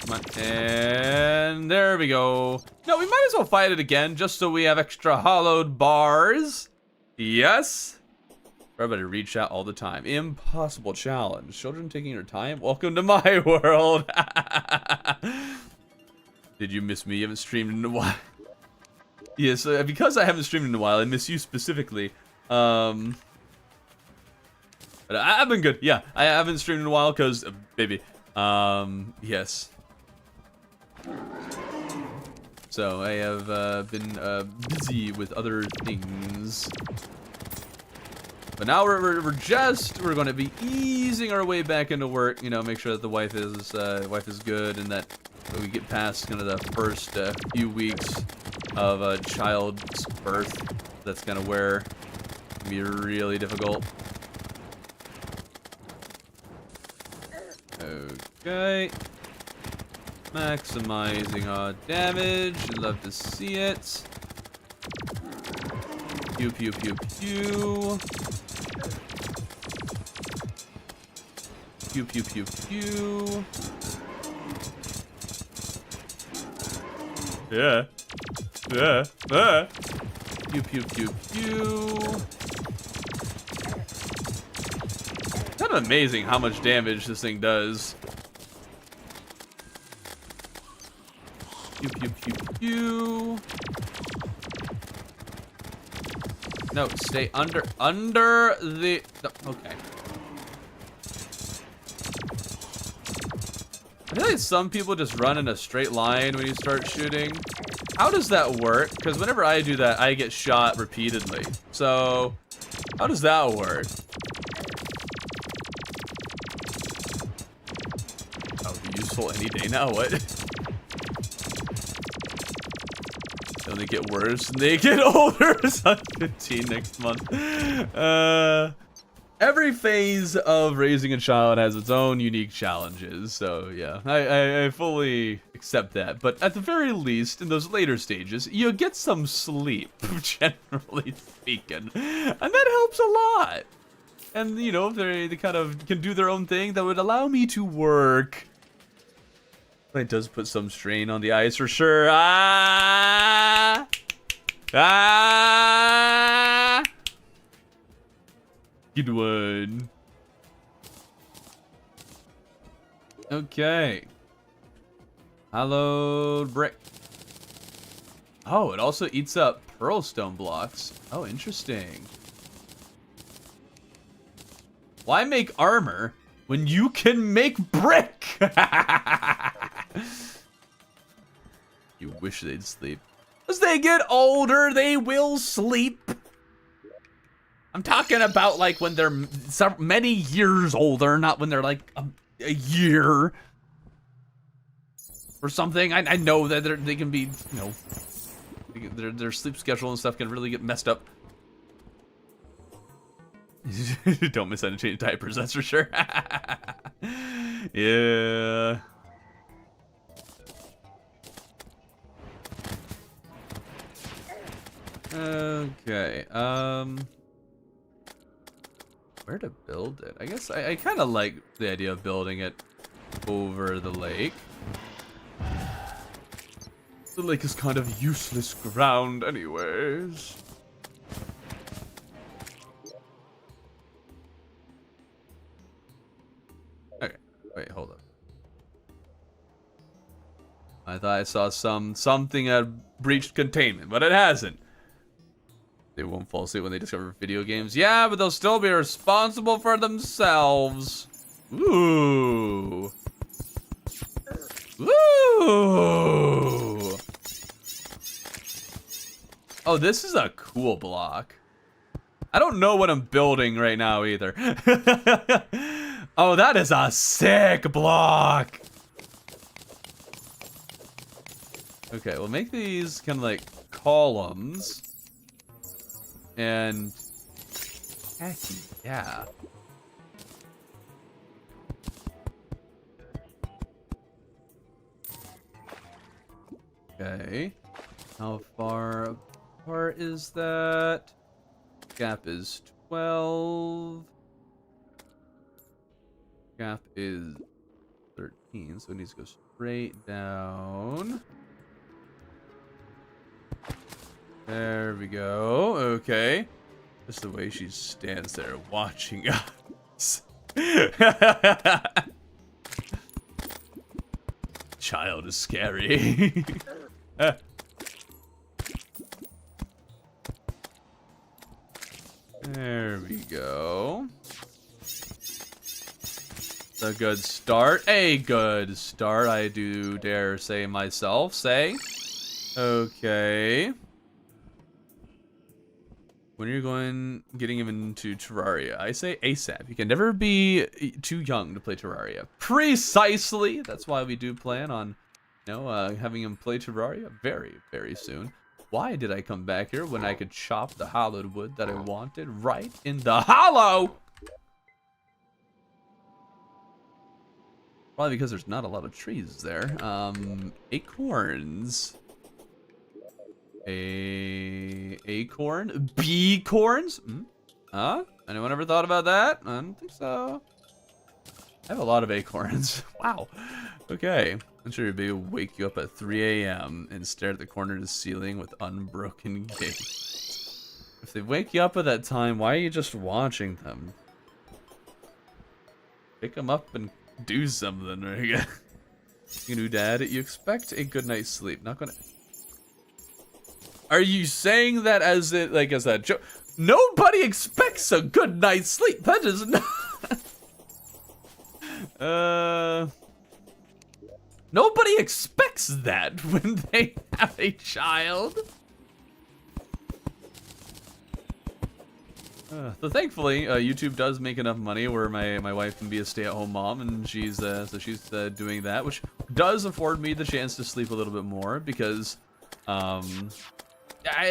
Come on. And there we go. No, we might as well fight it again, just so we have extra hollowed bars. Yes. Everybody reach out all the time. Impossible challenge. Children taking your time? Welcome to my world. Did you miss me? You haven't streamed in a while. Yeah, so because I haven't streamed in a while, I miss you specifically. But I've been good. Yeah, I haven't streamed in a while because, baby. Yes. So I have been busy with other things. But now we're going to be easing our way back into work. You know, make sure that the wife is good, and that we get past kind of the first few weeks of a child's birth. That's gonna be really difficult. Okay. Maximizing our damage. I'd love to see it. Pew pew pew pew. Pew pew pew pew. Yeah. Yeah. Pew pew pew pew. Kind of amazing how much damage this thing does. Pew pew pew pew. No, stay under the. Okay. I feel like some people just run in a straight line when you start shooting. How does that work? Because whenever I do that, I get shot repeatedly. So, how does that work? That would be useful any day now. What? They only get worse and they get older. So I'm 15 next month. Every phase of raising a child has its own unique challenges, so yeah, I fully accept that. But at the very least, in those later stages, you get some sleep, generally speaking, and that helps a lot. And you know, they kind of can do their own thing that would allow me to work. But it does put some strain on the eyes for sure. Good one. Okay. Hallowed brick. Oh, it also eats up pearlstone blocks. Oh, interesting. Why make armor when you can make brick? You wish they'd sleep. As they get older, they will sleep. I'm talking about like when they're many years older, not when they're like a year or something. I know that they can be, you know, their sleep schedule and stuff can really get messed up. Don't miss out on changing diapers, that's for sure. Yeah. Okay. Where to build it? I guess I kind of like the idea of building it over the lake. The lake is kind of useless ground anyways. Okay, wait, hold up. I thought I saw something had breached containment, but it hasn't. They won't fall asleep when they discover video games. Yeah, but they'll still be responsible for themselves. Ooh. Ooh. Oh, this is a cool block. I don't know what I'm building right now either. Oh, that is a sick block. Okay, we'll make these kind of like columns. And heck yeah. Okay. How far apart is that? Gap is 12. Gap is 13, so it needs to go straight down. There we go. Okay. Just the way she stands there watching us. Child is scary. There we go. A good start. A good start, I do dare say myself. Okay. When are you getting him into Terraria? I say ASAP. You can never be too young to play Terraria. Precisely. That's why we do plan on, having him play Terraria very, very soon. Why did I come back here when I could chop the hollowed wood that I wanted right in the hollow? Probably because there's not a lot of trees there. Acorns. Acorn? Bee corns? Huh? Anyone ever thought about that? I don't think so. I have a lot of acorns. Wow. Okay. I'm sure your baby will wake you up at 3 a.m. and stare at the corner of the ceiling with unbroken gaze. If they wake you up at that time, why are you just watching them? Pick them up and do something, right? You know, Dad, you expect a good night's sleep. Not gonna... Are you saying that as a joke? Nobody expects a good night's sleep. That is not... Nobody expects that when they have a child. So thankfully, YouTube does make enough money where my wife can be a stay-at-home mom, and she's doing that, which does afford me the chance to sleep a little bit more because, I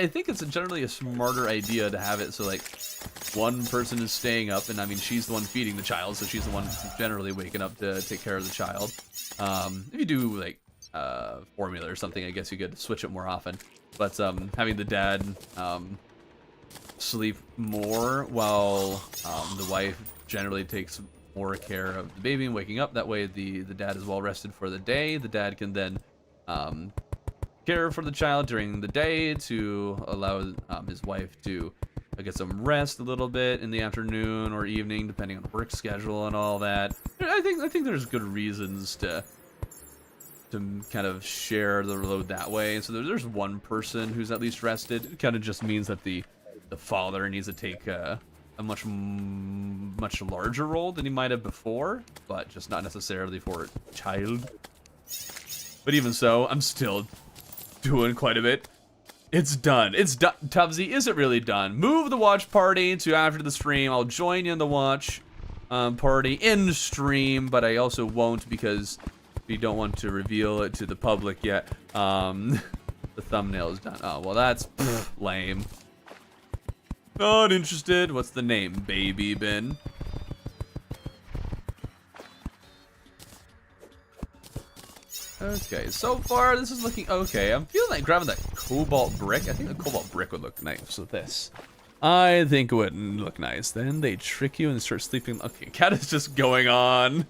think it's generally a smarter idea to have it so like one person is staying up, and I mean she's the one feeding the child, so she's the one generally waking up to take care of the child. If you do like formula or something, I guess you could switch it more often. But having the dad sleep more while the wife generally takes more care of the baby and waking up. That way the dad is well rested for the day. The dad can then care for the child during the day to allow his wife to get some rest a little bit in the afternoon or evening, depending on work schedule and all that. I think there's good reasons to kind of share the load that way. And so there's one person who's at least rested. It kind of just means that the father needs to take a much larger role than he might have before, but just not necessarily for a child. But even so, I'm still doing quite a bit. It's done. It's done. Tubbsy, is it really done? Move the watch party to after the stream. I'll join you in the watch party in stream, but I also won't because we don't want to reveal it to the public yet. The thumbnail is done. Oh, well, that's lame. Not interested. What's the name? Baby Bin. Okay, so far this is looking okay. I'm feeling like grabbing that cobalt brick. I think the cobalt brick would look nice with this. I think it would look nice. Then they trick you and start sleeping. Okay, Cat is just going on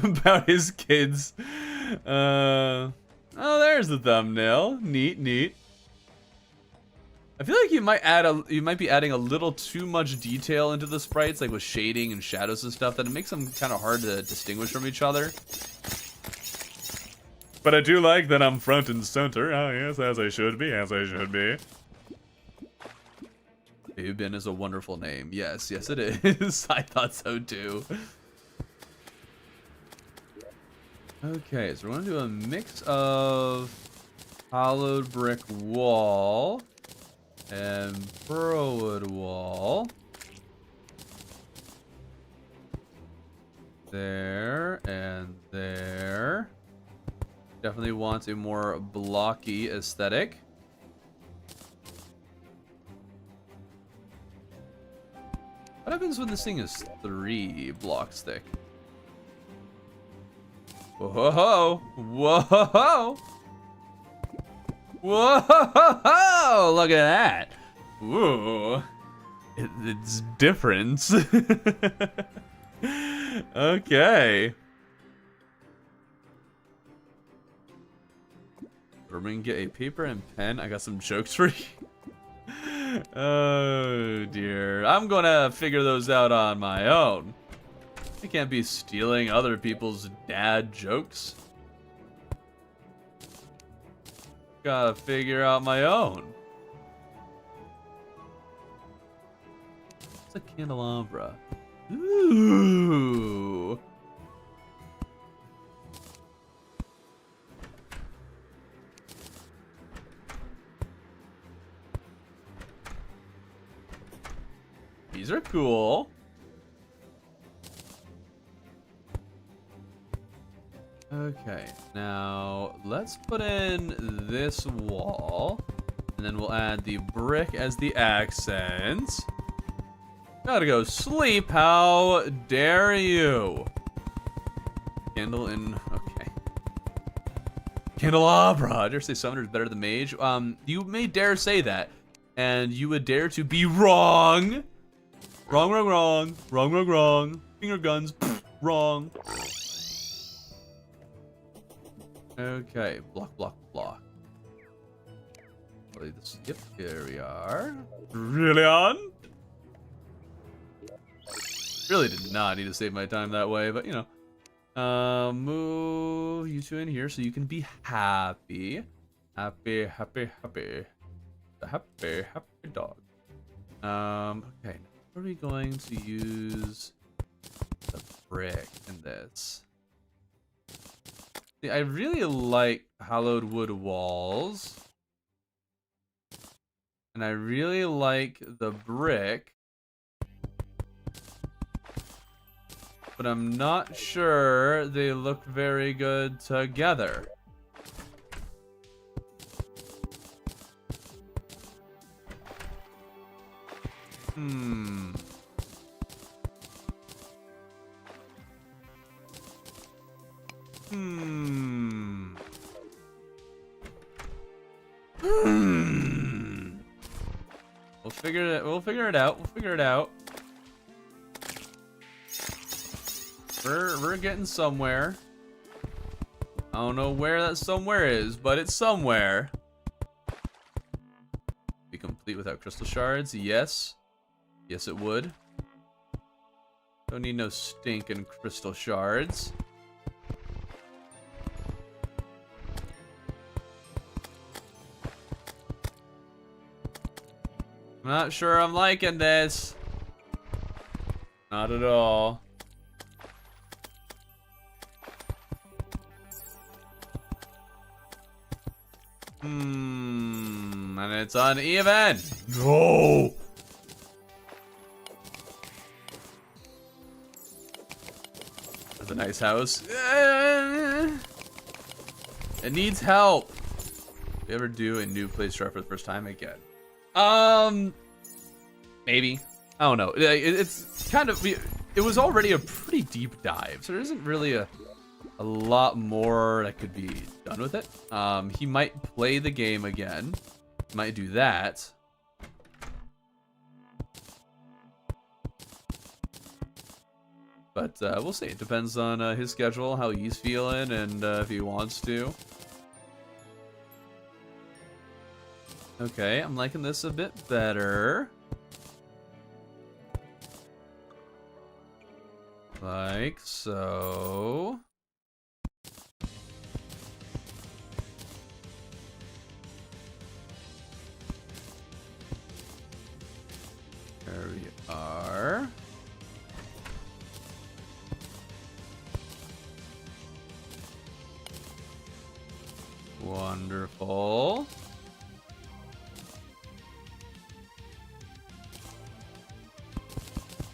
about his kids. Oh, there's the thumbnail. Neat. I feel like you might be adding a little too much detail into the sprites, like with shading and shadows and stuff, that it makes them kind of hard to distinguish from each other. But I do like that I'm front and center. Oh yes, as I should be, Baby Bin is a wonderful name. Yes, it is. I thought so too. Okay, so we're gonna do a mix of hollowed brick wall and burrowwood wall. There and there. Definitely wants a more blocky aesthetic. What happens when this thing is 3 blocks thick? Whoa! Whoa! Whoa! Look at that! Ooh, it's different. Okay. We're gonna get a paper and pen. I got some jokes for you. Oh dear. I'm gonna figure those out on my own. I can't be stealing other people's dad jokes. Gotta figure out my own. What's a candelabra? Ooh. These are cool. Okay, now let's put in this wall, and then we'll add the brick as the accent. Gotta go sleep, how dare you? Candle in, okay. Candelabra, I dare say summoner is better than mage. You may dare say that, and you would dare to be wrong. Wrong, wrong, wrong, wrong, wrong, wrong. Finger guns, wrong. Okay, block, block, block. Yep, here we are. Really on? Really did not need to save my time that way, but you know. Move you two in here so you can be happy. Happy, happy, happy. The happy, happy dog. Okay, now are we going to use the brick in this? See, I really like hollowed wood walls. And I really like the brick. But I'm not sure they look very good together. Hmm. We'll figure it out. We'll figure it out. We're getting somewhere. I don't know where that somewhere is, but it's somewhere. Be complete without crystal shards? Yes. Yes, it would. Don't need no stinking crystal shards. I'm not sure I'm liking this. Not at all. And it's uneven. No. That's a nice house. It needs help. If you ever do a new place start for the first time again? Maybe. I don't know. It's kind of, it was already a pretty deep dive, so there isn't really a lot more that could be done with it. He might play the game again. Might do that. But we'll see. It depends on his schedule, how he's feeling, and if he wants to. Okay, I'm liking this a bit better. Like so. There we are. Wonderful.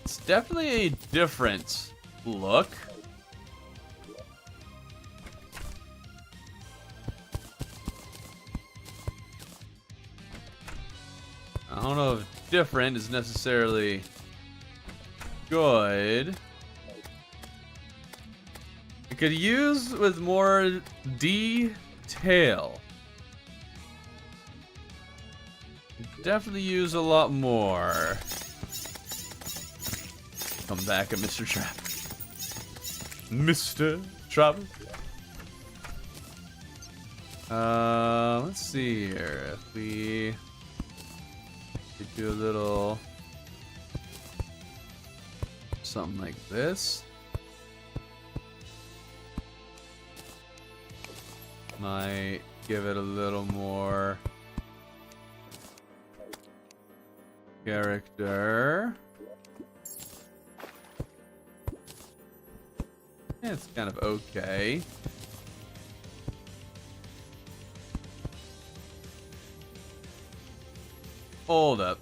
It's definitely a different look. I don't know if different is necessarily good. It could use with more detail. Definitely use a lot more. Come back at Mr. Trap. Mr. Trap. Let's see here. If we could do a little something like this. Might give it a little more character. It's kind of okay. Hold up.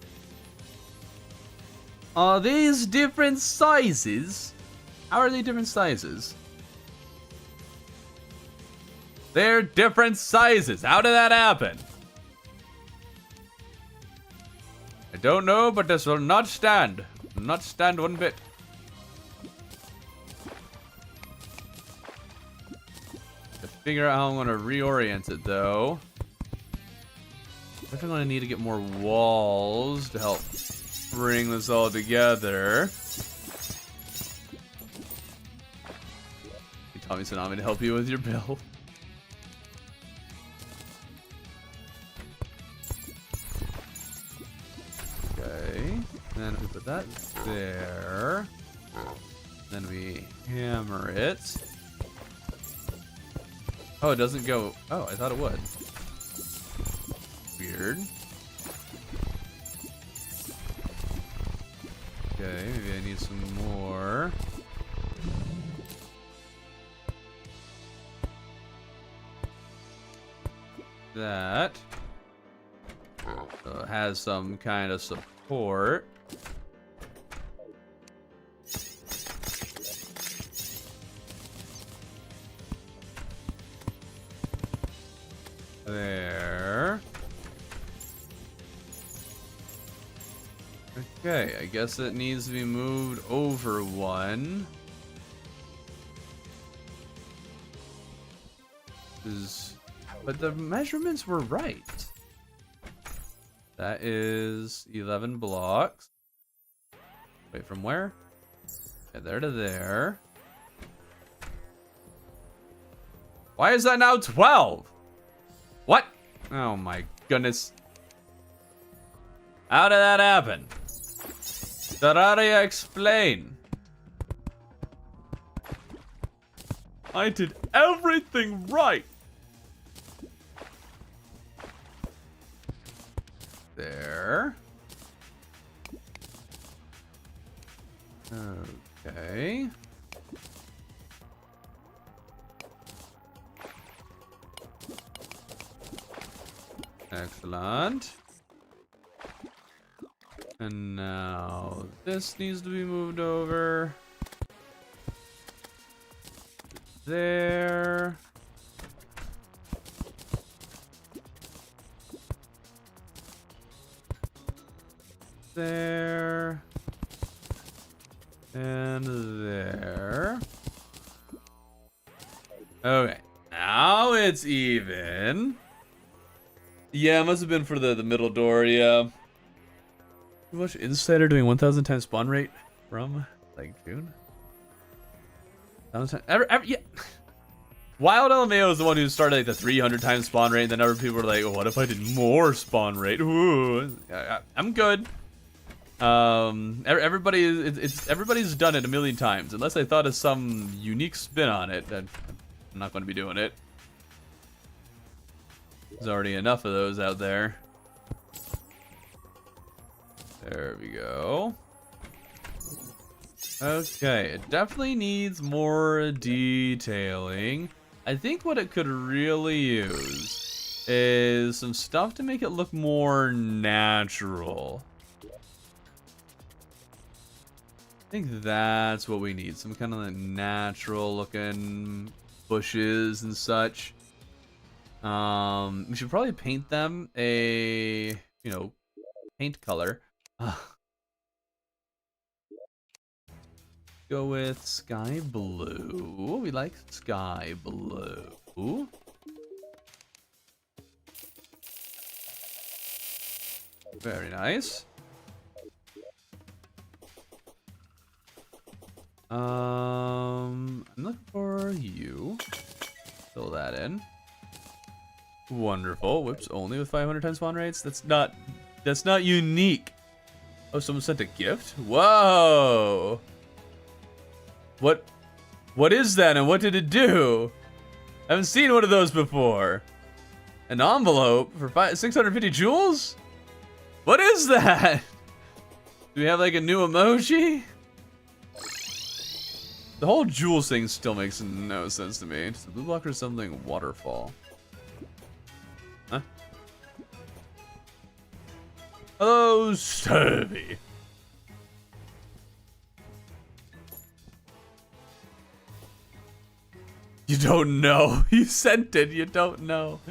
Are these different sizes? How are they different sizes? They're different sizes. How did that happen? I don't know, but this will not stand. Will not stand one bit. To figure out how I'm gonna reorient it though. Definitely gonna need to get more walls to help bring this all together. Tommy said I'm gonna help you with your build. Okay, then we put that there. Then we hammer it. Oh, it doesn't go. Oh, I thought it would. Weird. Okay, maybe I need some more. That. So it has some kind of support. There. Okay, I guess it needs to be moved over one. But the measurements were right. That is 11 blocks. Wait, from where? Yeah, there to there. Why is that now 12? What? Oh my goodness. How did that happen? Terraria, explain. I did everything right. There. Okay. Excellent. And now this needs to be moved over. There. There. And there. Okay. Now it's even. Yeah, it must have been for the middle door, yeah. You watch Insider doing 1,000 times spawn rate from, like, June? 1,000 times? Yeah. Wild LMAO is the one who started, like, the 300 times spawn rate, and then other people were like, oh, what if I did more spawn rate? Ooh. I'm good. Everybody's done it a million times. Unless I thought of some unique spin on it, then I'm not going to be doing it. There's already enough of those out there. There we go. Okay, it definitely needs more detailing. I think what it could really use is some stuff to make it look more natural. I think that's what we need. Some kind of like natural looking bushes and such. We should probably paint them a, you know, paint color. Go with sky blue. We like sky blue. Very nice. I'm looking for you. Fill that in. Wonderful. Whoops, only with 500 times spawn rates? That's not unique. Oh, someone sent a gift? Whoa. What is that and what did it do? I haven't seen one of those before. An envelope for 650 jewels? What is that? Do we have like a new emoji? The whole jewels thing still makes no sense to me. Does the blue blocker something waterfall? Huh? Hello, Stevie. You don't know. You sent it. You don't know.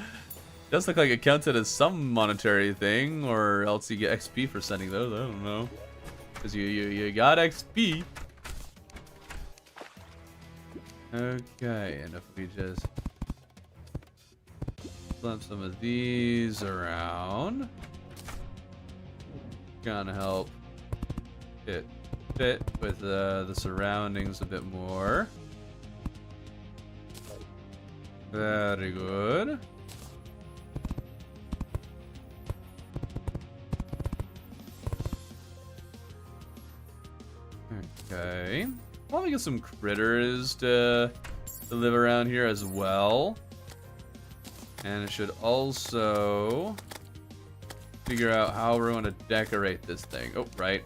Does look like it counted as some monetary thing, or else you get XP for sending those. I don't know. Cause you got XP. Okay, and if we just flip some of these around, gonna help it fit with the surroundings a bit more. Very good. Okay. Probably get some critters to live around here as well. And it should also figure out how we're going to decorate this thing. Oh, right.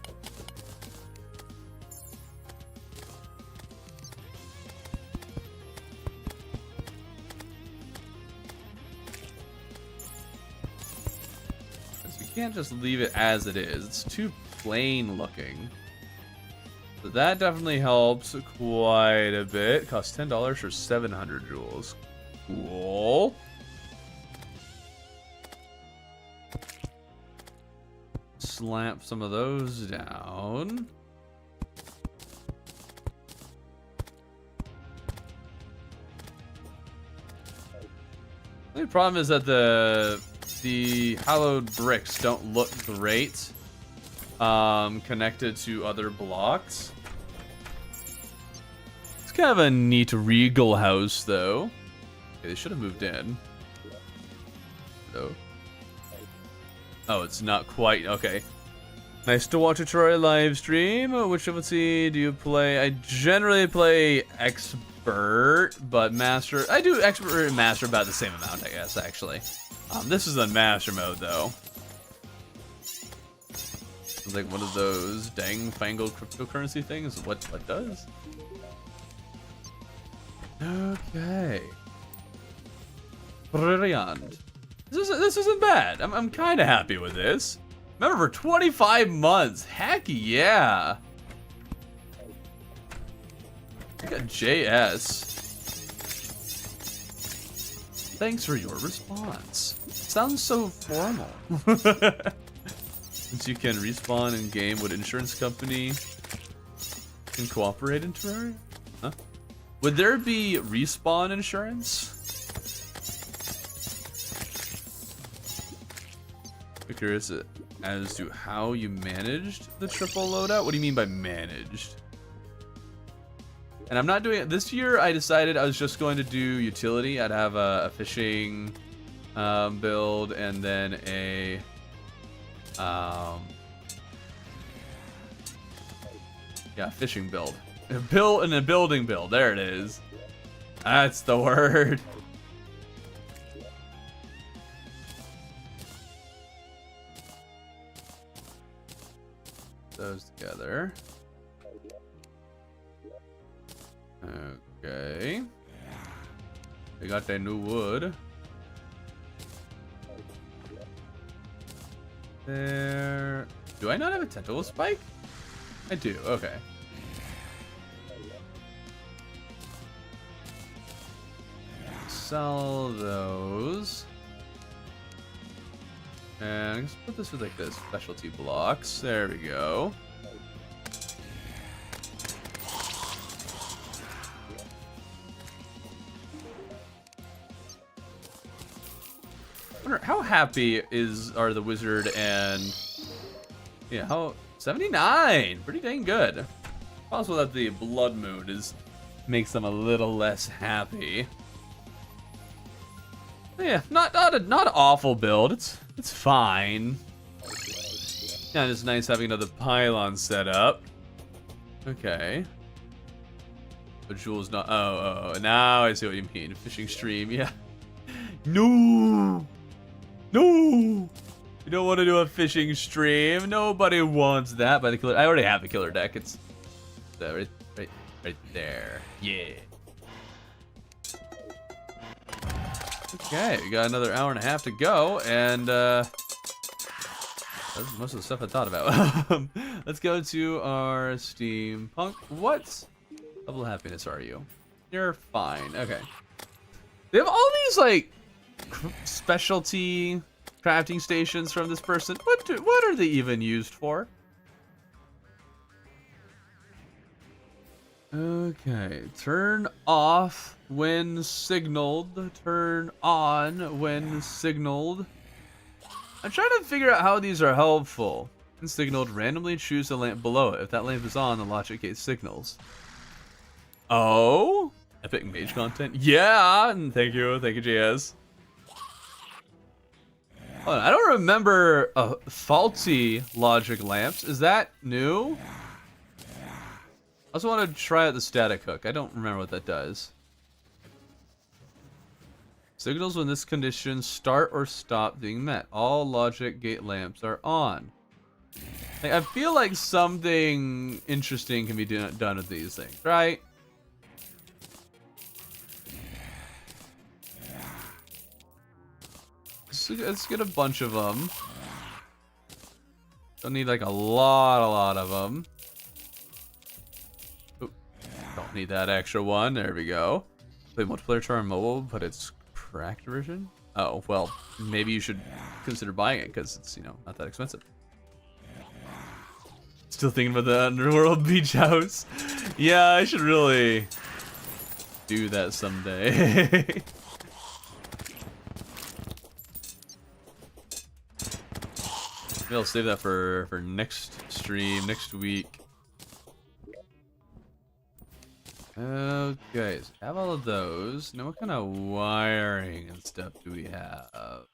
Can't just leave it as it is. It's too plain looking. So that definitely helps quite a bit. Costs $10 for 700 jewels. Cool. Slap some of those down. The only problem is that the hollowed bricks don't look great connected to other blocks. It's kind of a neat regal house, though. Okay, they should have moved in. So. Oh, it's not quite. Okay. Nice to watch a Terraria live stream. Which difficulty do you play? I generally play expert, but master. I do expert and master about the same amount, I guess, actually. This is on master mode, though. It's like one of those dang fangled cryptocurrency things. What does? Okay. Brilliant. This isn't bad. I'm kind of happy with this. Remember, for 25 months. Heck yeah. I got JS. Thanks for your response. Sounds so formal. Since you can respawn in game, would insurance company can cooperate in Terraria? Huh? Would there be respawn insurance? I'm curious as to how you managed the triple loadout. What do you mean by managed? And I'm not doing it this year. I decided I was just going to do utility. I'd have a fishing build and then a fishing build. A building build. There it is. That's the word. Those together. Okay. We got that new wood. There. Do I not have a tentacle spike? I do. Okay. Sell those. And let's put this with like the specialty blocks. There we go. How happy are the wizard and how 79? Pretty dang good. Possible that the blood moon makes them a little less happy. Yeah, not an awful build. It's fine. Yeah, it's nice having another pylon set up. Okay. But Jewel's not. Oh, now I see what you mean. Fishing stream, yeah. No. You don't want to do a fishing stream. Nobody wants that by the killer. I already have a killer deck. It's Right there. Yeah. Okay, we got another hour and a half to go, and that's most of the stuff I thought about. Let's go to our steampunk. What level of happiness are you? You're fine. Okay. They have all these like specialty crafting stations from this person. What are they even used for? Okay, turn off when signaled, turn on when signaled. I'm trying to figure out how these are helpful. When signaled, randomly choose the lamp below it. If that lamp is on, the logic gate signals. Oh? Epic mage content? Yeah, and thank you, JS. Hold on, I don't remember faulty logic lamps. Is that new? I also want to try out the static hook. I don't remember what that does. Signals when this condition start or stop being met. All logic gate lamps are on. Like, I feel like something interesting can be done with these things, right? Let's get a bunch of them. Don't need like a lot of them. Don't need that extra one. There we go. Play multiplayer to on mobile, but it's cracked version. Oh well, maybe you should consider buying it because it's, you know, not that expensive. Still thinking about the underworld beach house. Yeah, I should really do that someday. Maybe I'll save that for next stream, next week. Okay, so have all of those. Now what kind of wiring and stuff do we have?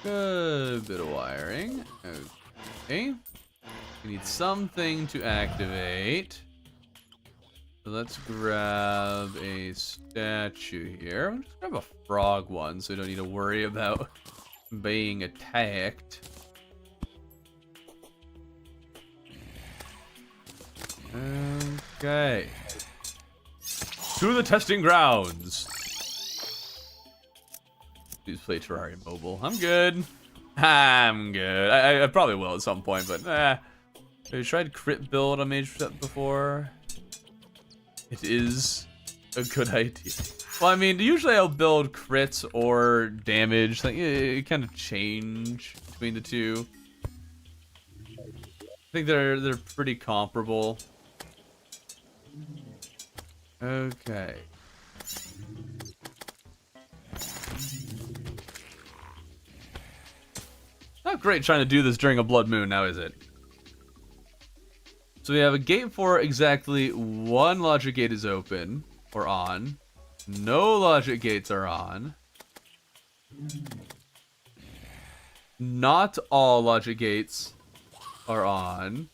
Good bit of wiring. Okay. We need something to activate. So let's grab a statue here. Let's grab a frog one so we don't need to worry about being attacked. Okay. To the testing grounds. Please play Terraria mobile. I'm good. I'm good. I probably will at some point, but have you tried crit build on Mage Set before? It is a good idea. Well, I mean, usually I'll build crits or damage. Like, it kind of change between the two. I think they're pretty comparable. Okay. Not great trying to do this during a blood moon, now is it? So we have a gate for exactly one logic gate is open or on. No logic gates are on. Not all logic gates are on.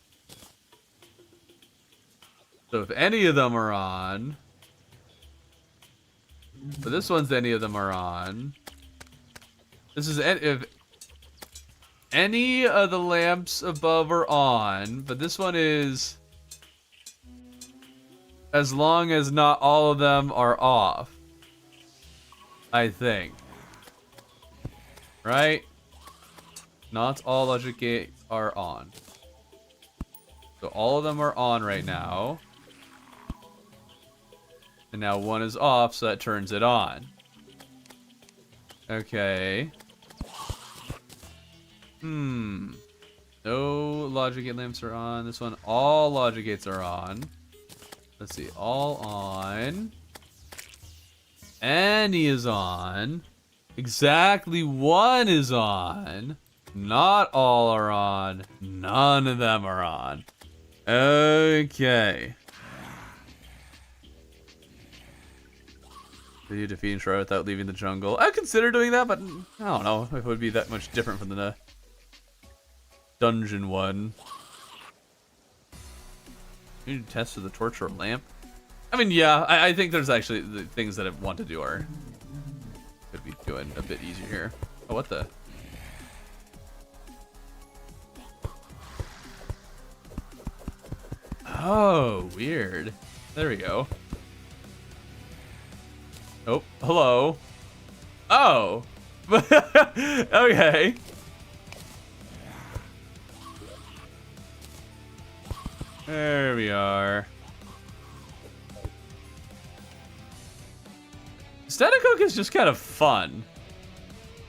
So if any of them are on, but this one's any of them are on. This is if any of the lamps above are on, but this one is as long as not all of them are off, I think. Right? Not all logic gates are on. So all of them are on right now. And now one is off, so that turns it on. Okay. No logic gate lamps are on. This one, all logic gates are on. Let's see, all on. Any is on. Exactly one is on. Not all are on. None of them are on. Okay. Did you defeat Shroud without leaving the jungle? I consider doing that, but I don't know if it would be that much different from the dungeon one. You need to test with the torch or lamp. I mean, yeah, I think there's actually the things that I want to do are could be doing a bit easier here. Oh, what the? Oh, weird. There we go. Oh, hello. Oh. Okay. There we are. Static hook is just kind of fun.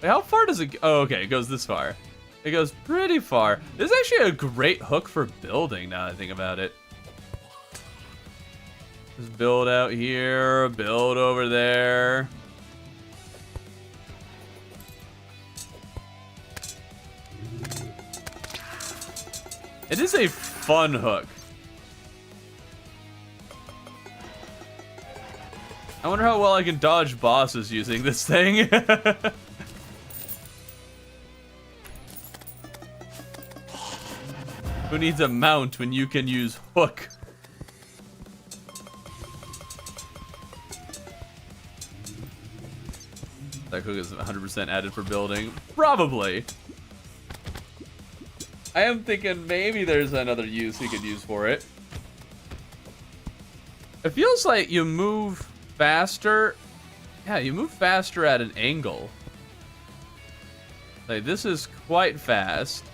Wait, how far does it go? Oh, okay, it goes this far. It goes pretty far. This is actually a great hook for building now that I think about it. Just build out here, build over there. It is a fun hook. I wonder how well I can dodge bosses using this thing. Who needs a mount when you can use hook? That hook is 100% added for building. Probably. I am thinking maybe there's another use he could use for it. It feels like you move faster. Yeah, you move faster at an angle. Like, this is quite fast.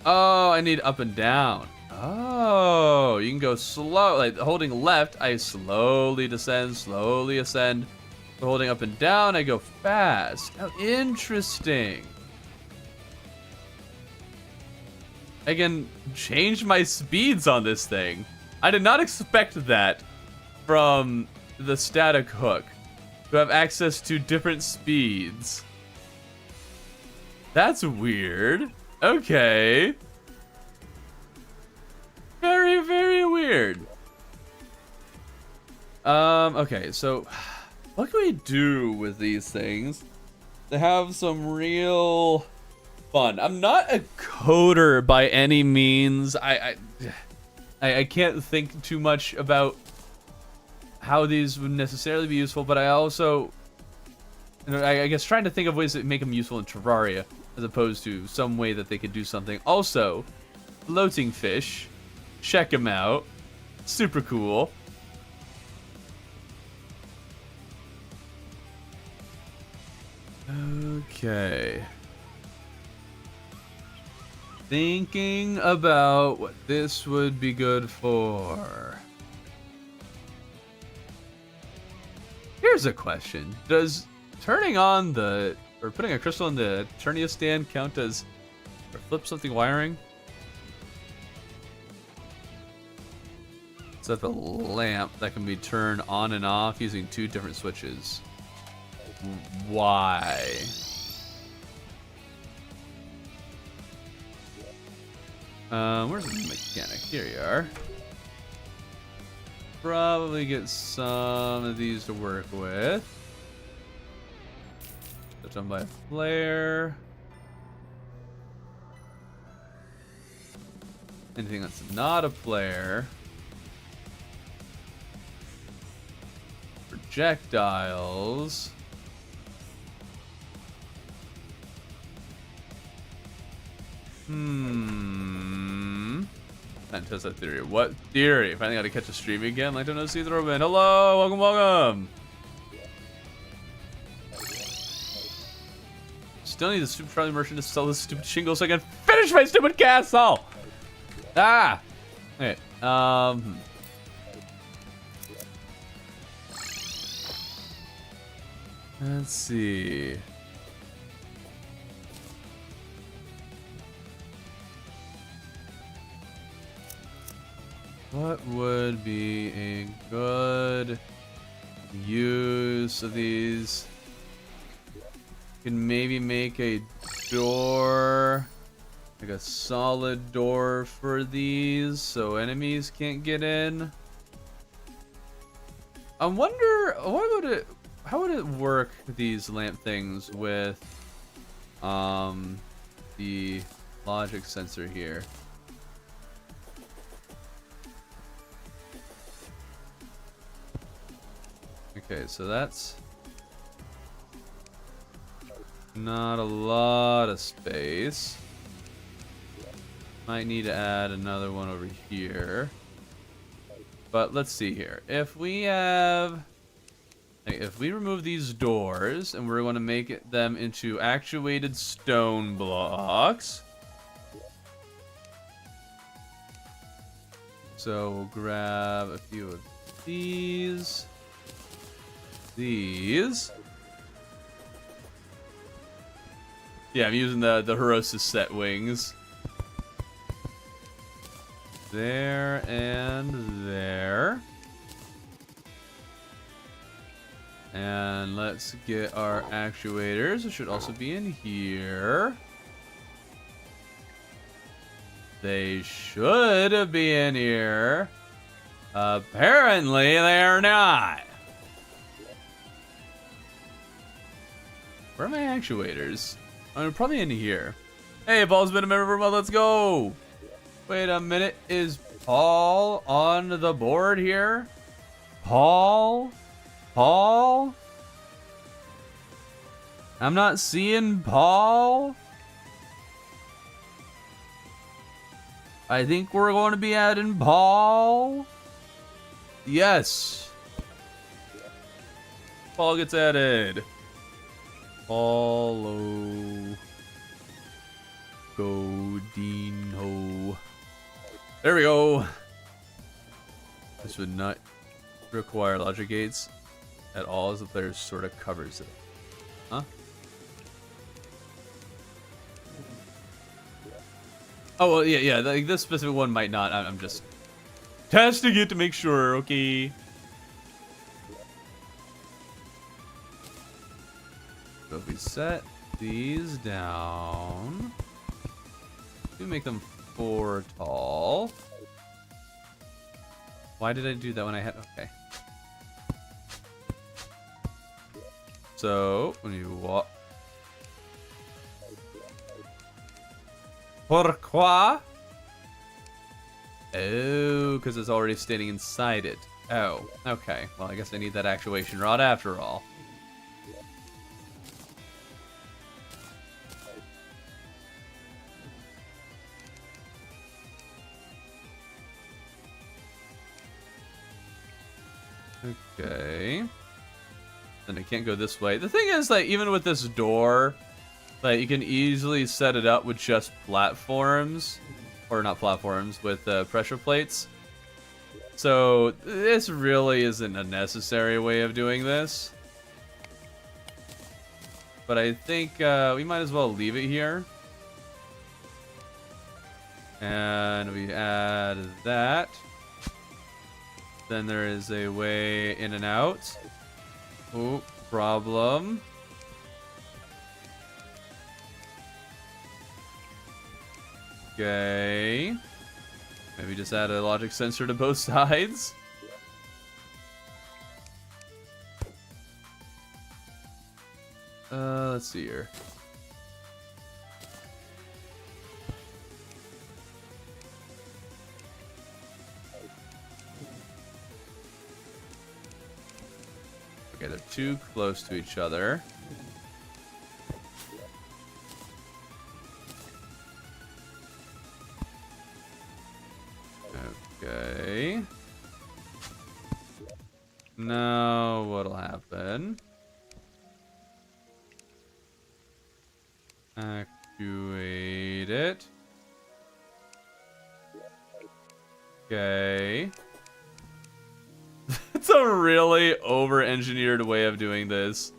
Oh, I need up and down. Oh, you can go slow. Like, holding left, I slowly descend, slowly ascend. But holding up and down, I go fast. How interesting. I can change my speeds on this thing. I did not expect that from the static hook, to have access to different speeds. That's weird. Okay. Very, very weird. Okay, so what can we do with these things to have some real fun? I'm not a coder by any means. I can't think too much about how these would necessarily be useful, but I also, I guess, trying to think of ways that make them useful in Terraria, as opposed to some way that they could do something. Also, floating fish, check them out, super cool. Okay. Thinking about what this would be good for. Here's a question. Does turning on the, or putting a crystal in the Terraria stand count as, or flip something wiring? So that's a lamp that can be turned on and off using 2 different switches. Why? Where's the mechanic? Here you are. Probably get some of these to work with. That's done by a flare. Anything that's not a flare. Projectiles. Time to test that theory. What theory? Finally got to catch a stream again. Like to know, see the Robin. Hello, welcome, welcome. Still need the stupid Charlie merchant to sell this stupid shingle so I can finish my stupid castle. Ah. Okay. Let's see. What would be a good use of these? You can maybe make a door, like a solid door for these, so enemies can't get in. I wonder how would it work, these lamp things, with the logic sensor here. Okay, so that's not a lot of space. Might need to add another one over here. But let's see here. If we remove these doors and we're going to make them into actuated stone blocks. So we'll grab a few of these. Yeah, I'm using the Herosis set wings. There and there. And let's get our actuators. It should also be in here. They should be in here. Apparently, they're not. Where are my actuators? I'm probably in here. Hey, Paul's been a member for a month. Let's go. Wait a minute. Is Paul on the board here? Paul? Paul? I'm not seeing Paul. I think we're going to be adding Paul. Yes. Paul gets added. Paulo Godino. There we go. This would not require logic gates at all, as the player sort of covers it. Huh? Oh, well, yeah, like this specific one might not. I'm just testing it to make sure, okay? So if we set these down, we make them 4 tall. Why did I do that when I had... Okay. So, when you walk... Pourquoi? Oh, because it's already standing inside it. Oh, okay. Well, I guess I need that actuation rod after all. Okay. Then I can't go this way. The thing is, like, even with this door... Like, you can easily set it up with just platforms. Or not platforms, with pressure plates. So, this really isn't a necessary way of doing this. But I think we might as well leave it here. And we add that. Then there is a way in and out. Oh, problem. Okay. Maybe just add a logic sensor to both sides. Let's see here. Okay, they're too close to each other. Okay. Now, what'll happen? Actuate it. Okay. It's a really over-engineered way of doing this.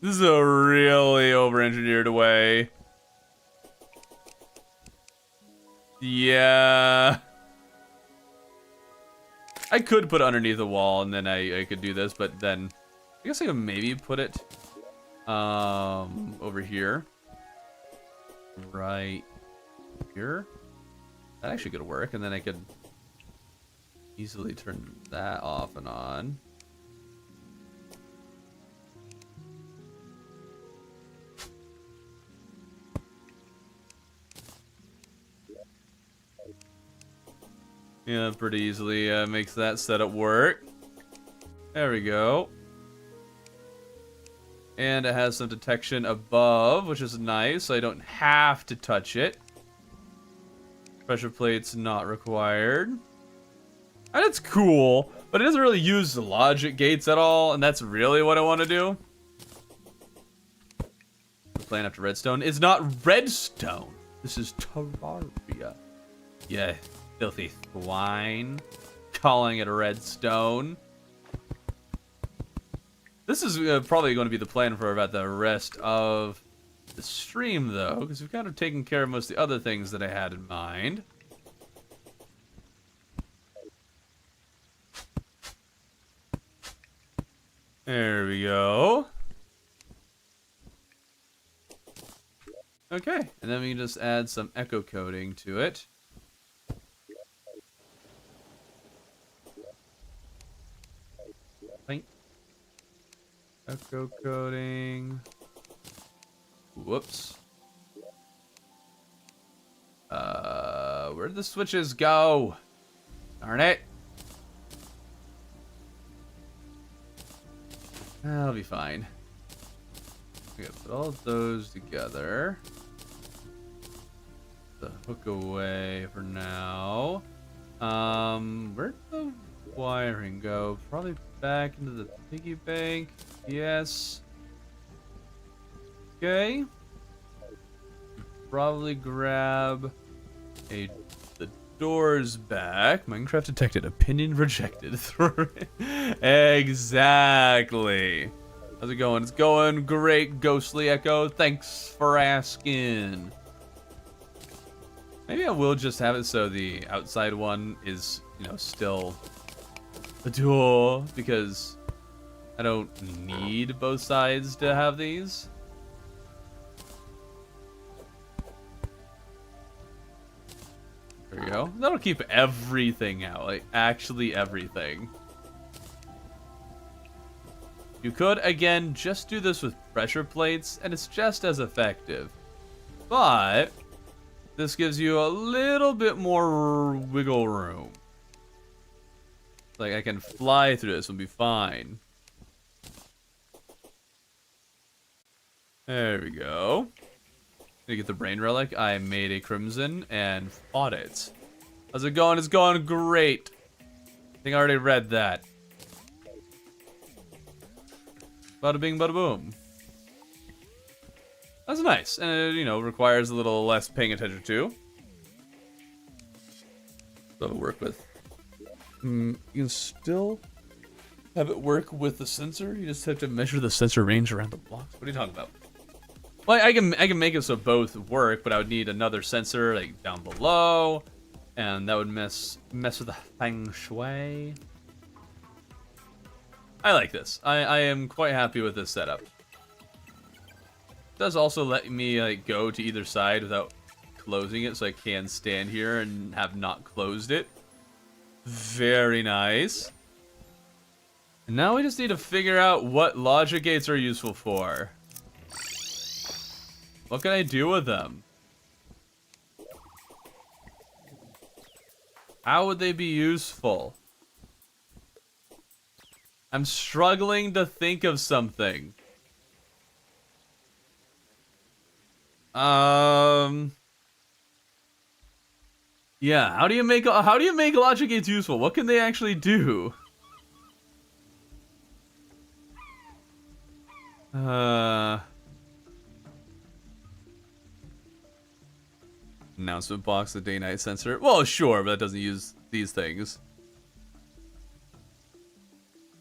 This is a really over-engineered way. Yeah. I could put it underneath the wall and then I could do this, but then I guess I could maybe put it over here. Right here. That actually could work, and then I could easily turn that off and on. Yeah, pretty easily makes that setup work. There we go. And it has some detection above, which is nice, so I don't have to touch it. Pressure plates not required. And it's cool, but it doesn't really use the logic gates at all, and that's really what I want to do. We're playing after redstone. It's not redstone. This is Terraria. Yeah, filthy swine. Calling it a redstone. This is probably going to be the plan for about the rest of the stream, though, because we've kind of taken care of most of the other things that I had in mind. There we go. Okay, and then we can just add some echo coding to it. Echo coding. Whoops. Where'd the switches go? Darn it. That'll be fine. We gotta put all of those together. The hook away for now. Where'd the wiring go? Probably back into the piggy bank. Yes. Okay. Probably grab the doors back. Minecraft detected. Opinion rejected. Exactly. How's it going? It's going great, Ghostly Echo. Thanks for asking. Maybe I will just have it so the outside one is, you know, still a door, because I don't need both sides to have these. There we go. That'll keep everything out, like actually everything. You could, again, just do this with pressure plates, and it's just as effective. But this gives you a little bit more wiggle room. Like, I can fly through this and be fine. There we go. To get the brain relic, I made a crimson and fought it. How's it going? It's going great. I think I already read that. Bada bing, bada boom. That's nice, and it, you know, requires a little less paying attention to. So it'll work with. You can still have it work with the sensor. You just have to measure the sensor range around the blocks. What are you talking about? Well, I can make it so both work, but I would need another sensor like down below, and that would mess with the feng shui. I like this. I am quite happy with this setup. It does also let me like go to either side without closing it, so I can stand here and have not closed it. Very nice. And now we just need to figure out what logic gates are useful for. What can I do with them? How would they be useful? I'm struggling to think of something. Yeah, how do you make logic gates useful? What can they actually do? Announcement box, the day-night sensor. Well, sure, but that doesn't use these things.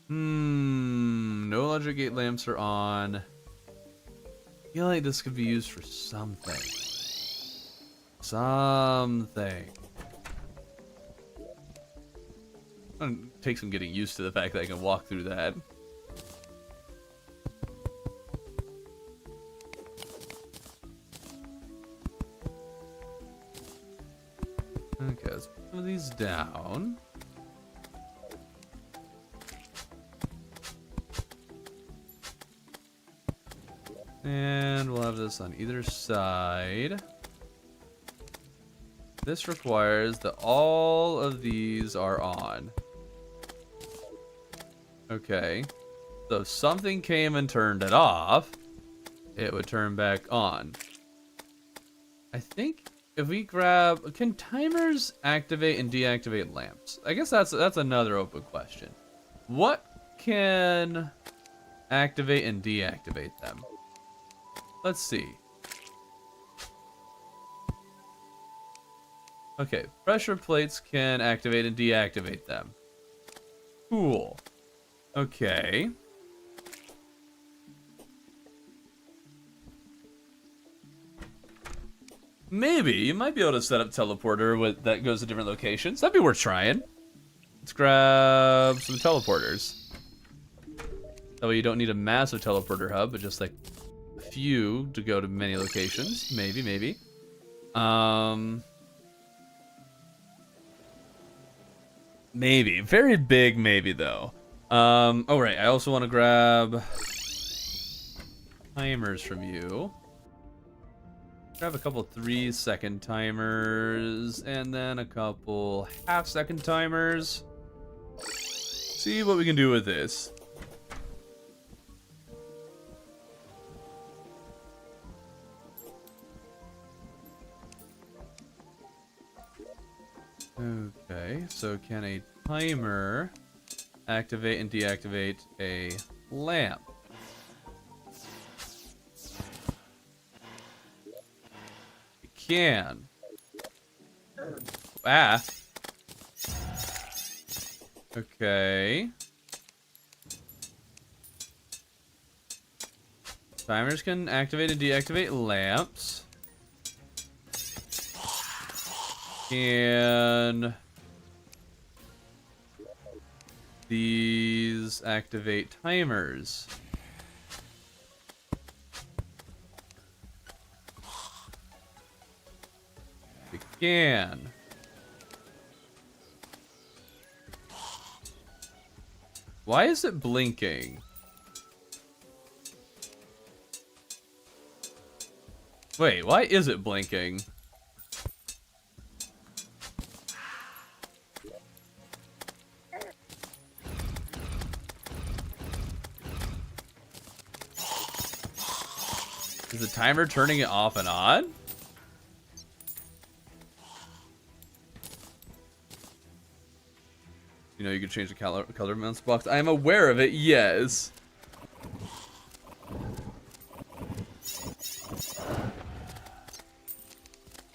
No logic gate lamps are on. I feel like this could be used for something. Something. It'll take some getting used to the fact that I can walk through that. Okay, let's put these down. And we'll have this on either side. This requires that all of these are on. Okay. So if something came and turned it off, it would turn back on. I think if we grab... Can timers activate and deactivate lamps? I guess that's another open question. What can activate and deactivate them? Let's see. Okay, pressure plates can activate and deactivate them. Cool. Okay. Maybe you might be able to set up teleporter that goes to different locations. That'd be worth trying. Let's grab some teleporters. That way you don't need a massive teleporter hub, but just like a few to go to many locations. Maybe. Maybe. Very big maybe though. Oh right, I also want to grab timers from you. Grab a couple 3-second timers and then a couple half-second timers. See what we can do with this. Okay, so can a timer activate and deactivate a lamp? It can. Ah. Okay. Timers can activate and deactivate lamps. Can these activate timers? It can. Why is it blinking? Wait, why is it blinking? Is the timer turning it off and on? You know you can change the color mounts box. I am aware of it, yes.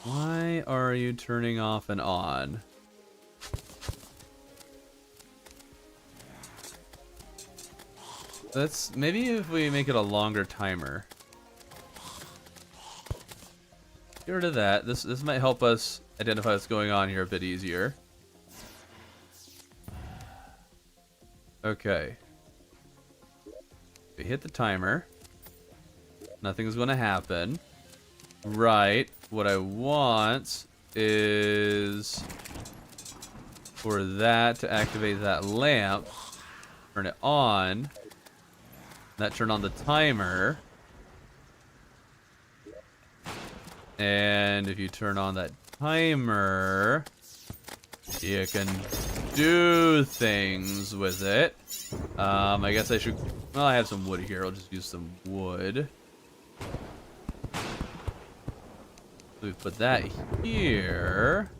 Why are you turning off and on? Let's maybe if we make it a longer timer. Get rid of that. This might help us identify what's going on here a bit easier. Okay. We hit the timer. Nothing's going to happen. Right. What I want is for that to activate that lamp. Turn it on. That turn on the timer. And if you turn on that timer, you can do things with it. I guess I should... Well, I have some wood here. I'll just use some wood. So we put that here.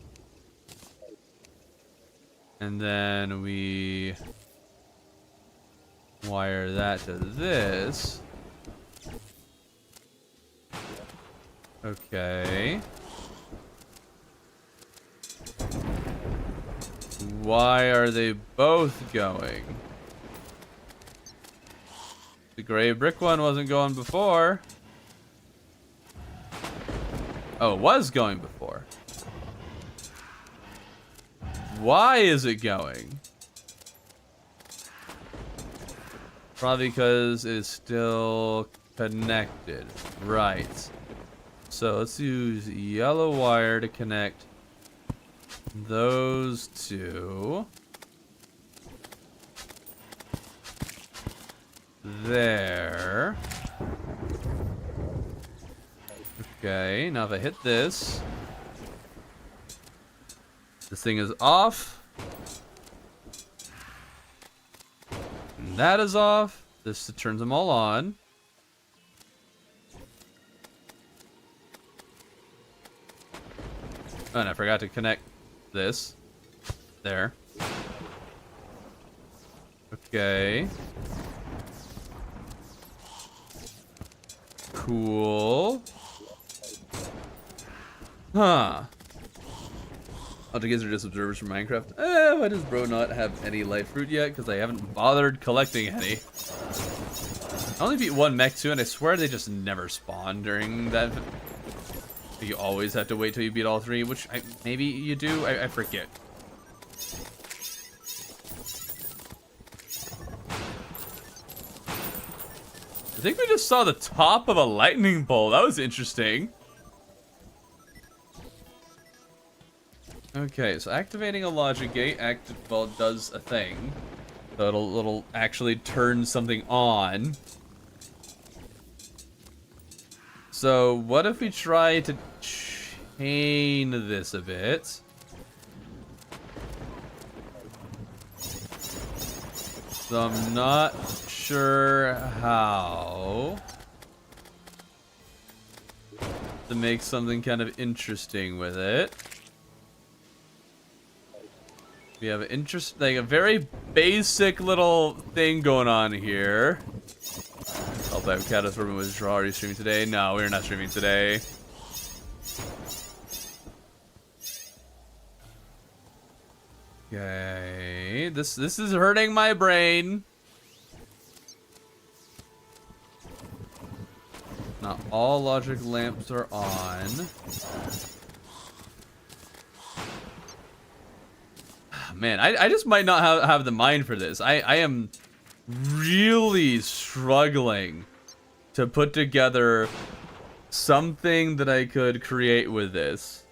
And then we wire that to this. Okay. Why are they both going? The gray brick one wasn't going before. Oh, it was going before. Why is it going? Probably because it's still connected. Right. So let's use yellow wire to connect those two. There. Okay, now if I hit this, this thing is off. And that is off. This turns them all on. Oh, and I forgot to connect this. There. Okay. Cool. Huh. Altogether, just observers from Minecraft. Why does bro not have any life fruit yet? Because I haven't bothered collecting any. I only beat one mech too, and I swear they just never spawn during that. You always have to wait till you beat all three, which maybe you do. I forget. I think we just saw the top of a lightning bolt. That was interesting. Okay, so activating a logic gate does a thing. So it'll actually turn something on. So what if we try to chain this a bit? So I'm not sure how to make something kind of interesting with it. We have a very basic little thing going on here. Help out Catastrophe with Draw. Are you streaming today? No, we're not streaming today. Okay, this is hurting my brain. Not all logic lamps are on. Man, I just might not have the mind for this. I am really struggling to put together something that I could create with this.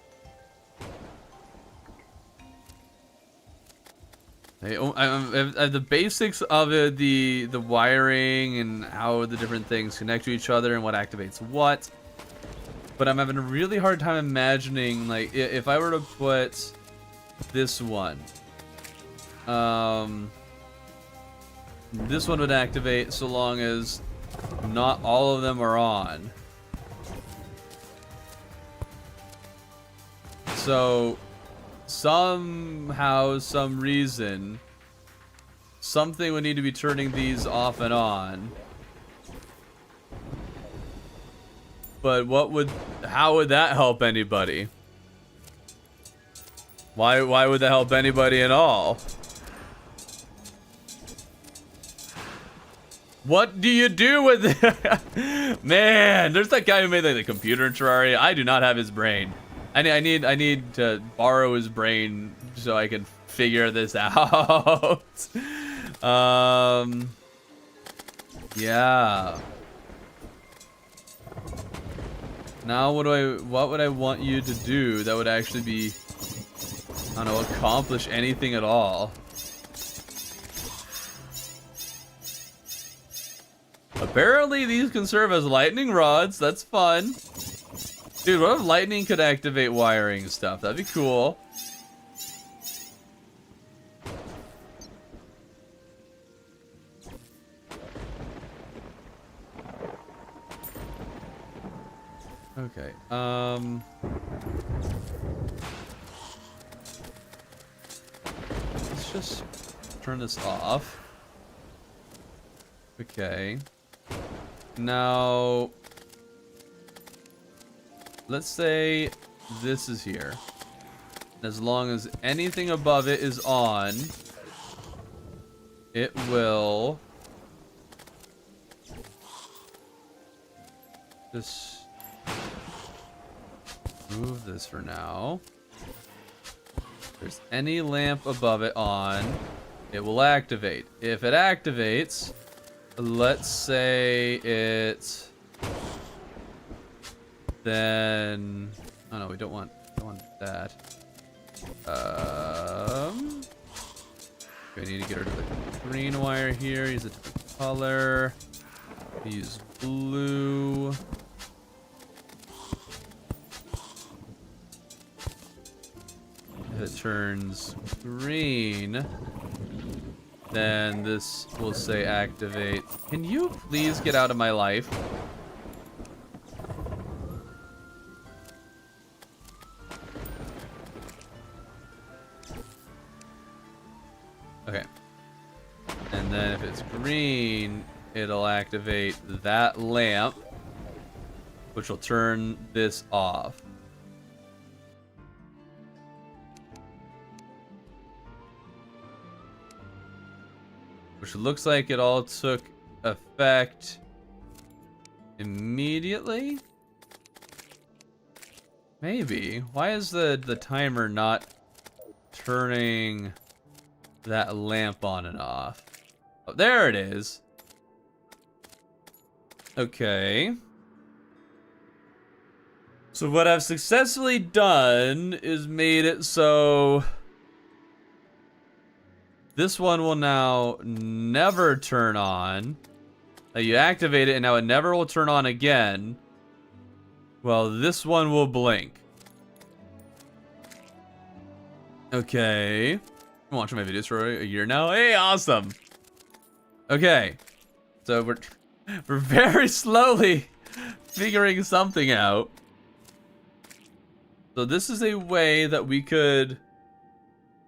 The basics of it, the wiring and how the different things connect to each other and what activates what. But I'm having a really hard time imagining, like, if I were to put this one. This one would activate so long as not all of them are on. So somehow, some reason, something would need to be turning these off and on. But how would that help anybody? Why would that help anybody at all? What do you do with it? Man, there's that guy who made like the computer in Terraria. I do not have his brain. I need to borrow his brain so I can figure this out. Yeah. Now what would I want you to do that would actually be, I don't know, accomplish anything at all? Apparently these can serve as lightning rods. That's fun. Dude, what if lightning could activate wiring stuff? That'd be cool. Okay, let's just turn this off. Okay. Now, let's say this is here. As long as anything above it is on, it will just move this for now. If there's any lamp above it on, it will activate. If it activates, let's say it, then, oh no, we don't want that. We need to get rid of the green wire here. Use a different color. Use blue. If it turns green, Then this will say activate. Can you please get out of my life? Okay. And then if it's green, it'll activate that lamp, which will turn this off. Which looks like it all took effect immediately? Maybe. Why is the timer not turning that lamp on and off? Oh, there it is. Okay. So what I've successfully done is made it so this one will now never turn on. You activate it and now it never will turn on again. Well, this one will blink. Okay. I'm watching my videos for a year now. Hey, awesome. Okay. So we're very slowly figuring something out. So this is a way that we could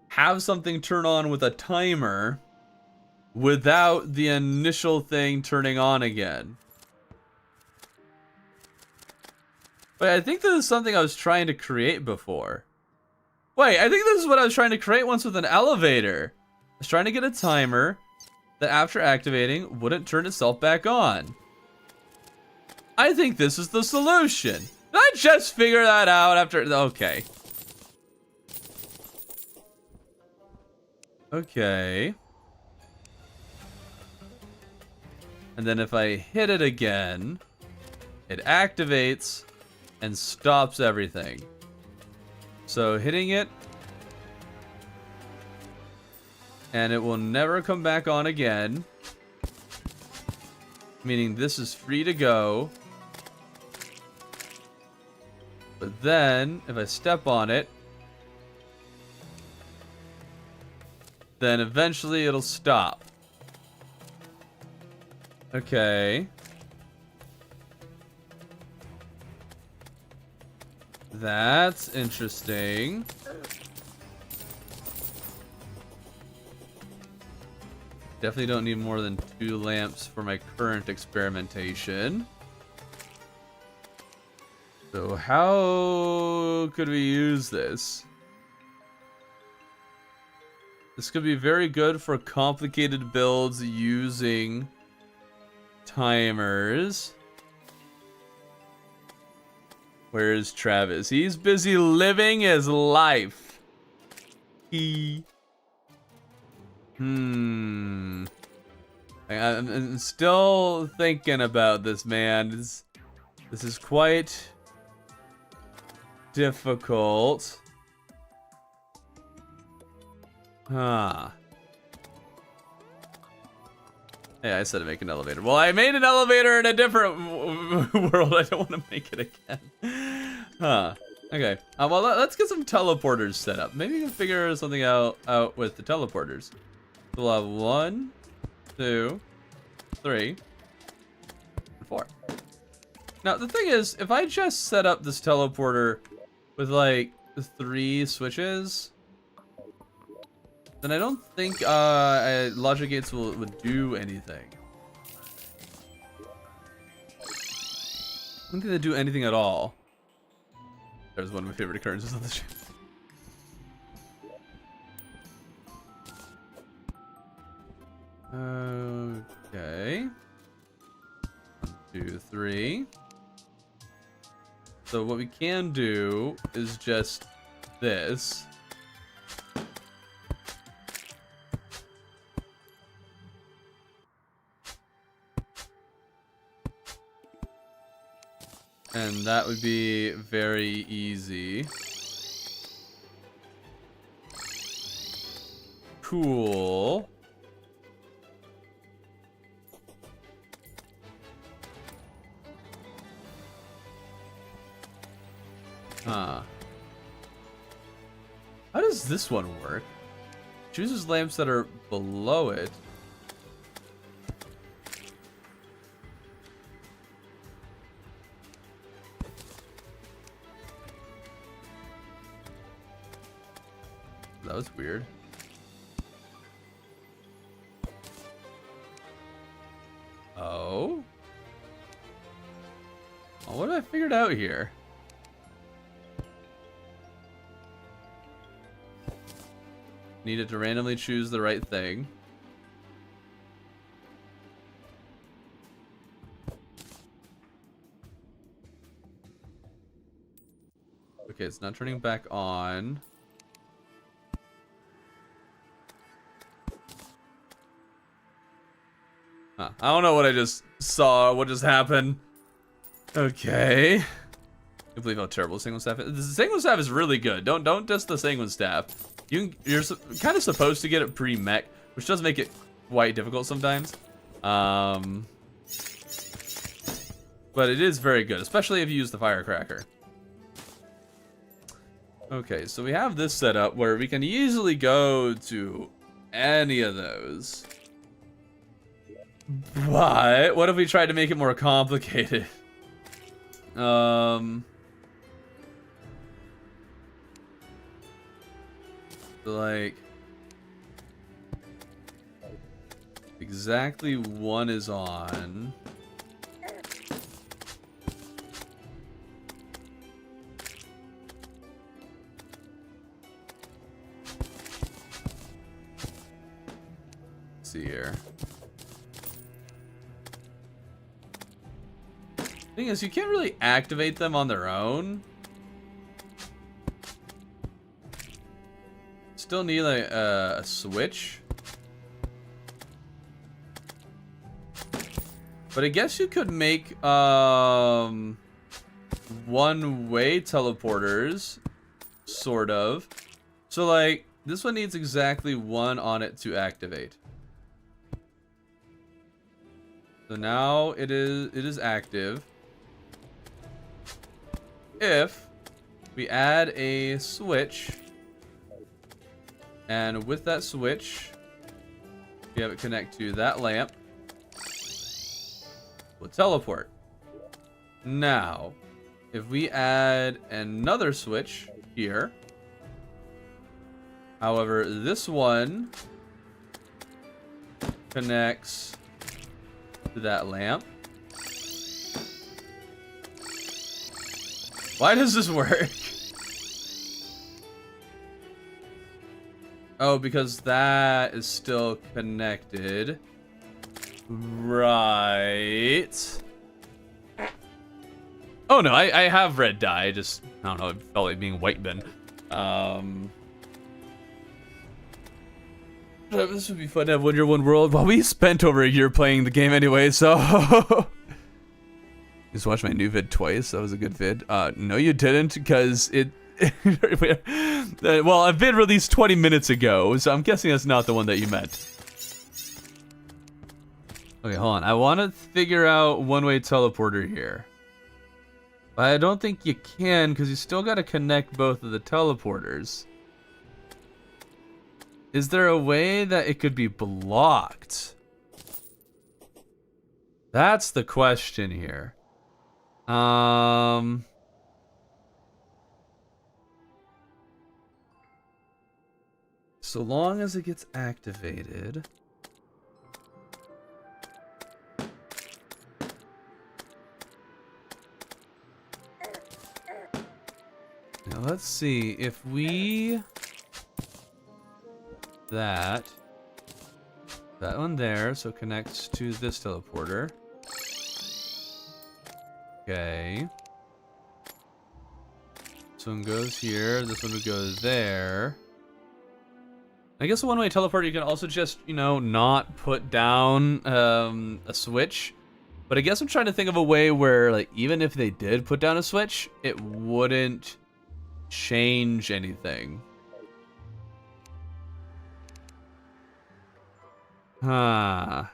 have something turn on with a timer without the initial thing turning on again. But I think this is something I was trying to create before. Wait, I think this is what I was trying to create once with an elevator. I was trying to get a timer that after activating wouldn't turn itself back on. I think this is the solution. Did I just figure that out after? Okay. Okay. And then if I hit it again, it activates and stops everything. So hitting it, and it will never come back on again. Meaning this is free to go. But then, if I step on it, then eventually it'll stop. Okay. That's interesting. Definitely don't need more than 2 lamps for my current experimentation. So how could we use this? This could be very good for complicated builds using timers. Where is Travis? He's busy living his life. I'm still thinking about this, man. This is quite difficult. Huh. Hey, I said to make an elevator. Well, I made an elevator in a different world. I don't want to make it again. Huh. Okay. Well, let's get some teleporters set up. Maybe we can figure something out with the teleporters. We'll have 1, 2, 3, 4. Now, the thing is, if I just set up this teleporter with, like, 3 switches, then I don't think logic gates would do anything. I don't think they do anything at all. There's one of my favorite occurrences on the show. Okay. 1, 2, 3. So what we can do is just this. And that would be very easy. Cool. Huh. How does this one work? chooses lamps that are below it. That was weird. Oh? Oh, what have I figured out here? Needed to randomly choose the right thing. Okay, it's not turning back on. Huh. I don't know what I just saw, what just happened. Okay. I believe how terrible Sanguine Staff is. The Sanguine Staff is really good. Don't diss the Sanguine Staff. You're kind of supposed to get it pre-mech, which does make it quite difficult sometimes. But it is very good, especially if you use the Firecracker. Okay, so we have this set up where we can easily go to any of those. But what if we tried to make it more complicated? Like exactly one is on. Let's see here. Thing is, you can't really activate them on their own. Still need like a switch. But I guess you could make one-way teleporters, sort of. So like this one needs exactly one on it to activate. So now it is active. If we add a switch, and with that switch, we have it connect to that lamp, we'll teleport. Now, if we add another switch here, however, this one connects to that lamp. Why does this work? Oh, because that is still connected. Right. Oh no, I have red dye. I don't know, it felt like being white bin. This would be fun to have Wonder One World. Well, we spent over a year playing the game anyway, so... Just watched my new vid twice. That was a good vid. No, you didn't, because it... well, a vid released 20 minutes ago, so I'm guessing that's not the one that you meant. Okay, hold on. I want to figure out one-way teleporter here. But I don't think you can, because you still got to connect both of the teleporters. Is there a way that it could be blocked? That's the question here. So long as it gets activated. Now let's see if we that one there, so connects to this teleporter. Okay. This one goes here. This one would go there. I guess a one-way teleporter, you can also just, you know, not put down a switch. But I guess I'm trying to think of a way where, like, even if they did put down a switch, it wouldn't change anything. Huh.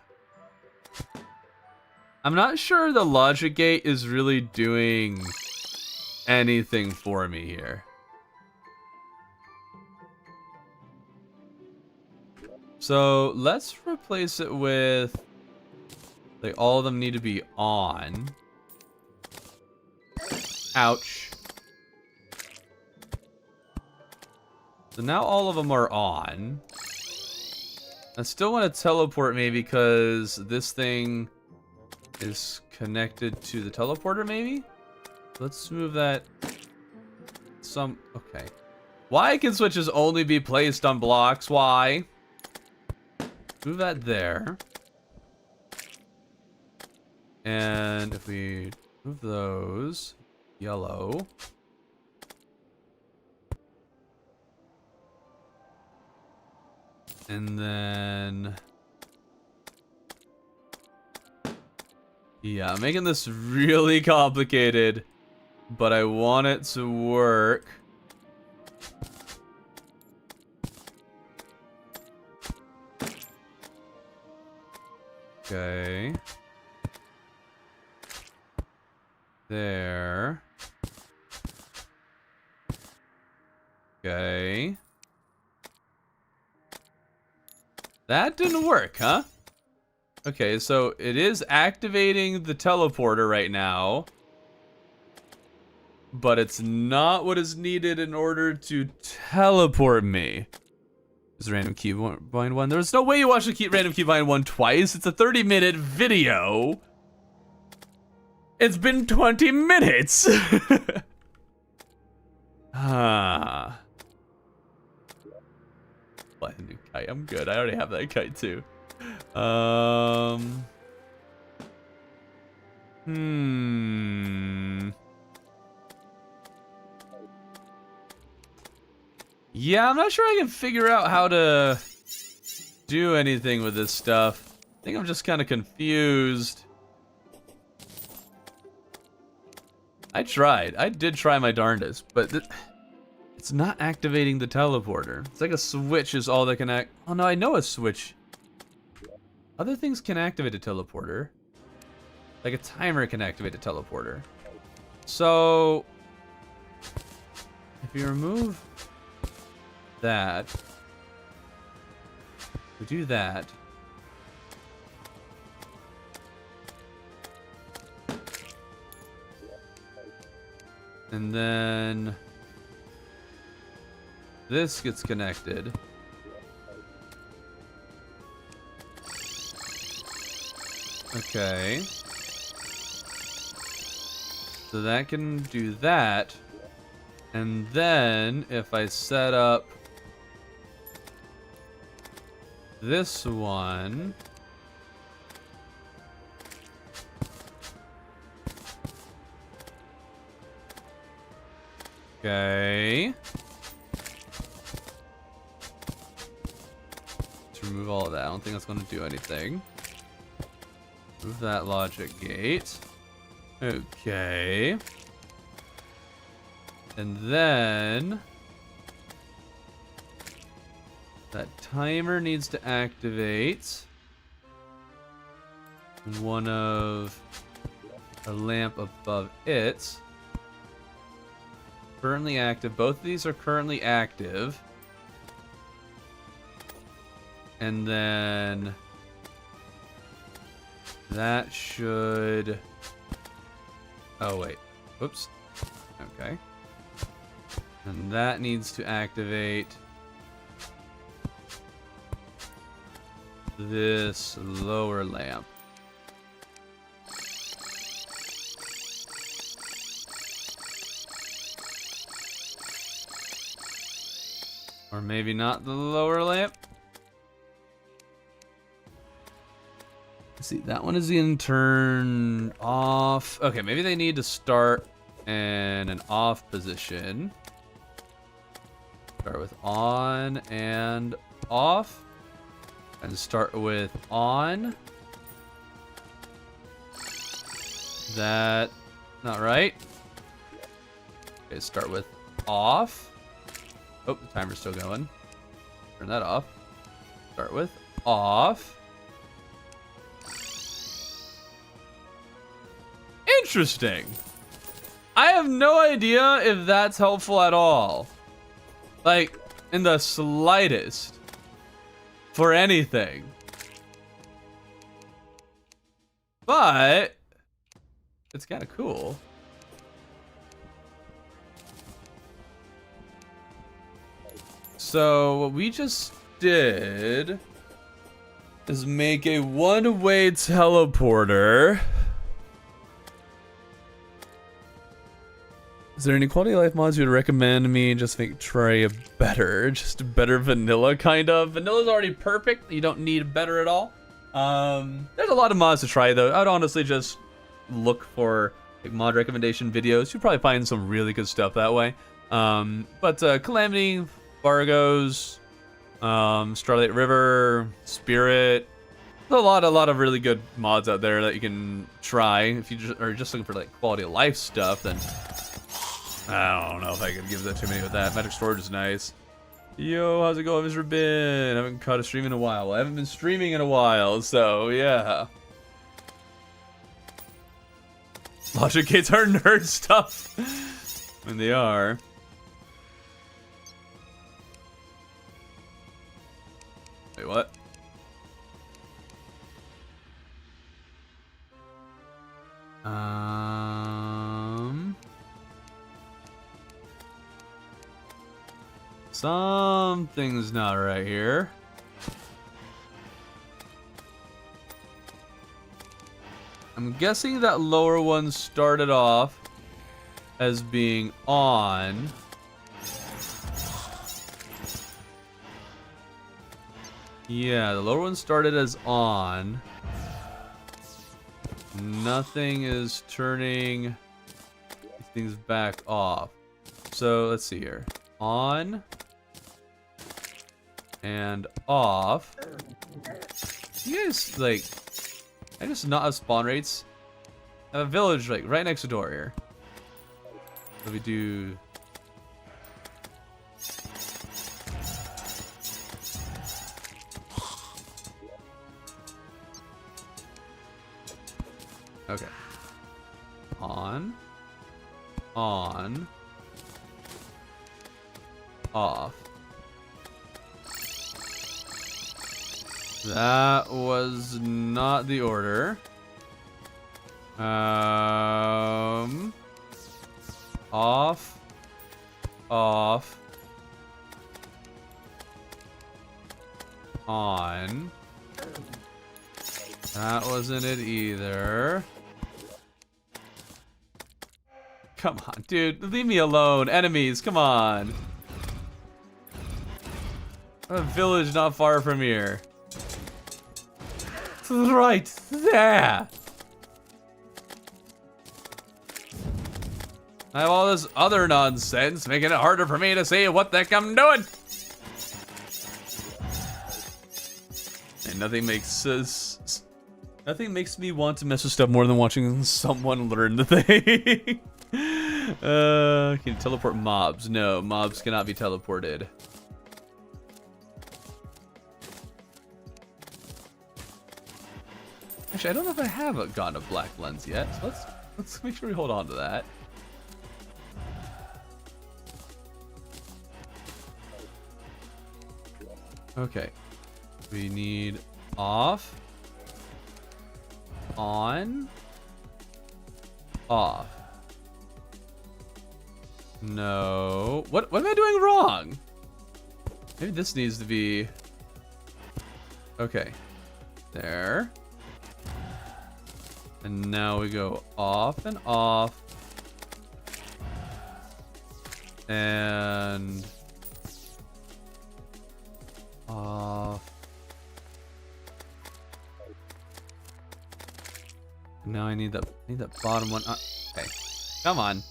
I'm not sure the logic gate is really doing anything for me here. So let's replace it with, like, all of them need to be on. Ouch. So now all of them are on. I still want to teleport me because this thing is connected to the teleporter, maybe? Let's move that okay. Why can switches only be placed on blocks? Why? Move that there. And if we move those, yellow. And then, yeah, I'm making this really complicated, but I want it to work. Okay. There. Okay. That didn't work, huh? Okay, so it is activating the teleporter right now. But it's not what is needed in order to teleport me. Is random keybind 1? There's no way you watch the random keybind 1 twice. It's a 30-minute video. It's been 20 minutes. Ah. Buy a new kite. I'm good. I already have that kite too. Yeah, I'm not sure I can figure out how to do anything with this stuff. I think I'm just kind of confused. I tried. I did try my darndest, but it's not activating the teleporter. It's like a switch is all that can act. Oh no, I know a switch. Other things can activate a teleporter. Like a timer can activate a teleporter. So if you remove that, we do that. And then this gets connected. Okay. So that can do that. And then if I set up this one, okay. To remove all of that. I don't think that's going to do anything. Move that logic gate. Okay. And then that timer needs to activate one of a lamp above it. Currently active. Both of these are currently active. And then that should... Oh, wait. Whoops. Okay. And that needs to activate this lower lamp. Or maybe not the lower lamp. Let's see, that one is in turn off. Okay, maybe they need to start in an off position. Start with on and off. And start with on. That, not right. Okay, start with off. Oh, the timer's still going. Turn that off. Start with off. Interesting. I have no idea if that's helpful at all. Like, in the slightest. for anything. But it's kind of cool. So what we just did is make a one-way teleporter. Is there any quality of life mods you would recommend me just make Terraria better? Just better vanilla, kind of. Vanilla's already perfect. You don't need better at all. There's a lot of mods to try, though. I'd honestly just look for like, mod recommendation videos. You'll probably find some really good stuff that way. But Calamity, Vargos, Starlight River, Spirit. There's a lot of really good mods out there that you can try. If you just are just looking for like quality of life stuff, then I don't know if I could give that too many with that. Magic Storage is nice. Yo, how's it going, Mr. Bin? I haven't caught a stream in a while. Well, I haven't been streaming in a while, so yeah. Logic kids are nerd stuff. When they are. Wait, what? Something's not right here. I'm guessing that lower one started off as being on. Yeah, the lower one started as on. Nothing is turning things back off. So let's see here. On and off. You guys like, I just not have spawn rates. I have a village like right next door here. So we do. Okay. On. Off. That was not the order. Off. On. That wasn't it either. Come on, dude. Leave me alone. Enemies, come on. A village not far from here. Right there. I have all this other nonsense making it harder for me to see what the heck I'm doing. And nothing makes me want to mess with stuff more than watching someone learn the thing. Can you teleport mobs? No, mobs cannot be teleported. Actually, I don't know if I have gotten a black lens yet. So let's make sure we hold on to that. Okay. We need off, on, off. No. What am I doing wrong? Maybe this needs to be. Okay. There. And now we go off and off. And off. Now I need that bottom one. Okay. Come on.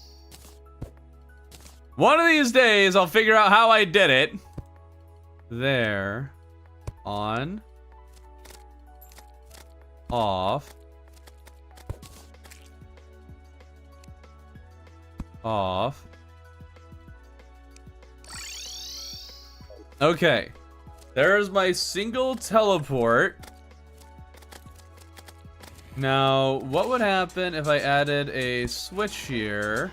One of these days I'll figure out how I did it. There. On. Off. Off. Okay. There's my single teleport. Now, what would happen if I added a switch here?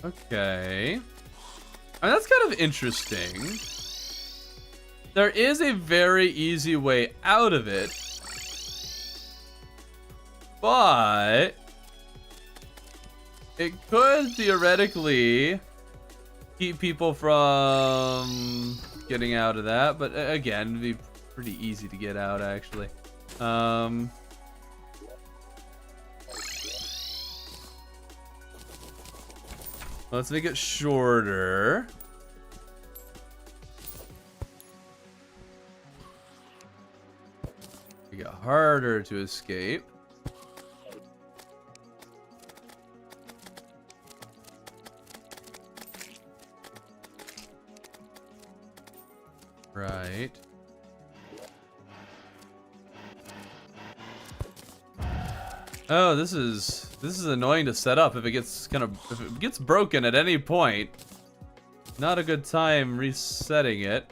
Okay. I mean, that's kind of interesting. There is a very easy way out of it. But it could theoretically keep people from getting out of that. But again, it'd be pretty easy to get out, actually. Let's make it shorter. Make it harder to escape. Right. Oh, this is annoying to set up if it gets broken at any point. Not a good time resetting it.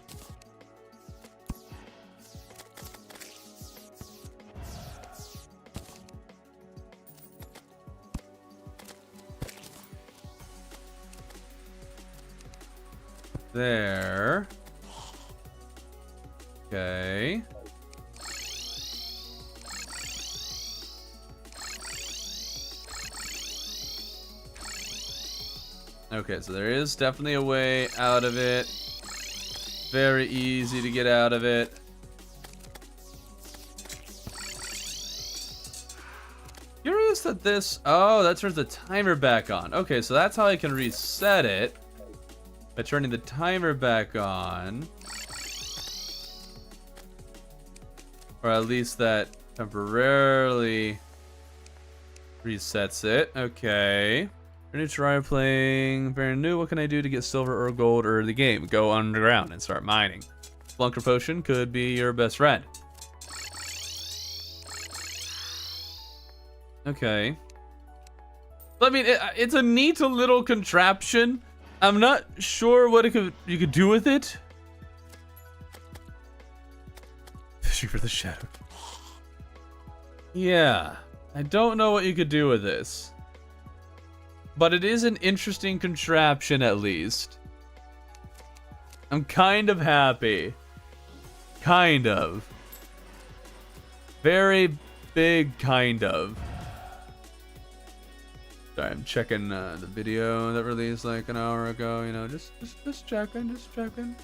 There. Okay. Okay, so there is definitely a way out of it. Very easy to get out of it. Curious that this... Oh, that turns the timer back on. Okay, so that's how I can reset it. By turning the timer back on. Or at least that temporarily resets it. Okay. New Terraria playing brand new. What can I do to get silver or gold or the game? Go underground and start mining. Flunker Potion could be your best friend. Okay. I mean, it's a neat little contraption. I'm not sure what you could do with it. Fishing for the shadow. Yeah, I don't know what you could do with this. But it is an interesting contraption, at least. I'm kind of happy. Kind of. Very big kind of. Sorry, I'm checking the video that released like an hour ago. You know, just checking, just checking.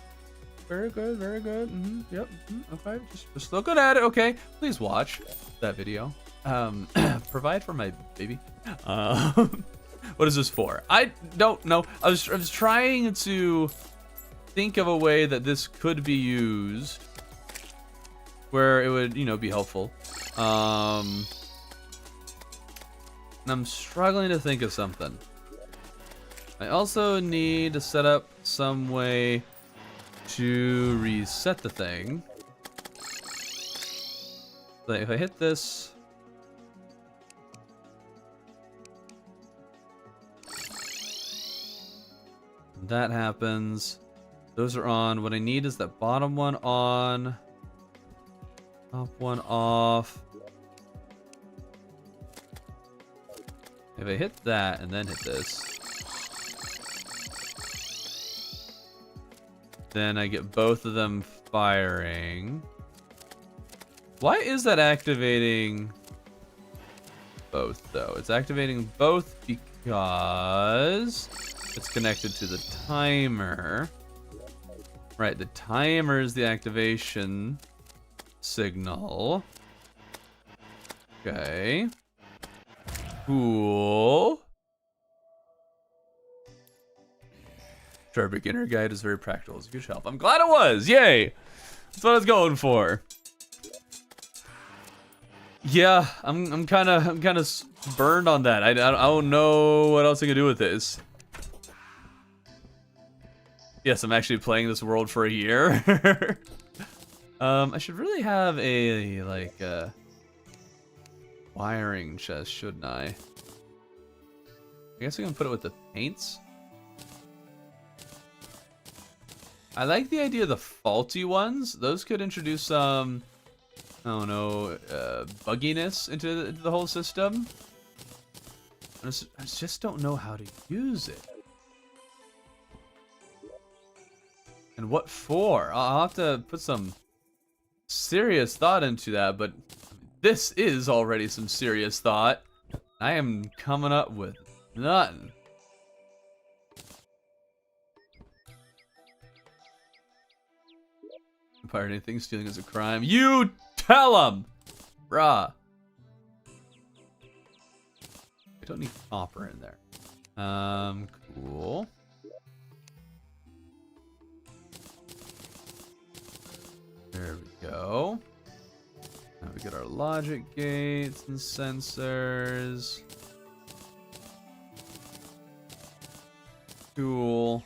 Very good, very good. Yep. Okay, just looking at it. Okay, please watch that video. Provide for my baby. What is this for? I don't know. I was trying to think of a way that this could be used where it would, you know, be helpful. And I'm struggling to think of something. I also need to set up some way to reset the thing. Like if I hit this... That happens. Those are on. What I need is that bottom one on. Top one off. If I hit that and then hit this, then I get both of them firing. Why is that activating both, though? It's activating both because it's connected to the timer. Right, the timer is the activation signal. Okay. Cool. Sure, beginner guide is very practical. It's a huge help. I'm glad it was. Yay. That's what I was going for. Yeah, I'm kind of burned on that. I don't know what else I can do with this. Yes, I'm actually playing this world for a year. I should really have a like wiring chest, shouldn't I? I guess I can put it with the paints. I like the idea of the faulty ones. Those could introduce some, I don't know, bugginess into the whole system. I just don't know how to use it. And what for? I'll have to put some serious thought into that, but this is already some serious thought. I am coming up with nothing. Pirate anything, stealing is a crime. You tell him! Bruh. I don't need copper in there. Cool. There we go. Now we get our logic gates and sensors. Cool.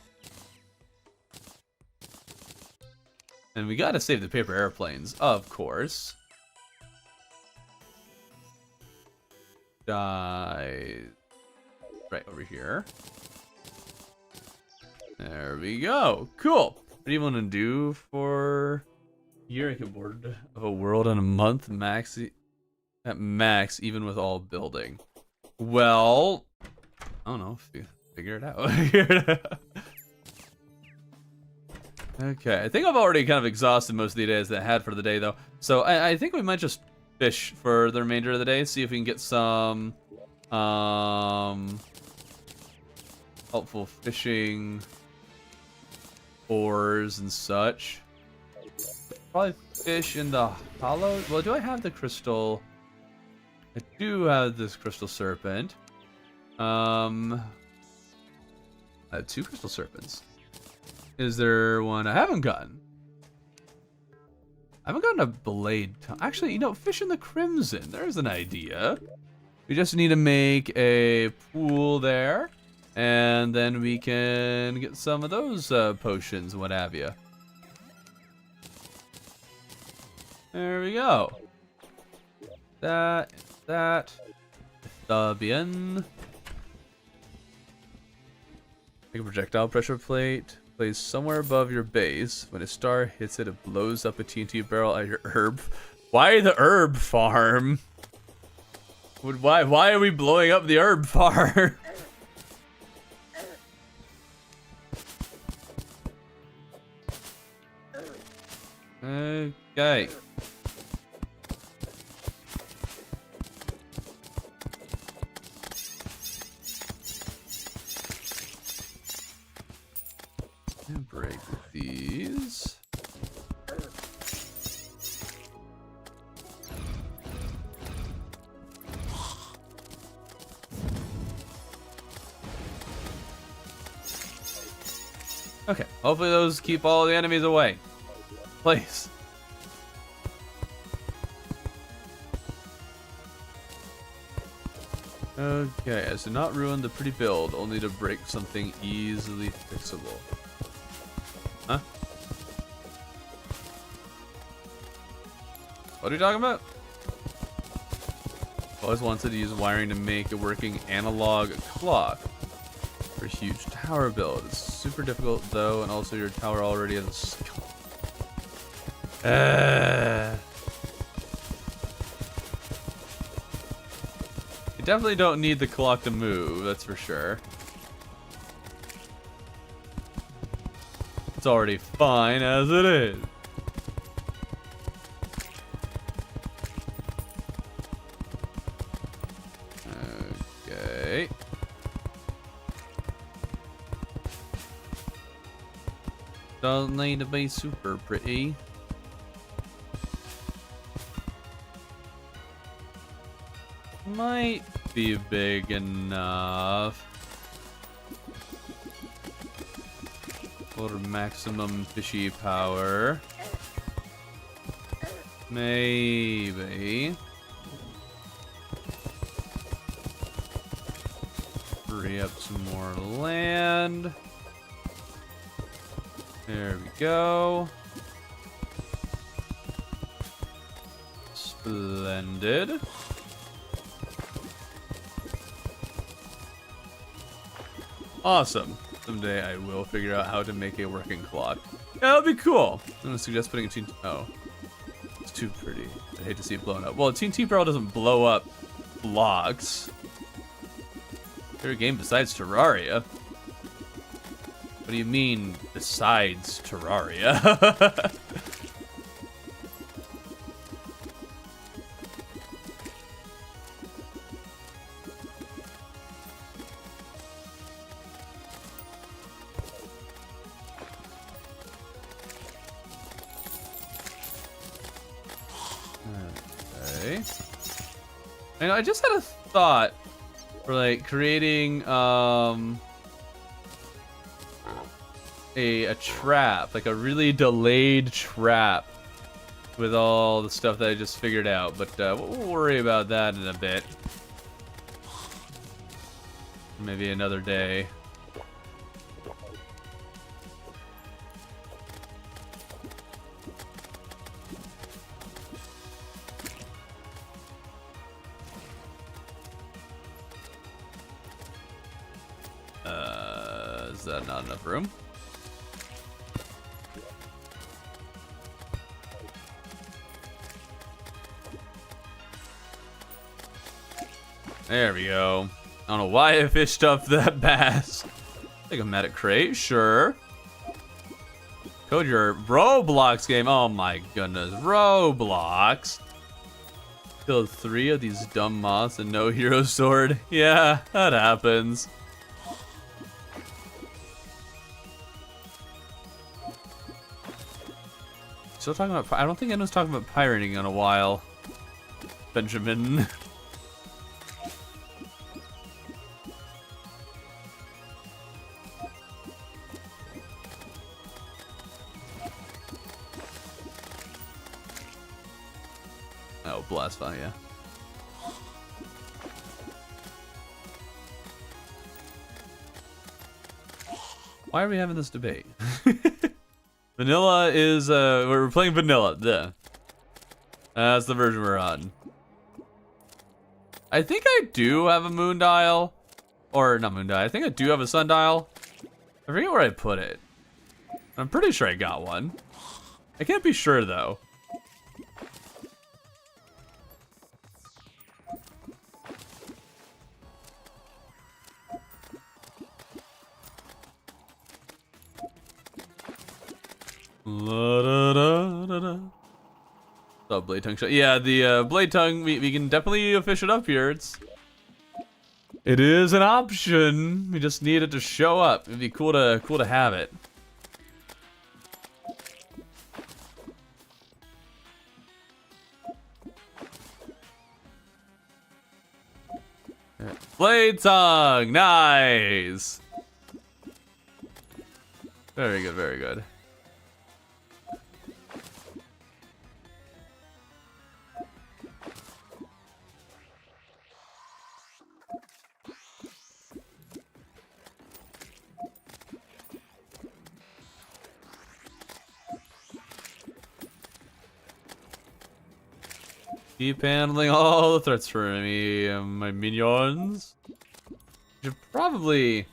And we gotta save the paper airplanes, of course. Die. Right over here. There we go. Cool. What do you want to do for a year? I can board of a world in a month, max at max, even with all building. Well, I don't know. Figure it out. Okay, I think I've already kind of exhausted most of the ideas that I had for the day, though. So I think we might just fish for the remainder of the day, see if we can get some helpful fishing ores and such. Probably fish in the hollow. Well, do I have the crystal? I do have this crystal serpent. I have 2 crystal serpents. Is there one I haven't gotten? I haven't gotten a blade. Actually, you know, fish in the crimson. There's an idea. We just need to make a pool there, and then we can get some of those potions, what have you. There we go. That. Bien. Make a projectile pressure plate. Placed somewhere above your base. When a star hits it, it blows up a TNT barrel at your herb. Why the herb farm? Why are we blowing up the herb farm? Okay. And break these. Okay, hopefully those keep all the enemies away. Please. Okay, as to not ruin the pretty build, only to break something easily fixable. Huh? What are you talking about? Always wanted to use wiring to make a working analog clock for a huge tower build. It's super difficult though, and also your tower already has a skull. You definitely don't need the clock to move, that's for sure. It's already fine as it is. Okay. Doesn't need to be super pretty. Might be big enough for maximum fishy power. Maybe. Free up some more land. There we go. Splendid. Awesome. Someday I will figure out how to make a working clock. Yeah, that'll be cool. I'm gonna suggest putting a TNT. Oh, it's too pretty. I hate to see it blown up. Well, a TNT barrel doesn't blow up blocks. Favorite game besides Terraria. What do you mean, besides Terraria? Okay. And I just had a thought for like creating a trap, like a really delayed trap with all the stuff that I just figured out, but we'll worry about that in a bit. Maybe another day. Is that not enough room? There we go. I don't know why I fished up that bass. I think I'm at a crate, sure. Code your Roblox game. Oh my goodness, Roblox. Killed 3 of these dumb moths and no hero sword. Yeah, that happens. Still talking about, I don't think anyone's talking about pirating in a while. Benjamin. Oh, blast fire, yeah. Why are we having this debate? Vanilla is, we're playing vanilla, duh. That's the version we're on. I think I do have a moon dial. Or, not moon dial, I think I do have a sundial. I forget where I put it. I'm pretty sure I got one. I can't be sure, though. La, da, da, da, da. Oh, blade tongue shot. Yeah, the blade tongue, we can definitely fish it up here. It is an option. We just need it to show up. It'd be cool to have it. Blade tongue, nice. Very good, very good. Keep handling all the threats for me, my minions. Should probably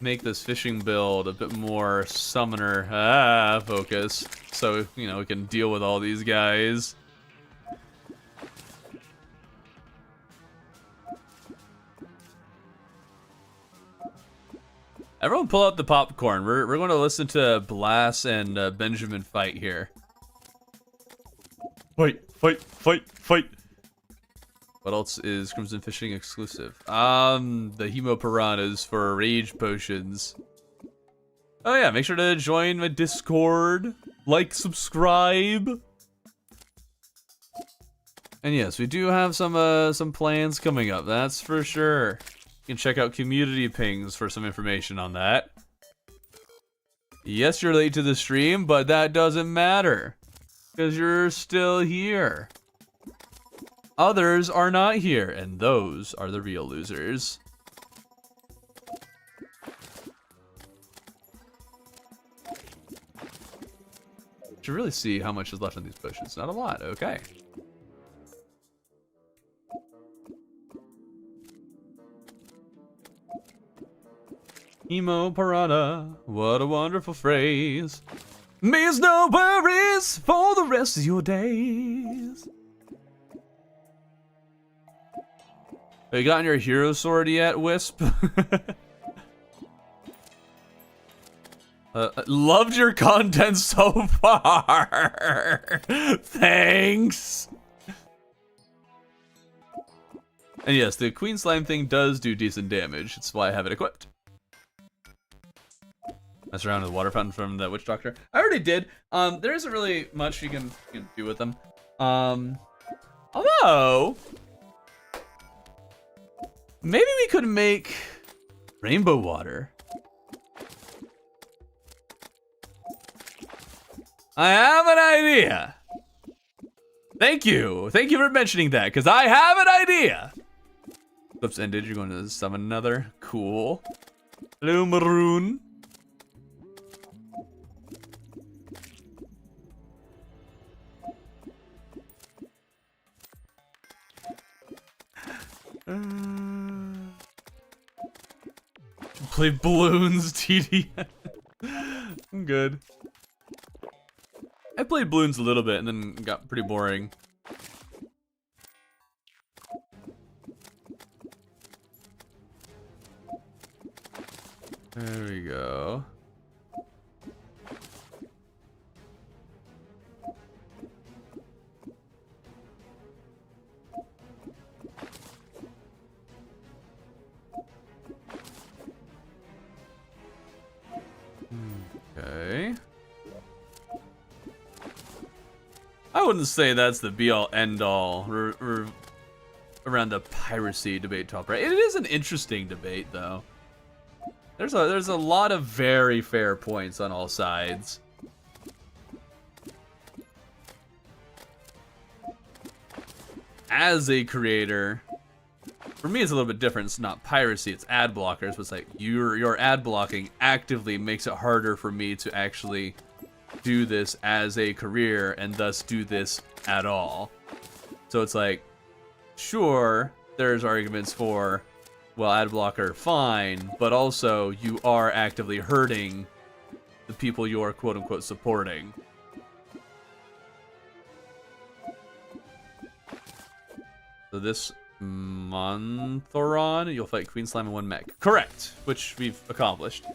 make this fishing build a bit more summoner focus, so you know we can deal with all these guys. Everyone, pull out the popcorn. We're going to listen to Blass and Benjamin fight here. Fight, fight, fight, fight. What else is Crimson Fishing exclusive? The Hemo Piranhas for rage potions. Oh yeah, make sure to join my Discord. Like, subscribe. And yes, we do have some plans coming up, that's for sure. You can check out community pings for some information on that. Yes, you're late to the stream, but that doesn't matter. Because you're still here. Others are not here, and those are the real losers. Should really see how much is left on these bushes. Not a lot, okay. Emo Piranha, what a wonderful phrase. Means no worries for the rest of your days. Have you gotten your hero sword yet, Wisp? Loved your content so far. Thanks. And yes, the Queen Slime thing does do decent damage. That's why I have it equipped. Mess around with the water fountain from the witch doctor. I already did. There isn't really much you can do with them. Although maybe we could make rainbow water. I have an idea. Thank you for mentioning that, because I have an idea. Flips ended. You're going to summon another. Cool. Hello, Maroon. Play balloons, TD. I'm good. I played balloons a little bit and then got pretty boring. There we go. Okay. I wouldn't say that's the be-all, end-all around the piracy debate top right. It is an interesting debate, though. There's a lot of very fair points on all sides. As a creator, for me it's a little bit different. It's not piracy, it's ad blockers, but it's like your ad blocking actively makes it harder for me to actually do this as a career and thus do this at all. So it's like, sure, there's arguments for, well, ad blocker, fine, but also you are actively hurting the people you are quote-unquote supporting. So this Monthron, you'll fight Queen Slime and 1 mech. Correct, which we've accomplished.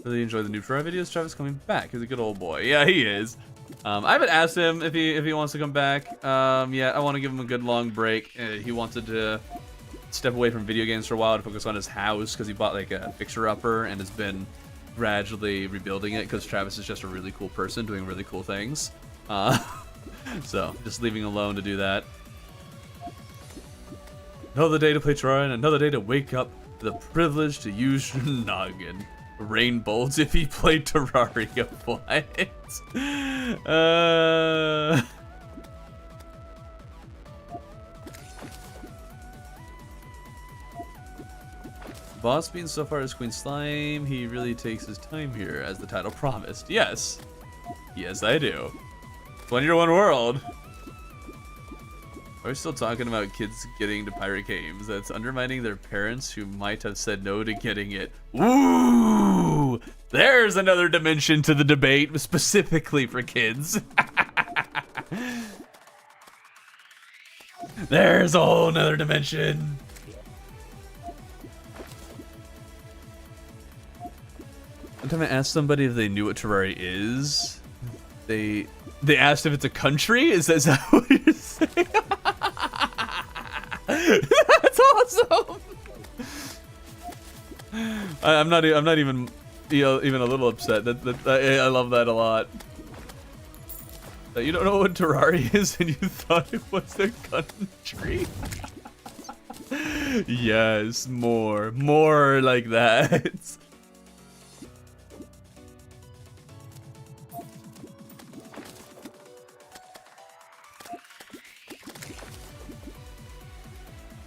Really enjoy the new Terraria videos. Travis coming back. He's a good old boy. Yeah, he is. I haven't asked him if he wants to come back. Yeah, I want to give him a good long break. He wanted to step away from video games for a while to focus on his house because he bought like a fixer-upper and has been gradually rebuilding it because Travis is just a really cool person doing really cool things. So just leaving alone to do that. Another day to play Terraria and another day to wake up with the privilege to use your noggin. Rain bolts if he played Terraria. What? Boss being so far as Queen Slime, he really takes his time here, as the title promised. Yes. Yes, I do. 1 year, 1 world. Are we still talking about kids getting to pirate games? That's undermining their parents who might have said no to getting it. Ooh! There's another dimension to the debate, specifically for kids. There's a whole nother dimension. One time I asked somebody if they knew what Terraria is. They asked if it's a country? Is that what you're saying? That's awesome. I'm not even even a little upset. I love that a lot. That you don't know what Terraria is and you thought it was a country. Yes, more like that.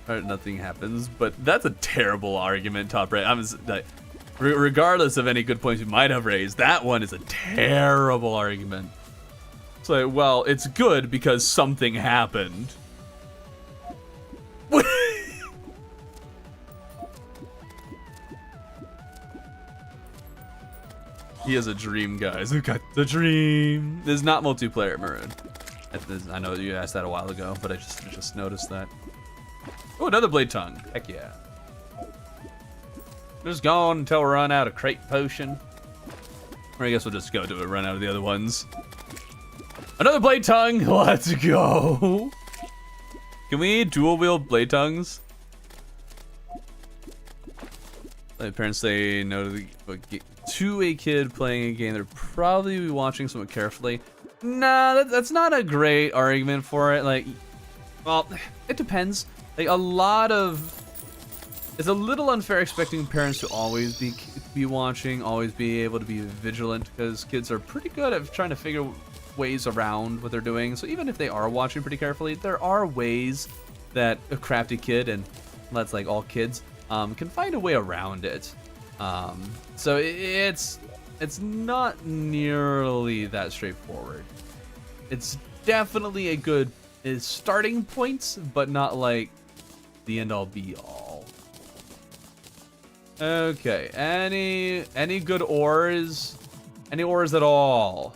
Nothing happens, but that's a terrible argument, Top Right. I'm like, regardless of any good points you might have raised, that one is a terrible argument. It's like, well, it's good because something happened. He has a dream, guys. Who got the dream? There's not multiplayer, Maroon. I know you asked that a while ago, but I just noticed that. Oh, another blade tongue. Heck yeah. Just going until we run out of crate potion. Or I guess we'll just go to it, run out of the other ones. Another blade tongue. Let's go. Can we dual wield blade tongues? My parents say no to a kid playing a game. They're probably be watching somewhat carefully. Nah, that's not a great argument for it. Like, well, it depends. Like it's a little unfair expecting parents to always be watching, always be able to be vigilant, because kids are pretty good at trying to figure ways around what they're doing. So even if they are watching pretty carefully, there are ways that a crafty kid, and that's like all kids, can find a way around it. So it's not nearly that straightforward. It's definitely a good starting point, but not like the end all be all. Okay, any good ores? Any ores at all?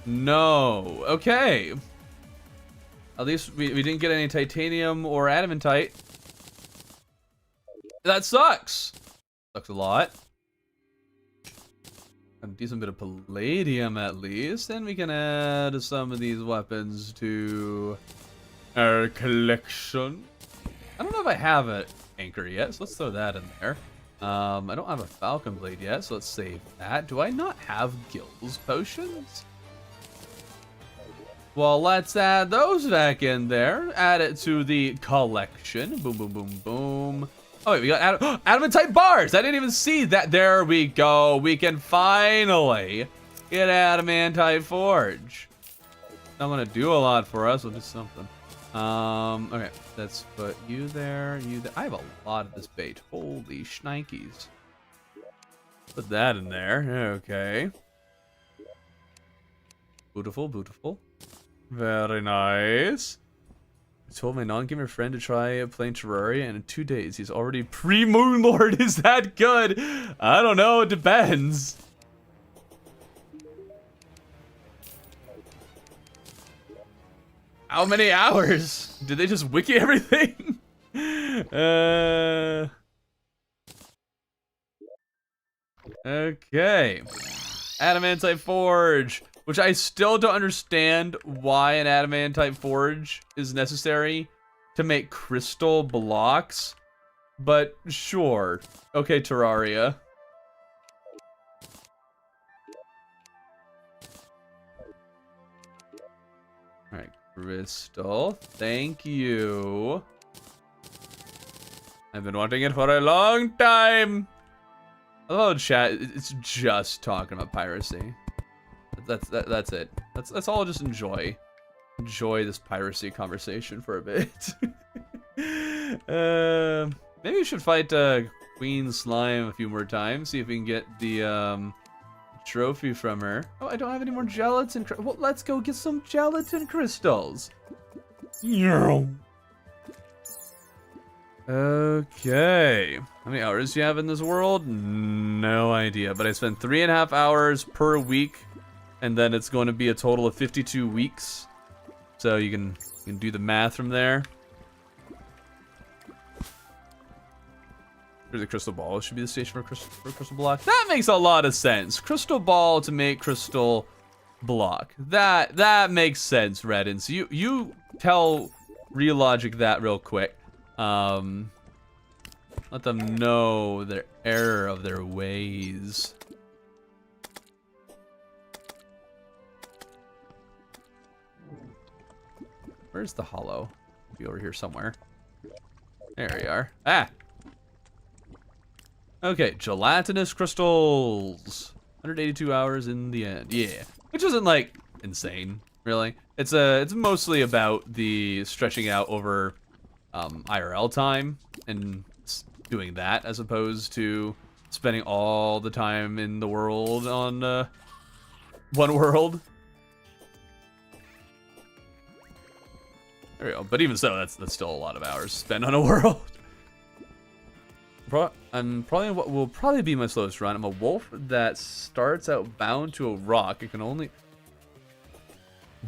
No. Okay. At least we didn't get any titanium or adamantite. That sucks. Sucks a lot. A decent bit of palladium at least, and we can add some of these weapons to our collection. I don't know if I have an anchor yet, so let's throw that in there. I don't have a falcon blade yet, so let's save that. Do I not have gills potions? Well, let's add those back in there. Add it to the collection. Boom, boom, boom, boom. Oh, wait, we got adamantite bars. I didn't even see that. There we go. We can finally get adamantite forge. Not gonna do a lot for us. We'll do something. Okay, let's put you there, you there. I have a lot of this bait. Holy shnikes. Put that in there. Okay. Beautiful, beautiful. Very nice. I told my non-gamer friend to try playing Terraria, and in 2 days he's already pre-Moonlord. Is that good? I don't know. It depends. How many hours? Did they just wiki everything? Okay. Adamantite forge. Which I still don't understand why an adamantite forge is necessary to make crystal blocks. But sure. Okay, Terraria. Alright, crystal. Thank you. I've been wanting it for a long time. Hello, chat. It's just talking about piracy. That's it. That's all. Just enjoy this piracy conversation for a bit. Maybe we should fight Queen Slime a few more times. See if we can get the trophy from her. Oh, I don't have any more gelatin. Well, let's go get some gelatin crystals. Okay. How many hours do you have in this world? No idea. But I spend 3.5 hours per week. And then it's going to be a total of 52 weeks. So you can do the math from there. Here's the crystal ball. It should be the station for crystal block. That makes a lot of sense. Crystal ball to make crystal block. That makes sense, Reddin. So you tell real logic that real quick. Let them know their error of their ways. Where's the hollow? Be over here somewhere. There we are. Ah! Okay, gelatinous crystals. 182 hours in the end. Yeah. Which isn't, like, insane, really. It's mostly about the stretching out over IRL time and doing that as opposed to spending all the time in the world on one world. There we go. But even so, that's still a lot of hours spent on a world. I'm probably what will probably be my slowest run. I'm a wolf that starts out bound to a rock. It can only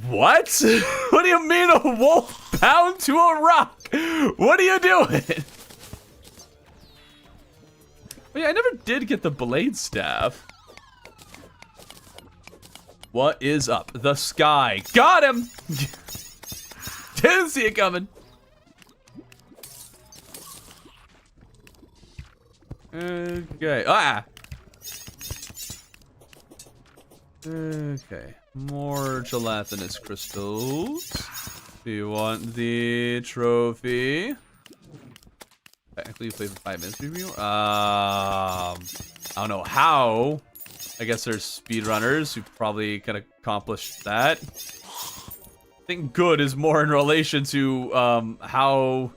What? What do you mean a wolf bound to a rock? What are you doing? Wait, I never did get the blade staff. What is up? The sky. Got him! Didn't see it coming. Okay. Ah! Okay. More gelatinous crystals. Do you want the trophy? Technically, you play for 5 minutes review. I don't know how. I guess there's speedrunners who probably can accomplish that. I think good is more in relation to how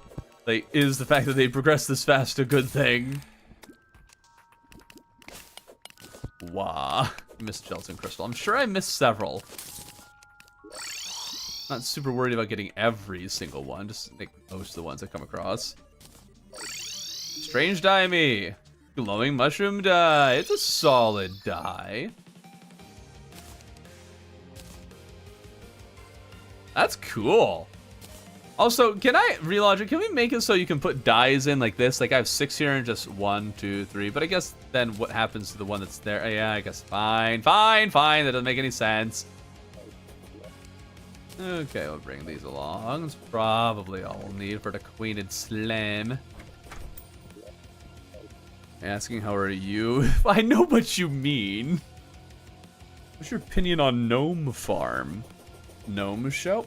like is the fact that they progress this fast a good thing. Wow. Missed gelatin crystal. I'm sure I missed several. Not super worried about getting every single one, just like most of the ones I come across. Strange dye me. Glowing mushroom dye. It's a solid dye. That's cool. Also, can we make it so you can put dyes in like this? Like I have 6 here and just 1, 2, 3. But I guess then what happens to the one that's there? Yeah, I guess fine. That doesn't make any sense. Okay, we'll bring these along. It's probably all we'll need for the Queened Slam. Asking how are you? I know what you mean. What's your opinion on Gnome Farm? Gnome Show?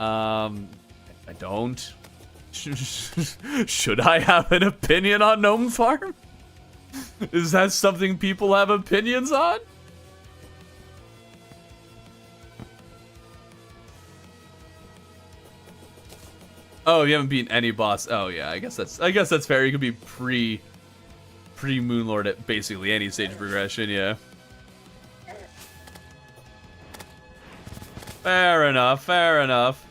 I don't. Should I have an opinion on Gnome Farm? Is that something people have opinions on? Oh, you haven't beaten any boss. Oh yeah, I guess that's fair. You could be pre Moonlord at basically any stage of progression, yeah. Fair enough.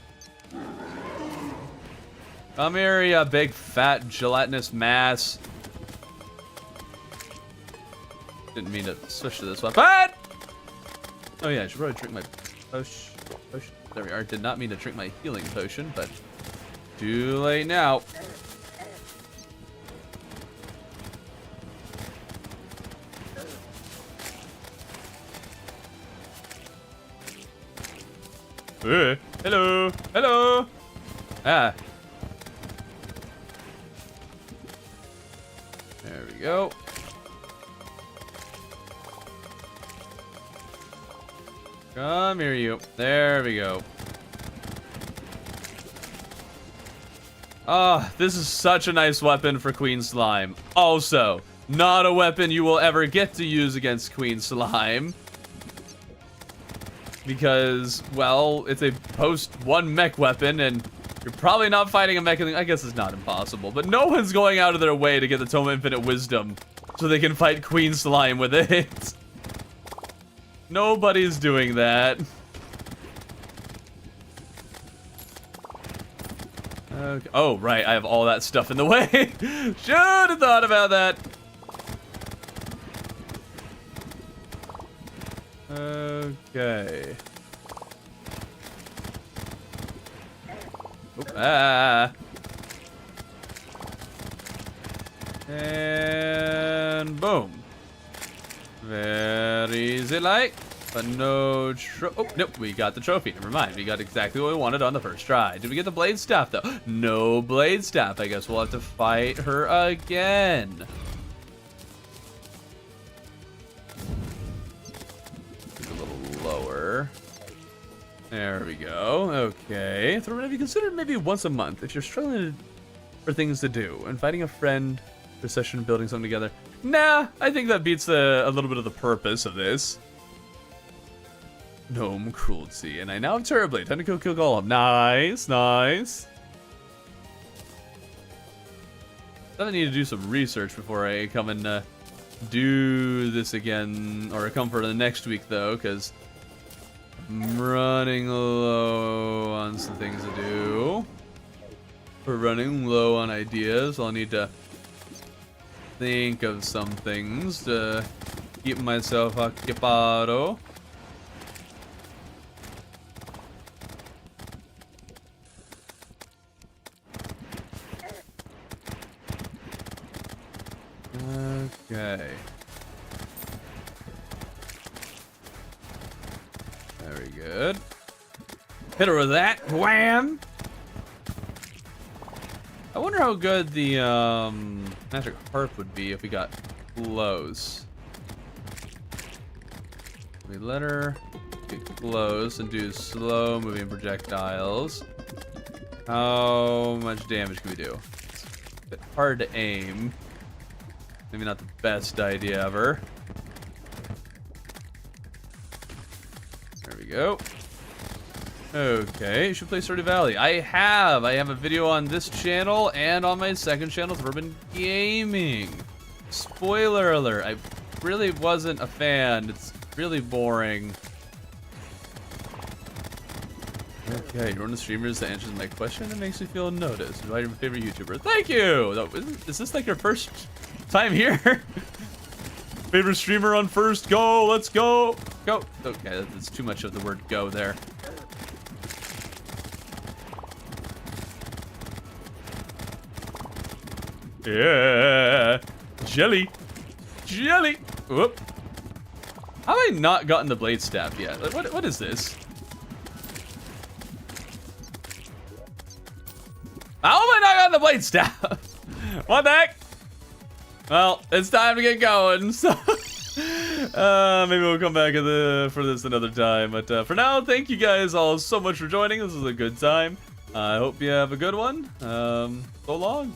Come here, you big fat gelatinous mass. Didn't mean to switch to this weapon. Oh yeah, I should probably drink my potion. There we are. Did not mean to drink my healing potion, but too late now. Hello. Ah. There we go. Come here, you. There we go. Ah, this is such a nice weapon for Queen Slime. Also, not a weapon you will ever get to use against Queen Slime. Because, well, it's a post-1 mech weapon, and you're probably not fighting a mech. I guess it's not impossible, but no one's going out of their way to get the Tome of Infinite Wisdom so they can fight Queen Slime with it. Nobody's doing that. Okay. Oh, right, I have all that stuff in the way. Should have thought about that. Okay. Oop, ah. And boom. Very easy like, but no oh, nope, we got the trophy. Never mind, we got exactly what we wanted on the first try. Did we get the blade staff though? No blade staff. I guess we'll have to fight her again. Lower. There we go. Okay. So have you considered maybe once a month if you're struggling for things to do and finding a friend for session building something together? Nah, I think that beats a little bit of the purpose of this. Gnome cruelty, and I now have Terrablade. Time to kill Golem. Nice. I need to do some research before I come and do this again, or come for the next week though, because I'm running low on some things to do. We're running low on ideas. I'll need to think of some things to keep myself occupado. Okay. Very good. Hit her with that. Wham! I wonder how good the magic harp would be if we got close. We let her get close and do slow moving projectiles. How much damage can we do? It's a bit hard to aim. Maybe not the best idea ever. There we go. Okay, you should play Stardew Valley. I have a video on this channel and on my second channel, Urban Gaming. Spoiler alert, I really wasn't a fan. It's really boring. Okay, you're one of the streamers that answers my question and makes me feel noticed. You're my favorite YouTuber. Thank you! Is this like your first time here? Favorite streamer on first, go, let's go. Go. Okay, that's too much of the word go there. Yeah, jelly, jelly. Whoop. How have I not gotten the blade staff yet? Like, what is this? How have I not gotten the blade staff? What the heck? Well, it's time to get going. So maybe we'll come back for this another time. But for now, thank you guys all so much for joining. This was a good time. I hope you have a good one. So long.